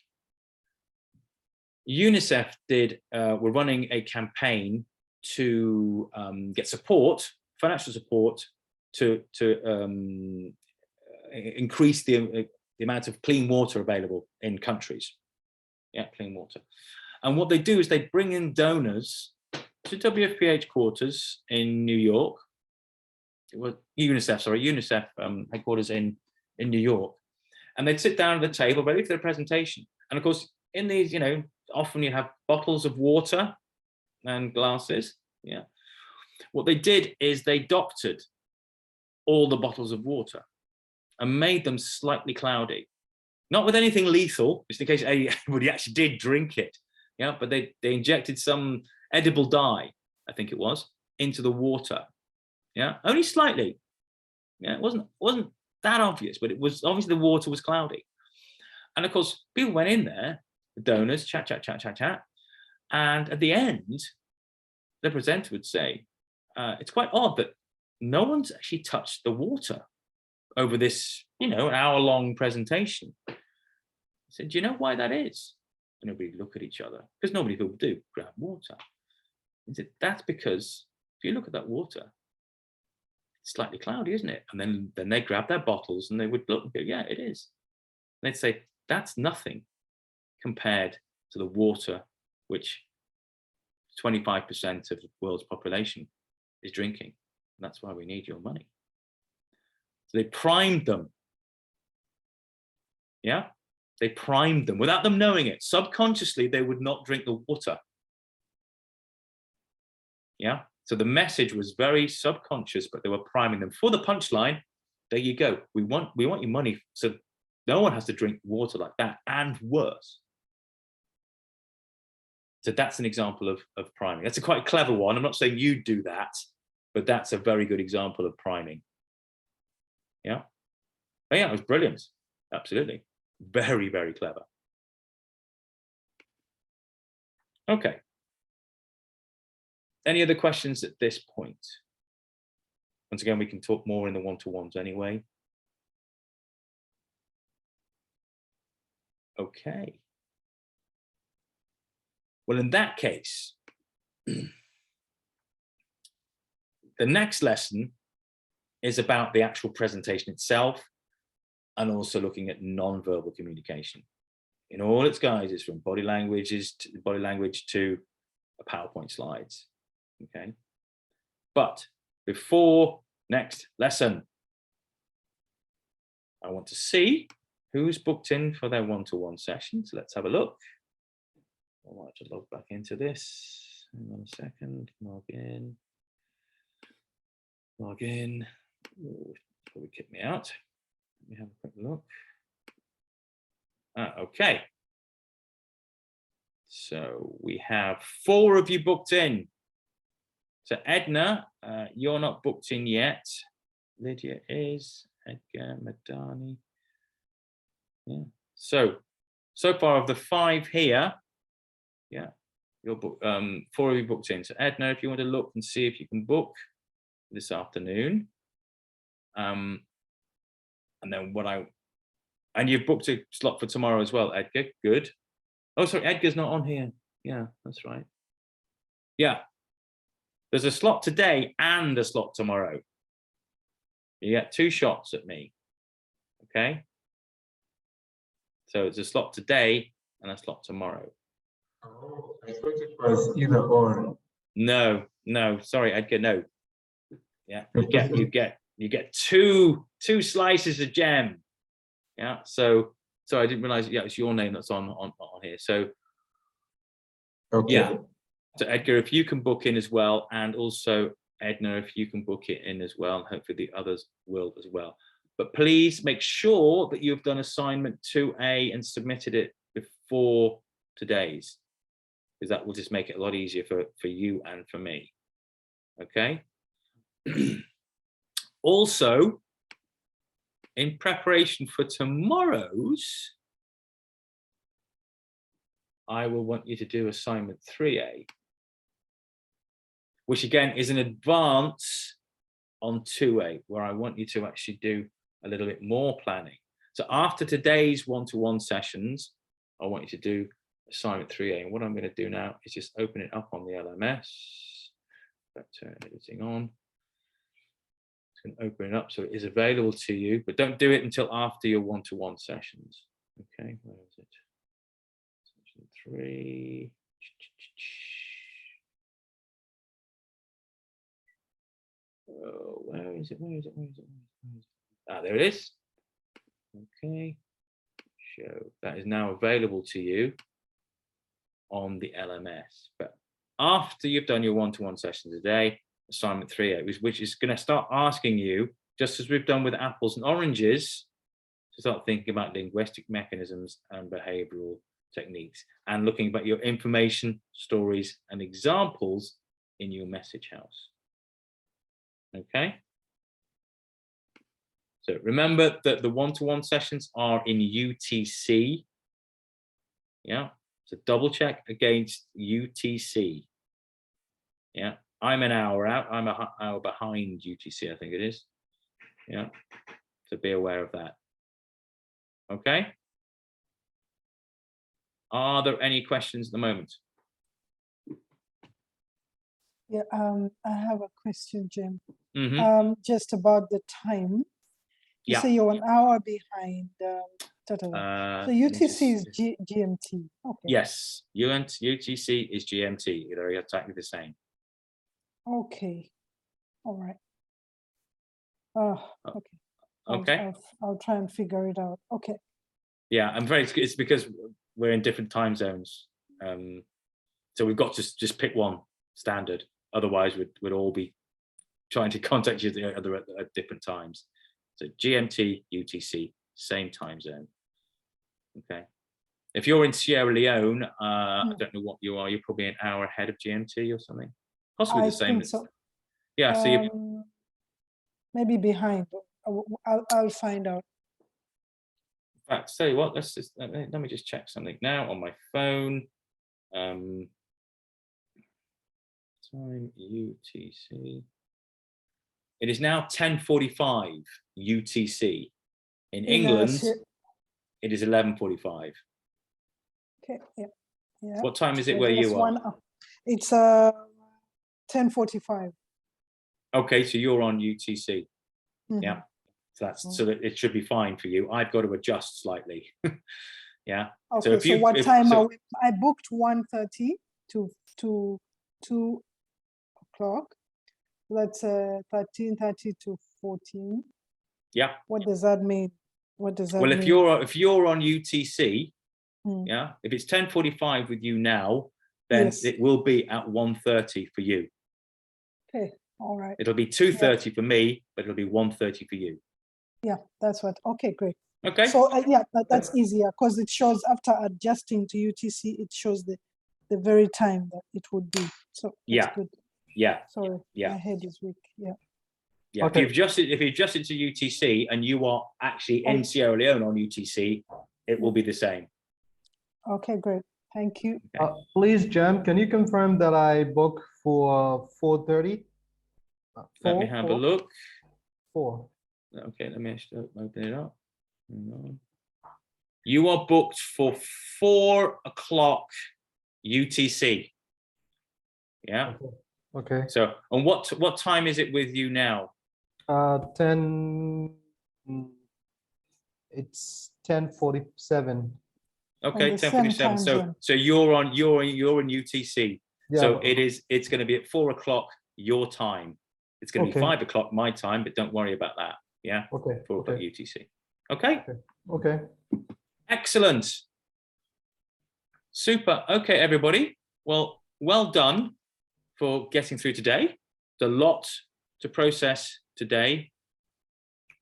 UNICEF were running a campaign to get support, financial support, to increase the amount of clean water available in countries. Yeah, clean water. And what they do is they bring in donors to WFP quarters in New York. It was UNICEF headquarters in New York. And they'd sit down at the table ready for their presentation. And of course, in these, often you have bottles of water and glasses. Yeah. What they did is they doctored all the bottles of water and made them slightly cloudy. Not with anything lethal, just in case anybody actually did drink it. Yeah, but they injected some edible dye, I think it was, into the water. Yeah, only slightly. Yeah, it wasn't that obvious, but it was obviously the water was cloudy. And of course, people went in there, the donors, chat. And at the end, the presenter would say, it's quite odd that no one's actually touched the water over this, an hour-long presentation. I said, do you know why that is? And everybody look at each other, because nobody would do grab water. He said, that's because if you look at that water, it's slightly cloudy, isn't it? And then they grab their bottles and they would look and go, yeah, it is. And they'd say, that's nothing compared to the water which 25% of the world's population is drinking. And that's why we need your money. So they primed them. Yeah, they primed them without them knowing it. Subconsciously, they would not drink the water. Yeah, so the message was very subconscious, but they were priming them for the punchline. There you go. We want your money, so no one has to drink water like that, and worse. So that's an example of priming. That's a quite clever one. I'm not saying you do that, but that's a very good example of priming. Yeah. But yeah, it was brilliant. Absolutely. Very, very clever. Okay. Any other questions at this point? Once again, we can talk more in the one-to-ones anyway. Okay. Well, in that case, the next lesson is about the actual presentation itself and also looking at non-verbal communication in all its guises, from body language to PowerPoint slides. Okay. But before next lesson, I want to see who's booked in for their one-to-one session. So let's have a look. I want to log back into this. Hang on a second. Log in. Log in. Ooh, probably kick me out. Let me have a quick look. Okay. So we have 4 of you booked in. So Edna, you're not booked in yet. Lydia is. Edgar, Madani. Yeah. So far of the 5 here, yeah, you're booked. 4 of you booked in. So Edna, if you want to look and see if you can book this afternoon, and then and you've booked a slot for tomorrow as well, Edgar. Good. Oh, sorry, Edgar's not on here. Yeah, that's right. Yeah, there's a slot today and a slot tomorrow. You get 2 shots at me. Okay. So it's a slot today and a slot tomorrow. Oh, I thought it was either or. No, sorry, Edgar, no. Yeah, you get two slices of gem. Yeah, so I didn't realize, yeah, it's your name that's on here. So okay. Yeah. So Edgar, if you can book in as well, and also Edna, if you can book it in as well, hopefully the others will as well. But please make sure that you've done assignment 2A and submitted it before today's, because that will just make it a lot easier for you and for me. Okay. Also, in preparation for tomorrow's, I will want you to do assignment 3A, which again is an advance on 2A, where I want you to actually do a little bit more planning. So after today's one-to-one sessions, I want you to do assignment 3A. And what I'm going to do now is just open it up on the LMS. Turn editing on. It's going to open it up so it is available to you, but don't do it until after your one-to-one sessions. Okay, where is it? Section 3. Where is it? Where is it? Where is it? Where is it? Ah, there it is. Okay. Show. That is now available to you on the LMS. But after you've done your one-to-one session today, assignment 3A, which is going to start asking you, just as we've done with apples and oranges, to start thinking about linguistic mechanisms and behavioral techniques and looking at your information, stories, and examples in your message house. Okay. So remember that the one-to-one sessions are in UTC. Yeah. So double check against UTC. Yeah. I'm an hour out. I'm an hour behind UTC, I think it is. Yeah. So be aware of that. Okay. Are there any questions at the moment? Yeah, I have a question, Jim. Mm-hmm. Just about the time. You say you're 1 hour behind. So UTC is GMT. Okay. Yes, UTC is GMT. They're exactly the same. Okay. All right. Okay. Okay. I'll try and figure it out. Okay. Yeah, I'm very. It's because we're in different time zones, so we've got to just pick one standard. Otherwise, we'd all be trying to contact you at different times. So GMT, UTC, same time zone. Okay. If you're in Sierra Leone, I don't know what you are. You're probably an hour ahead of GMT or something. Possibly the same. I think so. Yeah. So you maybe behind. I'll find out. In fact, tell you what. Let me just check something now on my phone. Time UTC. It is now 10:45 UTC. In England, it is 11:45. Okay. Yeah. Yeah. What time is it where you are? It's 10:45. Okay, so you're on UTC. Mm-hmm. Yeah. So that it should be fine for you. I've got to adjust slightly. Yeah. Okay. So what time are we? I booked 1:30 to 2 o'clock. That's 13:30 to 14. Yeah. What does that mean? What does that mean? Well, if you're on UTC, yeah, if it's 10:45 with you now, then it will be at 1:30 for you. Okay. All right. It'll be 2:30 for me, but it'll be 1:30 for you. Yeah, that's what. Okay, great. Okay. So yeah, that's easier because it shows after adjusting to UTC, it shows the very time that it would be. So that's good. Yeah. Sorry. Yeah. My head is weak. Yeah. Yeah. Okay. If you adjust it to UTC and you are actually in Sierra Leone on UTC, it will be the same. Okay, great. Thank you. Okay. Please, Jem, can you confirm that I book for 4:30? Let me have a look. 4. Okay, let me open it up. You are booked for 4 o'clock UTC. Yeah. Okay. So, and what time is it with you now? 10. It's 10:47. Okay, 10:47. So you're in UTC. Yeah, so it's going to be at 4 o'clock your time. It's going to be 5 o'clock my time, but don't worry about that. Yeah. Okay. 4 o'clock UTC. Okay. Okay. Excellent. Super. Okay, everybody. Well done for getting through today. It's a lot to process today.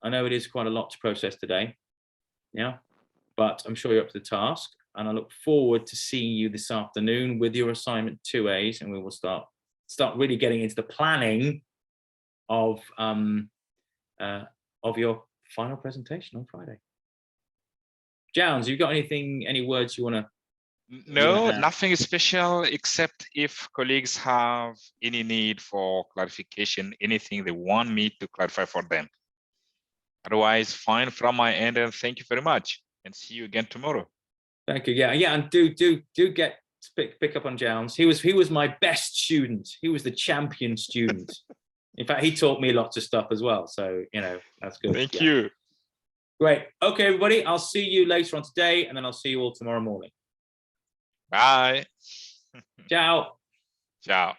I know it is quite a lot to process today. Yeah. But I'm sure you're up to the task. And I look forward to seeing you this afternoon with your assignment 2As, and we will start really getting into the planning of your final presentation on Friday. Jones, you got any words you want to? No, nothing special, except if colleagues have any need for clarification, anything they want me to clarify for them. Otherwise, fine from my end, and thank you very much, and see you again tomorrow. Thank you. Yeah, and do get pick up on Jones. He was my best student. He was the champion student. In fact, he taught me lots of stuff as well. So that's good. Thank you. Great. Okay, everybody. I'll see you later on today, and then I'll see you all tomorrow morning. Bye. Ciao. Ciao.